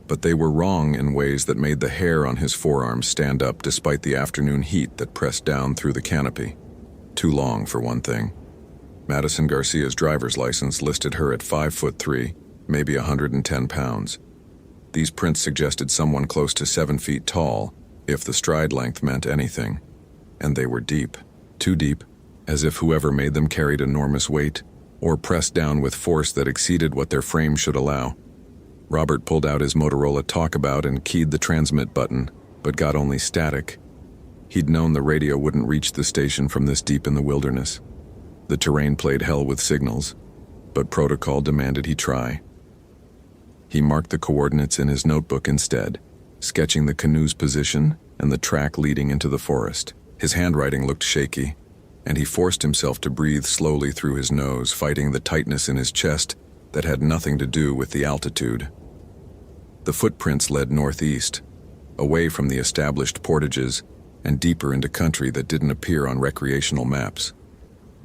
But they were wrong in ways that made the hair on his forearms stand up despite the afternoon heat that pressed down through the canopy. Too long, for one thing. Madison Garcia's driver's license listed her at 5'3", maybe 110 pounds. These prints suggested someone close to 7 feet tall, if the stride length meant anything. And they were deep. Too deep, as if whoever made them carried enormous weight, or pressed down with force that exceeded what their frame should allow. Robert pulled out his Motorola talkabout and keyed the transmit button, but got only static. He'd known the radio wouldn't reach the station from this deep in the wilderness. The terrain played hell with signals, but protocol demanded he try. He marked the coordinates in his notebook instead, sketching the canoe's position and the track leading into the forest. His handwriting looked shaky, and he forced himself to breathe slowly through his nose, fighting the tightness in his chest that had nothing to do with the altitude. The footprints led northeast, away from the established portages and deeper into country that didn't appear on recreational maps.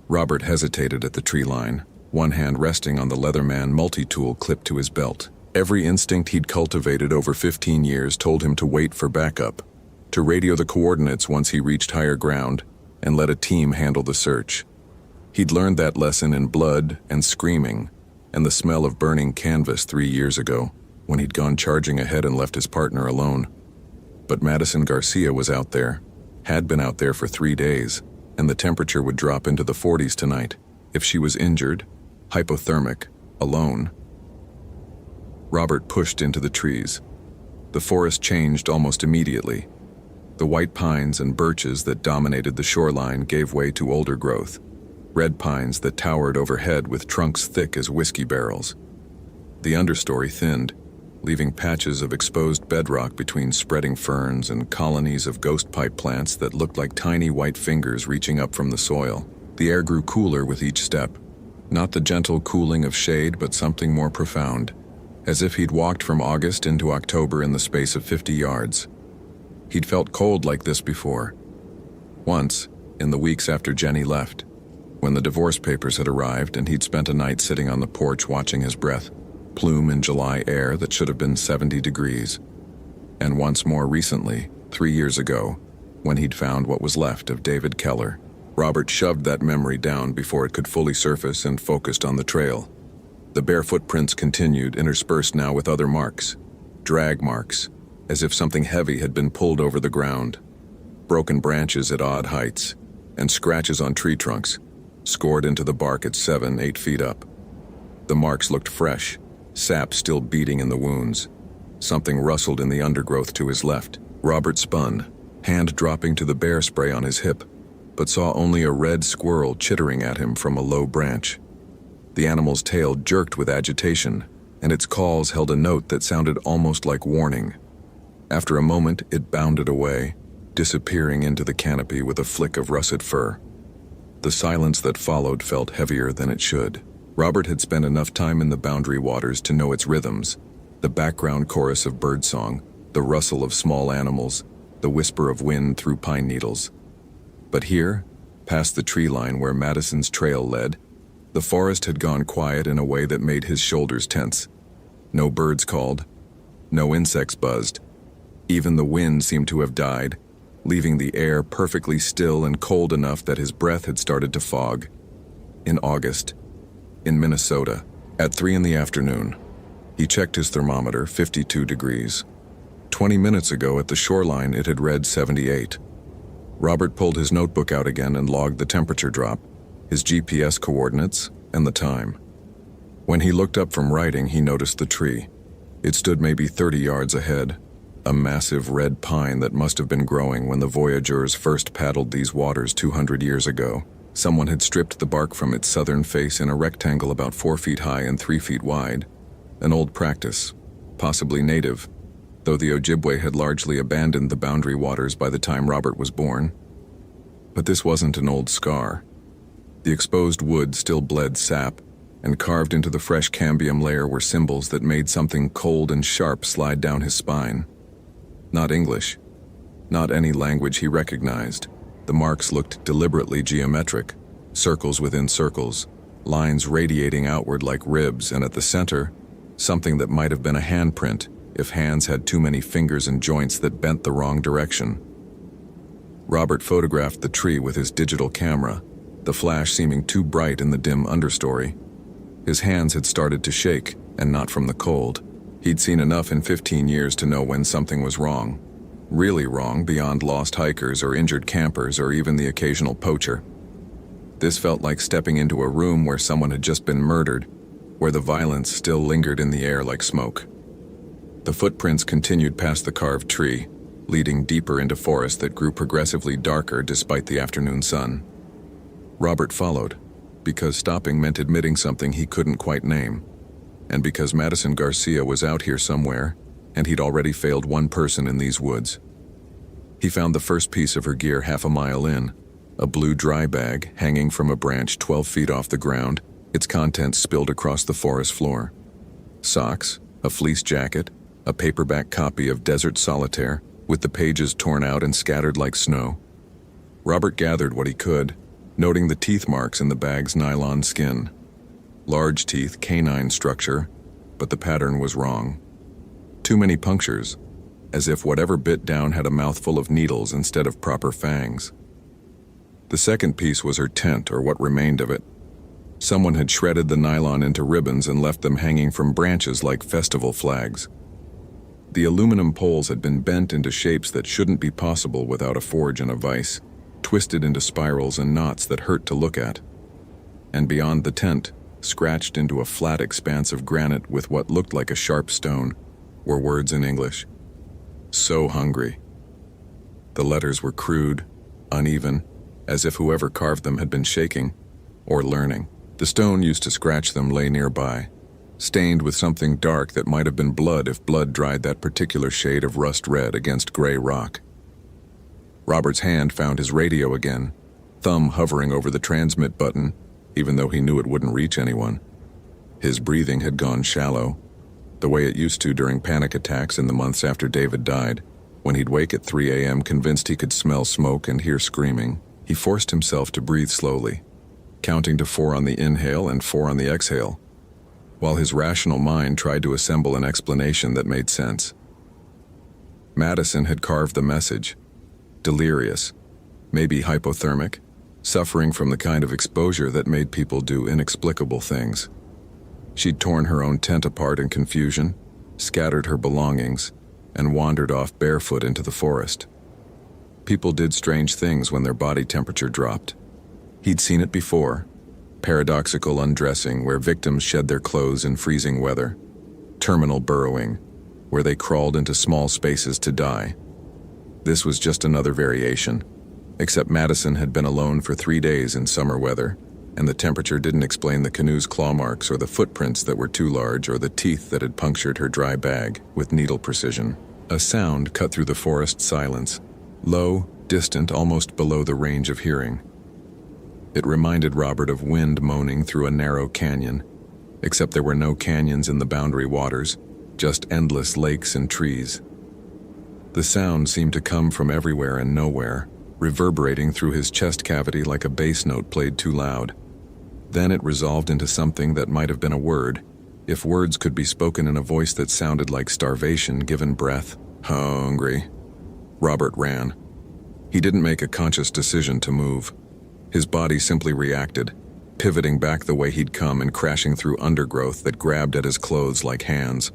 Robert hesitated at the tree line, one hand resting on the Leatherman multi-tool clipped to his belt. Every instinct he'd cultivated over 15 years told him to wait for backup, to radio the coordinates once he reached higher ground, and let a team handle the search. He'd learned that lesson in blood and screaming, and the smell of burning canvas 3 years ago, when he'd gone charging ahead and left his partner alone. But Madison Garcia was out there, had been out there for 3 days, and the temperature would drop into the 40s tonight. If she was injured, hypothermic, alone. Robert pushed into the trees. The forest changed almost immediately. The white pines and birches that dominated the shoreline gave way to older growth, red pines that towered overhead with trunks thick as whiskey barrels. The understory thinned, leaving patches of exposed bedrock between spreading ferns and colonies of ghost pipe plants that looked like tiny white fingers reaching up from the soil. The air grew cooler with each step, not the gentle cooling of shade, but something more profound, as if he'd walked from August into October in the space of 50 yards. He'd felt cold like this before. Once, in the weeks after Jenny left, when the divorce papers had arrived and he'd spent a night sitting on the porch watching his breath plume in July air that should have been 70 degrees. And once more recently, 3 years ago, when he'd found what was left of David Keller. Robert shoved that memory down before it could fully surface and focused on the trail. The bare footprints continued, interspersed now with other marks, drag marks, as if something heavy had been pulled over the ground. broken branches at odd heights, and scratches on tree trunks, scored into the bark at 7-8 feet up. The marks looked fresh, sap still beating in the wounds. Something rustled in the undergrowth to his left. Robert spun, hand dropping to the bear spray on his hip, but saw only a red squirrel chittering at him from a low branch. The animal's tail jerked with agitation, and its calls held a note that sounded almost like warning. After a moment, it bounded away, disappearing into the canopy with a flick of russet fur. The silence that followed felt heavier than it should. Robert had spent enough time in the Boundary Waters to know its rhythms, the background chorus of birdsong, the rustle of small animals, the whisper of wind through pine needles. But here, past the tree line where Madison's trail led, the forest had gone quiet in a way that made his shoulders tense. No birds called, no insects buzzed. Even the wind seemed to have died, leaving the air perfectly still and cold enough that his breath had started to fog. In August, in Minnesota, at 3 in the afternoon, he checked his thermometer, 52 degrees. 20 minutes ago at the shoreline it had read 78. Robert pulled his notebook out again and logged the temperature drop, his GPS coordinates, and the time. When he looked up from writing, he noticed the tree. It stood maybe 30 yards ahead, a massive red pine that must have been growing when the voyageurs first paddled these waters 200 years ago. Someone had stripped the bark from its southern face in a rectangle about 4 feet high and 3 feet wide. An old practice, possibly native, though the Ojibwe had largely abandoned the Boundary Waters by the time Robert was born. But this wasn't an old scar. The exposed wood still bled sap, and carved into the fresh cambium layer were symbols that made something cold and sharp slide down his spine. Not English, not any language he recognized. The marks looked deliberately geometric, circles within circles, lines radiating outward like ribs, and at the center, something that might have been a handprint if hands had too many fingers and joints that bent the wrong direction. Robert photographed the tree with his digital camera, the flash seeming too bright in the dim understory. His hands had started to shake, and not from the cold. He'd seen enough in 15 years to know when something was wrong. Really wrong beyond lost hikers or injured campers or even the occasional poacher. This felt like stepping into a room where someone had just been murdered, where the violence still lingered in the air like smoke. The footprints continued past the carved tree, leading deeper into forest that grew progressively darker despite the afternoon sun. Robert followed, because stopping meant admitting something he couldn't quite name, and because Madison Garcia was out here somewhere, and he'd already failed one person in these woods. He found the first piece of her gear half a mile in, a blue dry bag hanging from a branch 12 feet off the ground, its contents spilled across the forest floor. Socks, a fleece jacket, a paperback copy of Desert Solitaire, with the pages torn out and scattered like snow. Robert gathered what he could, noting the teeth marks in the bag's nylon skin. Large teeth, canine structure, but the pattern was wrong. Too many punctures, as if whatever bit down had a mouthful of needles instead of proper fangs. The second piece was her tent, or what remained of it. Someone had shredded the nylon into ribbons and left them hanging from branches like festival flags. The aluminum poles had been bent into shapes that shouldn't be possible without a forge and a vise, twisted into spirals and knots that hurt to look at. And beyond the tent, scratched into a flat expanse of granite with what looked like a sharp stone, were words in English. So hungry. The letters were crude, uneven, as if whoever carved them had been shaking or learning. The stone used to scratch them lay nearby, stained with something dark that might have been blood if blood dried that particular shade of rust red against gray rock. Robert's hand found his radio again, thumb hovering over the transmit button, even though he knew it wouldn't reach anyone. His breathing had gone shallow, the way it used to during panic attacks in the months after David died. When he'd wake at 3 a.m. convinced he could smell smoke and hear screaming, he forced himself to breathe slowly, counting to 4 on the inhale and 4 on the exhale, while his rational mind tried to assemble an explanation that made sense. Madison had carved the message. Delirious, maybe hypothermic, suffering from the kind of exposure that made people do inexplicable things. She'd torn her own tent apart in confusion, scattered her belongings, and wandered off barefoot into the forest. People did strange things when their body temperature dropped. He'd seen it before: paradoxical undressing where victims shed their clothes in freezing weather, terminal burrowing where they crawled into small spaces to die. This was just another variation, except Madison had been alone for 3 days in summer weather, and the temperature didn't explain the canoe's claw marks or the footprints that were too large or the teeth that had punctured her dry bag with needle precision. A sound cut through the forest silence, low, distant, almost below the range of hearing. It reminded Robert of wind moaning through a narrow canyon, except there were no canyons in the boundary waters, just endless lakes and trees. The sound seemed to come from everywhere and nowhere, reverberating through his chest cavity like a bass note played too loud. Then it resolved into something that might have been a word, if words could be spoken in a voice that sounded like starvation given breath. Hungry. Robert ran. He didn't make a conscious decision to move. His body simply reacted, pivoting back the way he'd come and crashing through undergrowth that grabbed at his clothes like hands.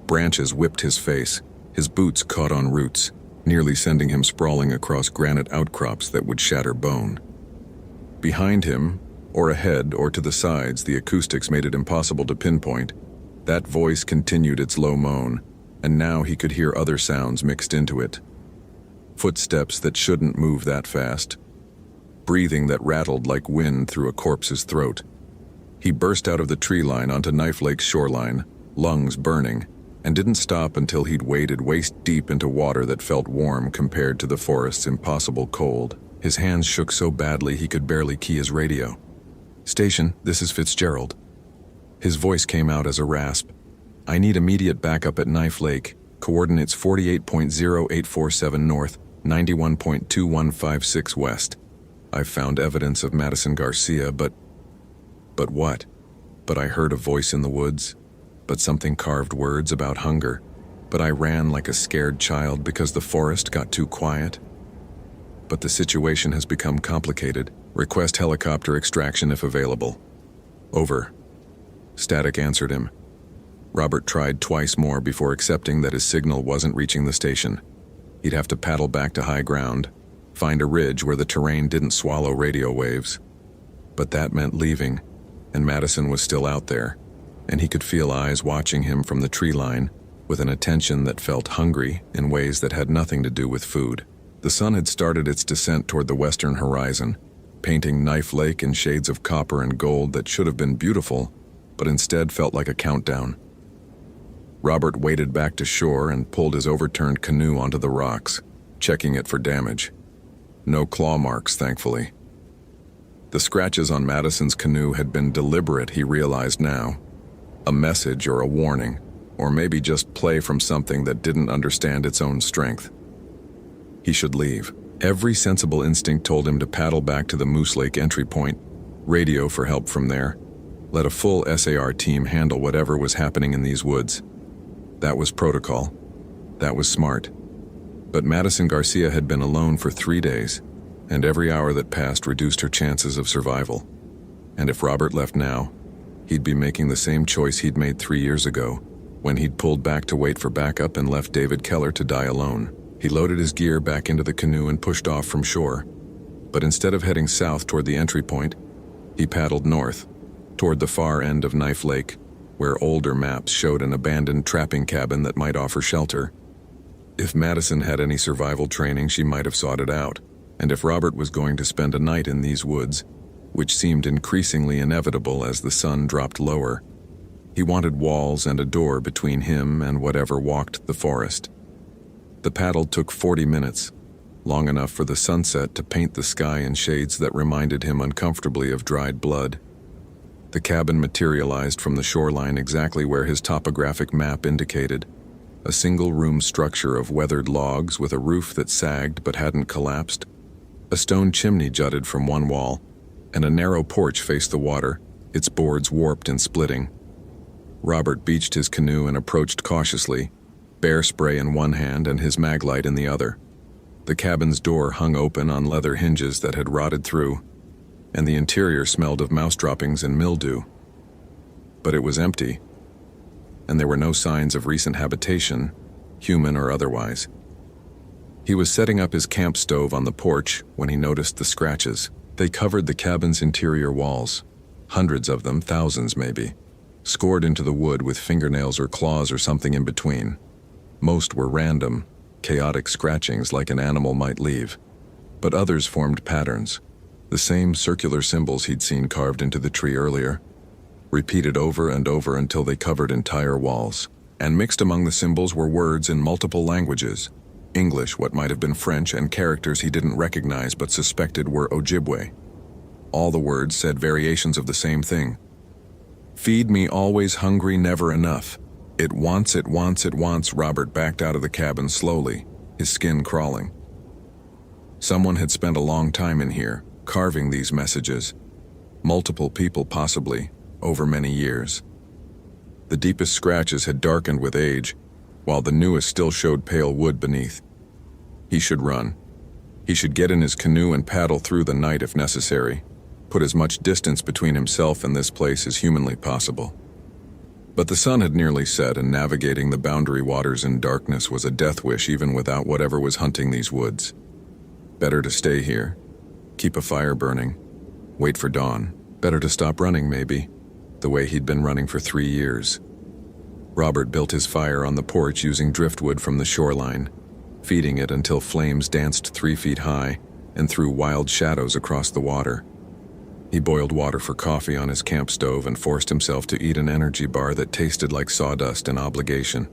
Branches whipped his face. His boots caught on roots, nearly sending him sprawling across granite outcrops that would shatter bone. Behind him, or ahead or to the sides, the acoustics made it impossible to pinpoint. That voice continued its low moan, and now he could hear other sounds mixed into it. Footsteps that shouldn't move that fast. Breathing that rattled like wind through a corpse's throat. He burst out of the tree line onto Knife Lake's shoreline, lungs burning, and didn't stop until he'd waded waist-deep into water that felt warm compared to the forest's impossible cold. His hands shook so badly he could barely key his radio. "Station, this is Fitzgerald." His voice came out as a rasp. "I need immediate backup at Knife Lake, coordinates 48.0847 north, 91.2156 west. I've found evidence of Madison Garcia, but what? But I heard a voice in the woods, but something carved words about hunger, but I ran like a scared child because the forest got too quiet. But the situation has become complicated. Request helicopter extraction if available." "Over." Static answered him. Robert tried twice more before accepting that his signal wasn't reaching the station. He'd have to paddle back to high ground, find a ridge where the terrain didn't swallow radio waves. But that meant leaving, and Madison was still out there, and he could feel eyes watching him from the tree line, with an attention that felt hungry in ways that had nothing to do with food. The sun had started its descent toward the western horizon, painting Knife Lake in shades of copper and gold that should have been beautiful, but instead felt like a countdown. Robert waded back to shore and pulled his overturned canoe onto the rocks, checking it for damage. No claw marks, thankfully. The scratches on Madison's canoe had been deliberate, he realized now. A message or a warning, or maybe just play from something that didn't understand its own strength. He should leave. Every sensible instinct told him to paddle back to the Moose Lake entry point, radio for help from there, let a full SAR team handle whatever was happening in these woods. That was protocol. That was smart. But Madison Garcia had been alone for 3 days, and every hour that passed reduced her chances of survival. And if Robert left now, he'd be making the same choice he'd made 3 years ago, when he'd pulled back to wait for backup and left David Keller to die alone. He loaded his gear back into the canoe and pushed off from shore. But instead of heading south toward the entry point, he paddled north, toward the far end of Knife Lake, where older maps showed an abandoned trapping cabin that might offer shelter. If Madison had any survival training, she might have sought it out, and if Robert was going to spend a night in these woods, which seemed increasingly inevitable as the sun dropped lower, he wanted walls and a door between him and whatever walked the forest. The paddle took 40 minutes, long enough for the sunset to paint the sky in shades that reminded him uncomfortably of dried blood. The cabin materialized from the shoreline exactly where his topographic map indicated, a single-room structure of weathered logs with a roof that sagged but hadn't collapsed. A stone chimney jutted from one wall, and a narrow porch faced the water, its boards warped and splitting. Robert beached his canoe and approached cautiously, bear spray in one hand and his maglite in the other. The cabin's door hung open on leather hinges that had rotted through, and the interior smelled of mouse droppings and mildew. But it was empty, and there were no signs of recent habitation, human or otherwise. He was setting up his camp stove on the porch when he noticed the scratches. They covered the cabin's interior walls, hundreds of them, thousands maybe, scored into the wood with fingernails or claws or something in between. Most were random, chaotic scratchings like an animal might leave, but others formed patterns, the same circular symbols he'd seen carved into the tree earlier, repeated over and over until they covered entire walls. And mixed among the symbols were words in multiple languages, English, what might have been French, and characters he didn't recognize but suspected were Ojibwe. All the words said variations of the same thing. Feed me always hungry, never enough. It wants, it wants, it wants. Robert backed out of the cabin slowly, his skin crawling. Someone had spent a long time in here, carving these messages. Multiple people possibly, over many years. The deepest scratches had darkened with age, while the newest still showed pale wood beneath. He should run. He should get in his canoe and paddle through the night if necessary, put as much distance between himself and this place as humanly possible. But the sun had nearly set, and navigating the boundary waters in darkness was a death wish even without whatever was hunting these woods. Better to stay here, keep a fire burning, wait for dawn. Better to stop running, maybe, the way he'd been running for 3 years. Robert built his fire on the porch using driftwood from the shoreline, feeding it until flames danced 3 feet high and threw wild shadows across the water. He boiled water for coffee on his camp stove and forced himself to eat an energy bar that tasted like sawdust and obligation.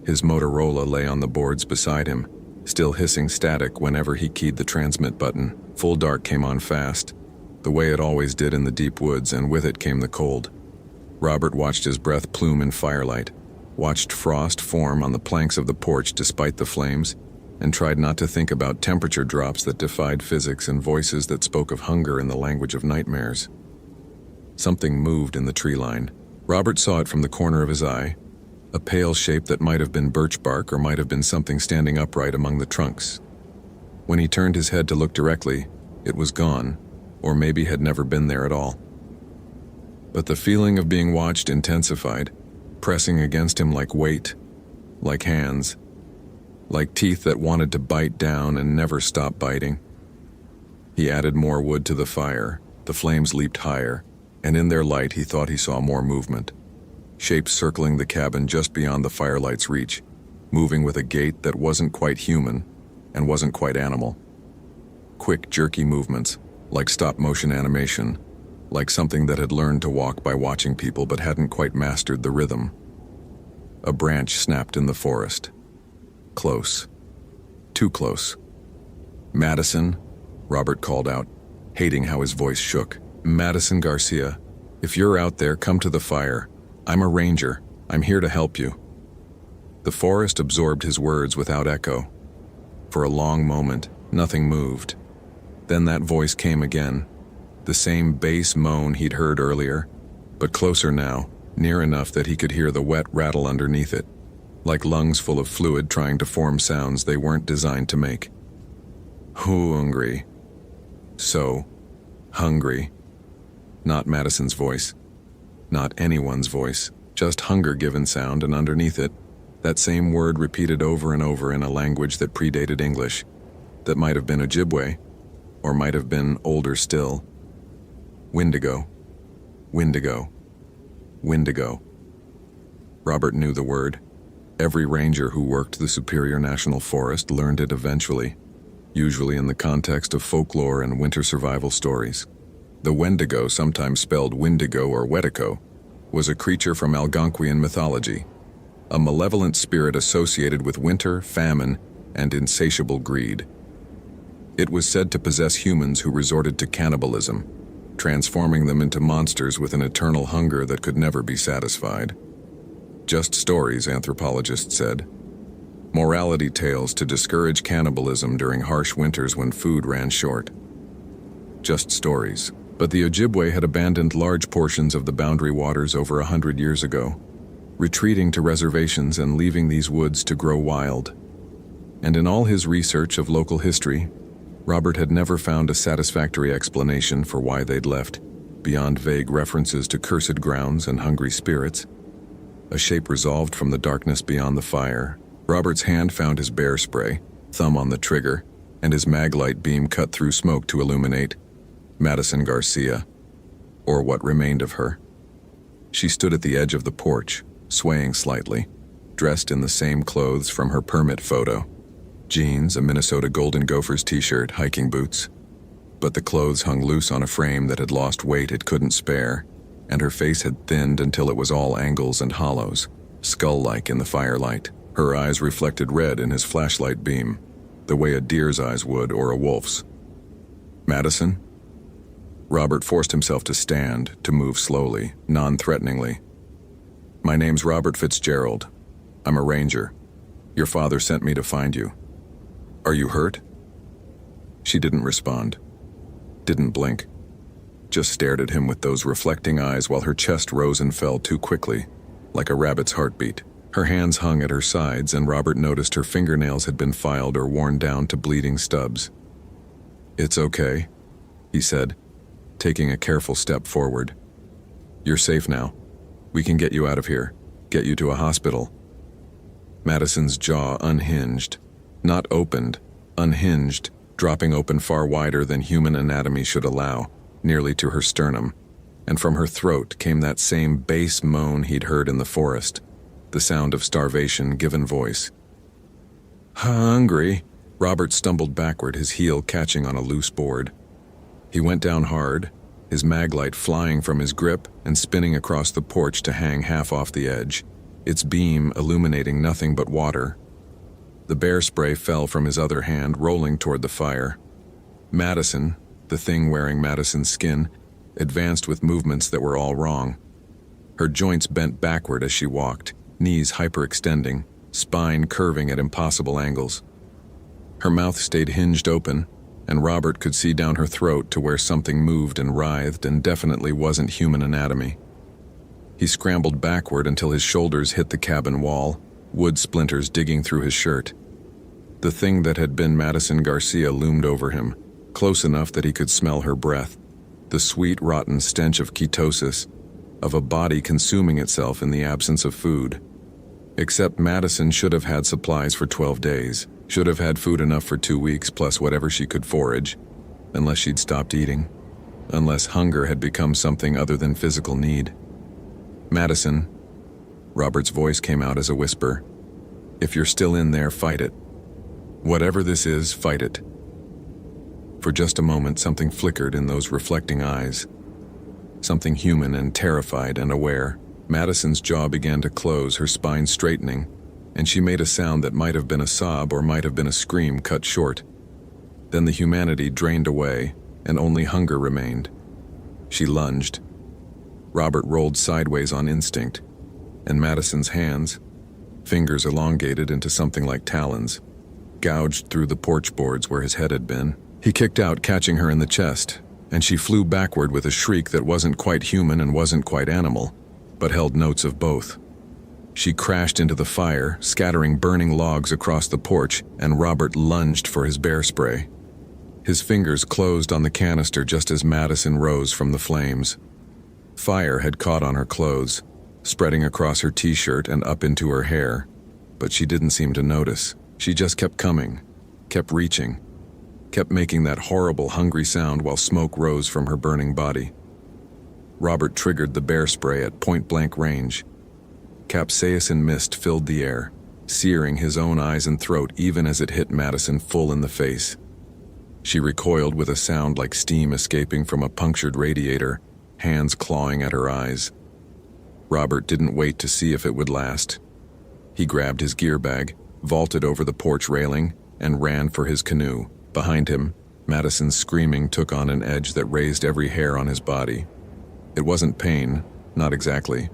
His Motorola lay on the boards beside him, still hissing static whenever he keyed the transmit button. Full dark came on fast, the way it always did in the deep woods, and with it came the cold. Robert watched his breath plume in firelight, watched frost form on the planks of the porch despite the flames, and tried not to think about temperature drops that defied physics and voices that spoke of hunger in the language of nightmares. Something moved in the tree line. Robert saw it from the corner of his eye, a pale shape that might have been birch bark or might have been something standing upright among the trunks. When he turned his head to look directly, it was gone, or maybe had never been there at all. But the feeling of being watched intensified, pressing against him like weight, like hands, like teeth that wanted to bite down and never stop biting. He added more wood to the fire, the flames leaped higher, and in their light he thought he saw more movement. Shapes circling the cabin just beyond the firelight's reach, moving with a gait that wasn't quite human and wasn't quite animal. Quick, jerky movements, like stop-motion animation, like something that had learned to walk by watching people but hadn't quite mastered the rhythm. A branch snapped in the forest. Close. Too close. "Madison," Robert called out, hating how his voice shook. "Madison Garcia, if you're out there, come to the fire. I'm a ranger. I'm here to help you." The forest absorbed his words without echo. For a long moment, nothing moved. Then that voice came again, the same bass moan he'd heard earlier, but closer now, near enough that he could hear the wet rattle underneath it, like lungs full of fluid trying to form sounds they weren't designed to make. Hungry. So hungry. Not Madison's voice. Not anyone's voice. Just hunger-given sound, and underneath it, that same word repeated over and over in a language that predated English, that might have been Ojibwe, or might have been older still. Wendigo. Wendigo. Wendigo. Robert knew the word. Every ranger who worked the Superior National Forest learned it eventually, usually in the context of folklore and winter survival stories. The Wendigo, sometimes spelled Wendigo or Wetico, was a creature from Algonquian mythology, a malevolent spirit associated with winter, famine, and insatiable greed. It was said to possess humans who resorted to cannibalism, transforming them into monsters with an eternal hunger that could never be satisfied. Just stories, anthropologists said. Morality tales to discourage cannibalism during harsh winters when food ran short. Just stories. But the Ojibwe had abandoned large portions of the boundary waters over 100 years ago, retreating to reservations and leaving these woods to grow wild. And in all his research of local history, Robert had never found a satisfactory explanation for why they'd left, beyond vague references to cursed grounds and hungry spirits. A shape resolved from the darkness beyond the fire. Robert's hand found his bear spray, thumb on the trigger, and his maglite beam cut through smoke to illuminate Madison Garcia, or what remained of her. She stood at the edge of the porch, swaying slightly, dressed in the same clothes from her permit photo: jeans, a Minnesota Golden Gophers t-shirt, hiking boots. But the clothes hung loose on a frame that had lost weight it couldn't spare, and her face had thinned until it was all angles and hollows, skull-like in the firelight. Her eyes reflected red in his flashlight beam, the way a deer's eyes would or a wolf's. Madison? Robert forced himself to stand, to move slowly, non-threateningly. My name's Robert Fitzgerald. I'm a ranger. Your father sent me to find you. Are you hurt? She didn't respond. Didn't blink. Just stared at him with those reflecting eyes while her chest rose and fell too quickly, like a rabbit's heartbeat. Her hands hung at her sides, and Robert noticed her fingernails had been filed or worn down to bleeding stubs. It's okay, he said, taking a careful step forward. You're safe now. We can get you out of here, get you to a hospital. Madison's jaw unhinged, not opened, unhinged, dropping open far wider than human anatomy should allow, nearly to her sternum, and from her throat came that same bass moan he'd heard in the forest, the sound of starvation given voice. Hungry. Robert stumbled backward, his heel catching on a loose board. He went down hard, his maglite flying from his grip and spinning across the porch to hang half off the edge, its beam illuminating nothing but water. The bear spray fell from his other hand, rolling toward the fire. Madison, the thing wearing Madison's skin, advanced with movements that were all wrong. Her joints bent backward as she walked, knees hyperextending, spine curving at impossible angles. Her mouth stayed hinged open, and Robert could see down her throat to where something moved and writhed and definitely wasn't human anatomy. He scrambled backward until his shoulders hit the cabin wall, wood splinters digging through his shirt. The thing that had been Madison Garcia loomed over him, close enough that he could smell her breath, the sweet, rotten stench of ketosis, of a body consuming itself in the absence of food. Except Madison should have had supplies for 12 days, should have had food enough for 2 weeks plus whatever she could forage, unless she'd stopped eating, unless hunger had become something other than physical need. Madison, Robert's voice came out as a whisper, if you're still in there, fight it. Whatever this is, fight it. For just a moment, something flickered in those reflecting eyes. Something human and terrified and aware. Madison's jaw began to close, her spine straightening, and she made a sound that might have been a sob or might have been a scream cut short. Then the humanity drained away, and only hunger remained. She lunged. Robert rolled sideways on instinct, and Madison's hands, fingers elongated into something like talons, gouged through the porch boards where his head had been. He kicked out, catching her in the chest, and she flew backward with a shriek that wasn't quite human and wasn't quite animal, but held notes of both. She crashed into the fire, scattering burning logs across the porch, and Robert lunged for his bear spray. His fingers closed on the canister just as Madison rose from the flames. Fire had caught on her clothes, spreading across her t-shirt and up into her hair, but she didn't seem to notice. She just kept coming, kept reaching, kept making that horrible hungry sound while smoke rose from her burning body. Robert triggered the bear spray at point-blank range. Capsaicin mist filled the air, searing his own eyes and throat even as it hit Madison full in the face. She recoiled with a sound like steam escaping from a punctured radiator, hands clawing at her eyes. Robert didn't wait to see if it would last. He grabbed his gear bag, vaulted over the porch railing, and ran for his canoe. Behind him, Madison's screaming took on an edge that raised every hair on his body. It wasn't pain, not exactly.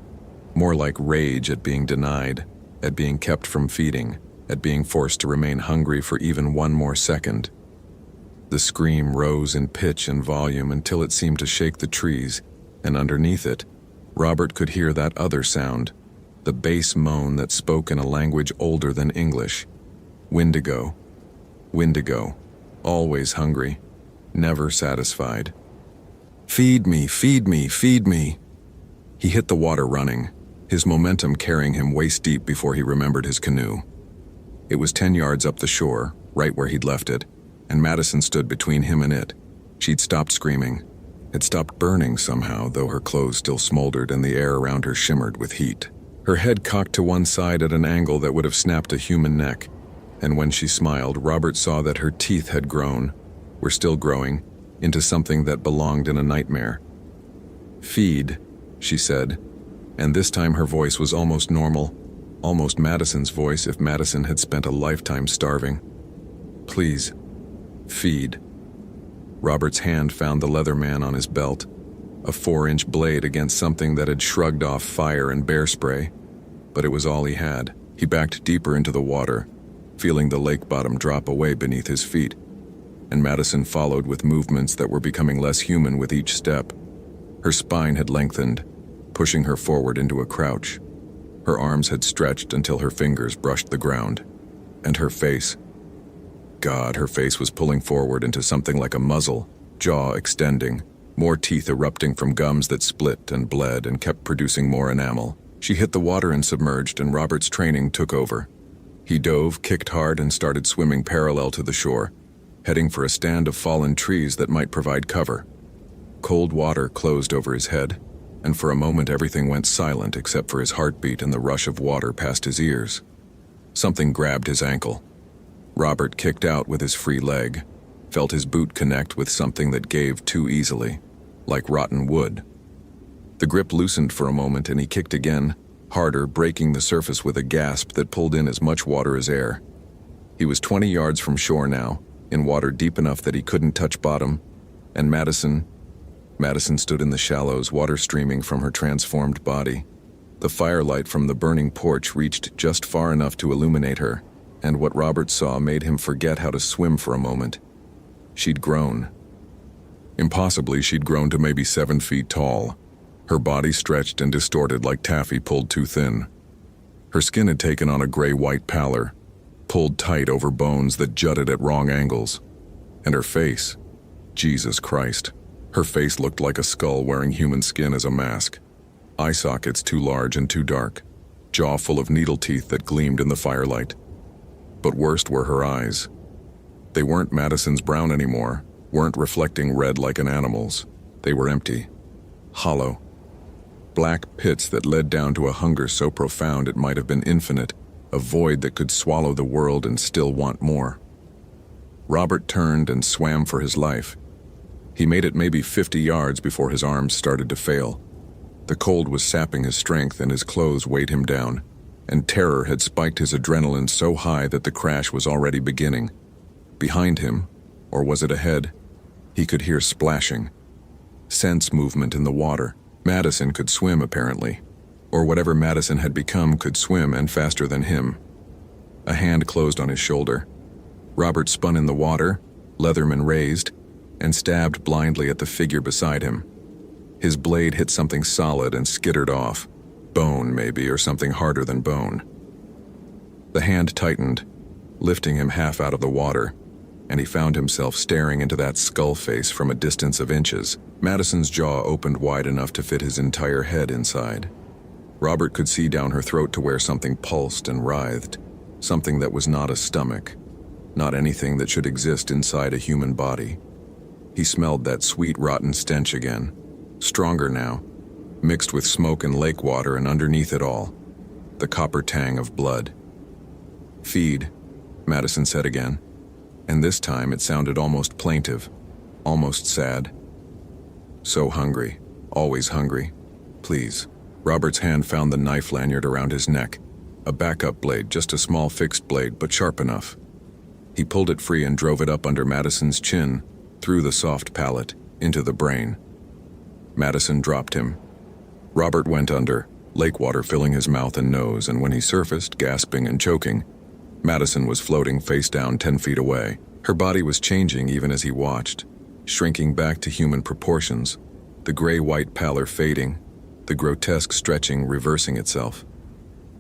More like rage at being denied, at being kept from feeding, at being forced to remain hungry for even one more second. The scream rose in pitch and volume until it seemed to shake the trees, and underneath it, Robert could hear that other sound, the bass moan that spoke in a language older than English. Windigo. Windigo. Always hungry. Never satisfied. Feed me, feed me, feed me. He hit the water running, his momentum carrying him waist deep before he remembered his canoe. It was 10 yards up the shore, right where he'd left it, and Madison stood between him and it. She'd stopped screaming. Had stopped burning somehow, though her clothes still smoldered and the air around her shimmered with heat. Her head cocked to one side at an angle that would have snapped a human neck, and when she smiled, Robert saw that her teeth had grown, were still growing, into something that belonged in a nightmare. "Feed," she said, and this time her voice was almost normal, almost Madison's voice if Madison had spent a lifetime starving. "Please, feed." Robert's hand found the leather man on his belt, a 4-inch blade against something that had shrugged off fire and bear spray, but it was all he had. He backed deeper into the water, feeling the lake bottom drop away beneath his feet, and Madison followed with movements that were becoming less human with each step. Her spine had lengthened, pushing her forward into a crouch. Her arms had stretched until her fingers brushed the ground, and her face. God, her face was pulling forward into something like a muzzle, jaw extending, more teeth erupting from gums that split and bled and kept producing more enamel. She hit the water and submerged, and Robert's training took over. He dove, kicked hard, and started swimming parallel to the shore, heading for a stand of fallen trees that might provide cover. Cold water closed over his head, and for a moment everything went silent except for his heartbeat and the rush of water past his ears. Something grabbed his ankle. Robert kicked out with his free leg, felt his boot connect with something that gave too easily, like rotten wood. The grip loosened for a moment and he kicked again, harder, breaking the surface with a gasp that pulled in as much water as air. He was 20 yards from shore now, in water deep enough that he couldn't touch bottom, and Madison stood in the shallows, water streaming from her transformed body. The firelight from the burning porch reached just far enough to illuminate her, and what Robert saw made him forget how to swim for a moment. She'd grown. Impossibly, she'd grown to maybe 7 feet tall. Her body stretched and distorted like taffy pulled too thin. Her skin had taken on a gray-white pallor, pulled tight over bones that jutted at wrong angles. And her face, Jesus Christ. Her face looked like a skull wearing human skin as a mask. Eye sockets too large and too dark, jaw full of needle teeth that gleamed in the firelight. But worst were her eyes. They weren't Madison's brown anymore, weren't reflecting red like an animal's. They were empty, hollow. Black pits that led down to a hunger so profound it might have been infinite, a void that could swallow the world and still want more. Robert turned and swam for his life. He made it maybe 50 yards before his arms started to fail. The cold was sapping his strength and his clothes weighed him down, and terror had spiked his adrenaline so high that the crash was already beginning. Behind him, or was it ahead, he could hear splashing. Sense movement in the water. Madison could swim, apparently. Or whatever Madison had become could swim, and faster than him. A hand closed on his shoulder. Robert spun in the water, Leatherman raised, and stabbed blindly at the figure beside him. His blade hit something solid and skittered off. Bone, maybe, or something harder than bone. The hand tightened, lifting him half out of the water, and he found himself staring into that skull face from a distance of inches. Madison's jaw opened wide enough to fit his entire head inside. Robert could see down her throat to where something pulsed and writhed, something that was not a stomach, not anything that should exist inside a human body. He smelled that sweet, rotten stench again, stronger now, mixed with smoke and lake water, and underneath it all, the copper tang of blood. "Feed," Madison said again, and this time it sounded almost plaintive, almost sad. "So hungry, always hungry. Please." Robert's hand found the knife lanyard around his neck, a backup blade, just a small fixed blade, but sharp enough. He pulled it free and drove it up under Madison's chin, through the soft palate, into the brain. Madison dropped him. Robert went under, lake water filling his mouth and nose, and when he surfaced, gasping and choking, Madison was floating face down 10 feet away. Her body was changing even as he watched, shrinking back to human proportions, the gray-white pallor fading, the grotesque stretching reversing itself.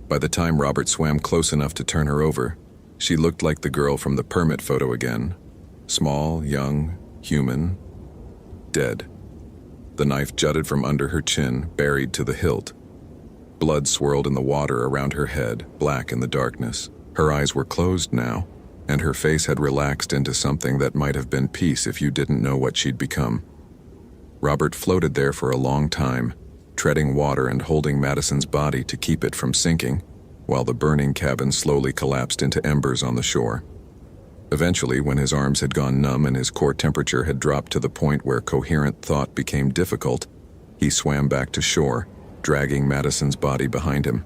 By the time Robert swam close enough to turn her over, she looked like the girl from the permit photo again. Small, young, human, dead. The knife jutted from under her chin, buried to the hilt. Blood swirled in the water around her head, black in the darkness. Her eyes were closed now, and her face had relaxed into something that might have been peace if you didn't know what she'd become. Robert floated there for a long time, treading water and holding Madison's body to keep it from sinking, while the burning cabin slowly collapsed into embers on the shore. Eventually, when his arms had gone numb and his core temperature had dropped to the point where coherent thought became difficult, he swam back to shore, dragging Madison's body behind him.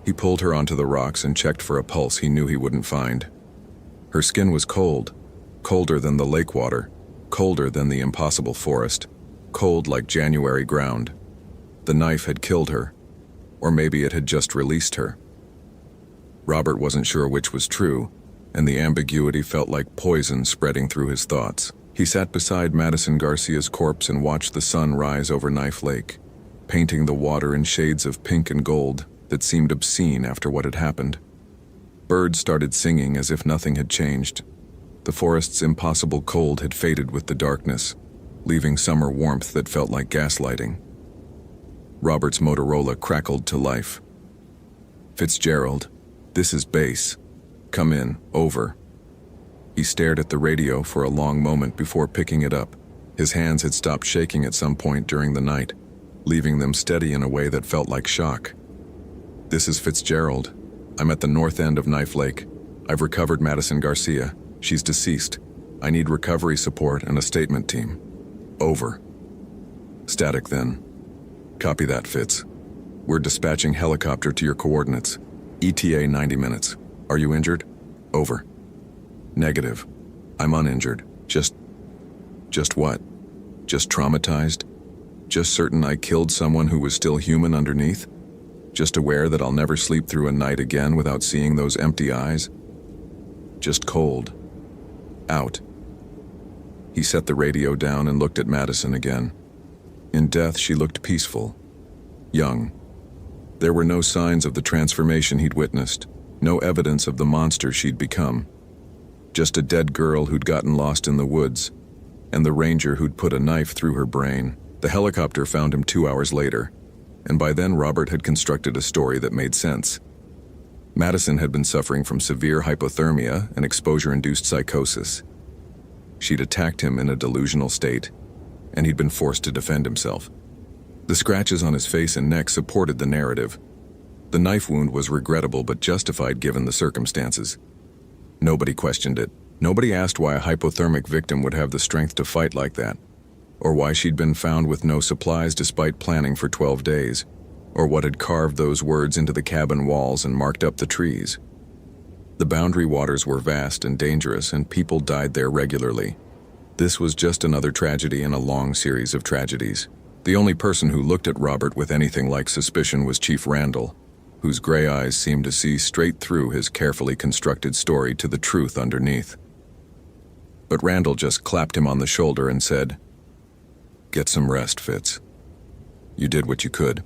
He pulled her onto the rocks and checked for a pulse he knew he wouldn't find. Her skin was cold, colder than the lake water, colder than the impossible forest, cold like January ground. The knife had killed her, or maybe it had just released her. Robert wasn't sure which was true, and the ambiguity felt like poison spreading through his thoughts. He sat beside Madison Garcia's corpse and watched the sun rise over Knife Lake, painting the water in shades of pink and gold that seemed obscene after what had happened. Birds started singing as if nothing had changed. The forest's impossible cold had faded with the darkness, leaving summer warmth that felt like gaslighting. Robert's Motorola crackled to life. "Fitzgerald, this is base. Come in, over." He stared at the radio for a long moment before picking it up. His hands had stopped shaking at some point during the night, leaving them steady in a way that felt like shock. "This is Fitzgerald. I'm at the north end of Knife Lake. I've recovered Madison Garcia. She's deceased. I need recovery support and a statement team. Over." Static then. "Copy that, Fitz. We're dispatching helicopter to your coordinates. ETA 90 minutes. Are you injured? Over." "Negative. I'm uninjured. Just what? Just traumatized? Just certain I killed someone who was still human underneath? Just aware that I'll never sleep through a night again without seeing those empty eyes? Just cold. Out." He set the radio down and looked at Madison again. In death, she looked peaceful, young. There were no signs of the transformation he'd witnessed, no evidence of the monster she'd become. Just a dead girl who'd gotten lost in the woods, and the ranger who'd put a knife through her brain. The helicopter found him 2 hours later, and by then Robert had constructed a story that made sense. Madison had been suffering from severe hypothermia and exposure-induced psychosis. She'd attacked him in a delusional state, and he'd been forced to defend himself. The scratches on his face and neck supported the narrative. The knife wound was regrettable but justified given the circumstances. Nobody questioned it. Nobody asked why a hypothermic victim would have the strength to fight like that, or why she'd been found with no supplies despite planning for 12 days, or what had carved those words into the cabin walls and marked up the trees. The boundary waters were vast and dangerous, and people died there regularly. This was just another tragedy in a long series of tragedies. The only person who looked at Robert with anything like suspicion was Chief Randall, whose gray eyes seemed to see straight through his carefully constructed story to the truth underneath. But Randall just clapped him on the shoulder and said, "Get some rest, Fitz. You did what you could."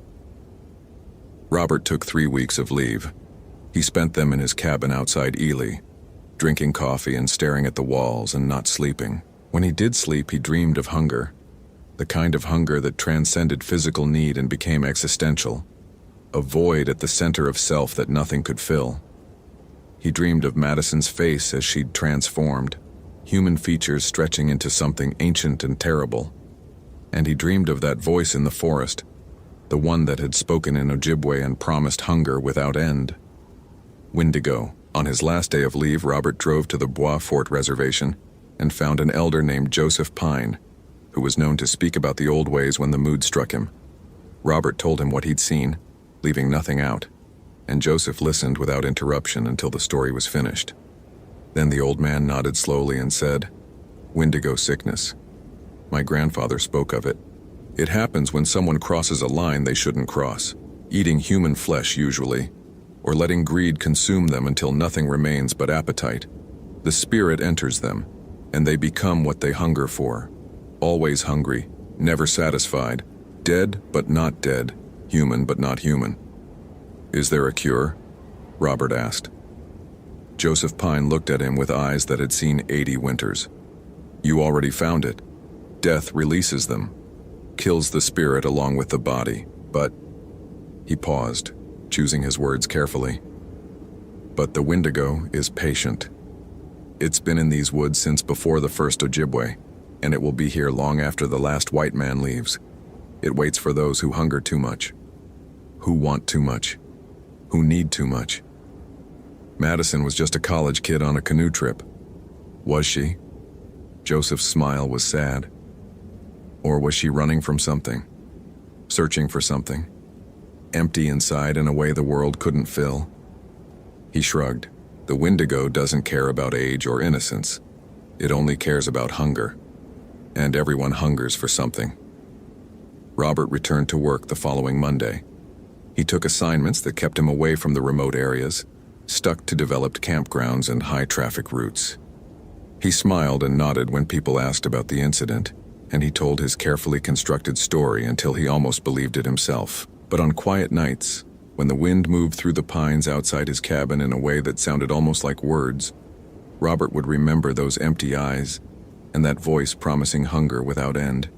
Robert took 3 weeks of leave. He spent them in his cabin outside Ely, drinking coffee and staring at the walls and not sleeping. When he did sleep, he dreamed of hunger, the kind of hunger that transcended physical need and became existential, a void at the center of self that nothing could fill. He dreamed of Madison's face as she'd transformed, human features stretching into something ancient and terrible. And he dreamed of that voice in the forest, the one that had spoken in Ojibwe and promised hunger without end. Windigo. On his last day of leave, Robert drove to the Bois Fort reservation and found an elder named Joseph Pine, who was known to speak about the old ways when the mood struck him. Robert told him what he'd seen, leaving nothing out, and Joseph listened without interruption until the story was finished. Then the old man nodded slowly and said, "Windigo sickness. My grandfather spoke of it. It happens when someone crosses a line they shouldn't cross, eating human flesh usually, or letting greed consume them until nothing remains but appetite. The spirit enters them, and they become what they hunger for. Always hungry, never satisfied, dead but not dead, human but not human." "Is there a cure?" Robert asked. Joseph Pine looked at him with eyes that had seen 80 winters. "You already found it. Death releases them, kills the spirit along with the body, but..." He paused, choosing his words carefully. "But the Windigo is patient. It's been in these woods since before the first Ojibwe, and it will be here long after the last white man leaves. It waits for those who hunger too much, who want too much, who need too much. Madison was just a college kid on a canoe trip. Was she? Joseph's smile was sad. Or was she running from something? Searching for something? Empty inside in a way the world couldn't fill? He shrugged. The Wendigo doesn't care about age or innocence. It only cares about hunger. And everyone hungers for something. Robert returned to work the following Monday. He took assignments that kept him away from the remote areas, stuck to developed campgrounds and high-traffic routes. He smiled and nodded when people asked about the incident, and he told his carefully constructed story until he almost believed it himself. But on quiet nights, when the wind moved through the pines outside his cabin in a way that sounded almost like words, Robert would remember those empty eyes and that voice promising hunger without end.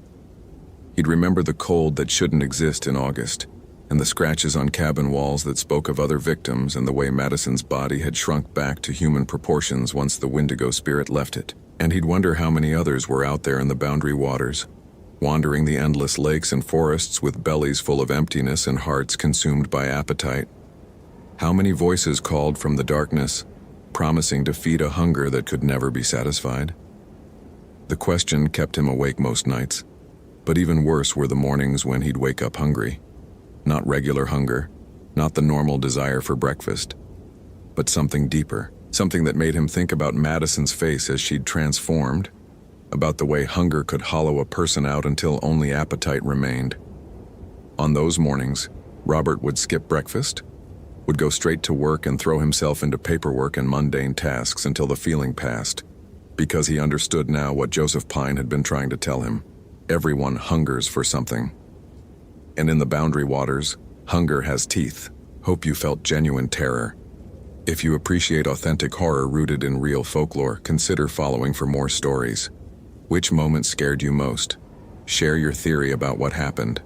He'd remember the cold that shouldn't exist in August, and the scratches on cabin walls that spoke of other victims and the way Madison's body had shrunk back to human proportions once the Wendigo spirit left it. And he'd wonder how many others were out there in the boundary waters, wandering the endless lakes and forests with bellies full of emptiness and hearts consumed by appetite. How many voices called from the darkness, promising to feed a hunger that could never be satisfied? The question kept him awake most nights, but even worse were the mornings when he'd wake up hungry. Not regular hunger, not the normal desire for breakfast, but something deeper, something that made him think about Madison's face as she'd transformed, about the way hunger could hollow a person out until only appetite remained. On those mornings, Robert would skip breakfast, would go straight to work and throw himself into paperwork and mundane tasks until the feeling passed, because he understood now what Joseph Pine had been trying to tell him. Everyone hungers for something. And in the boundary waters, hunger has teeth. Hope you felt genuine terror. If you appreciate authentic horror rooted in real folklore, consider following for more stories. Which moment scared you most? Share your theory about what happened.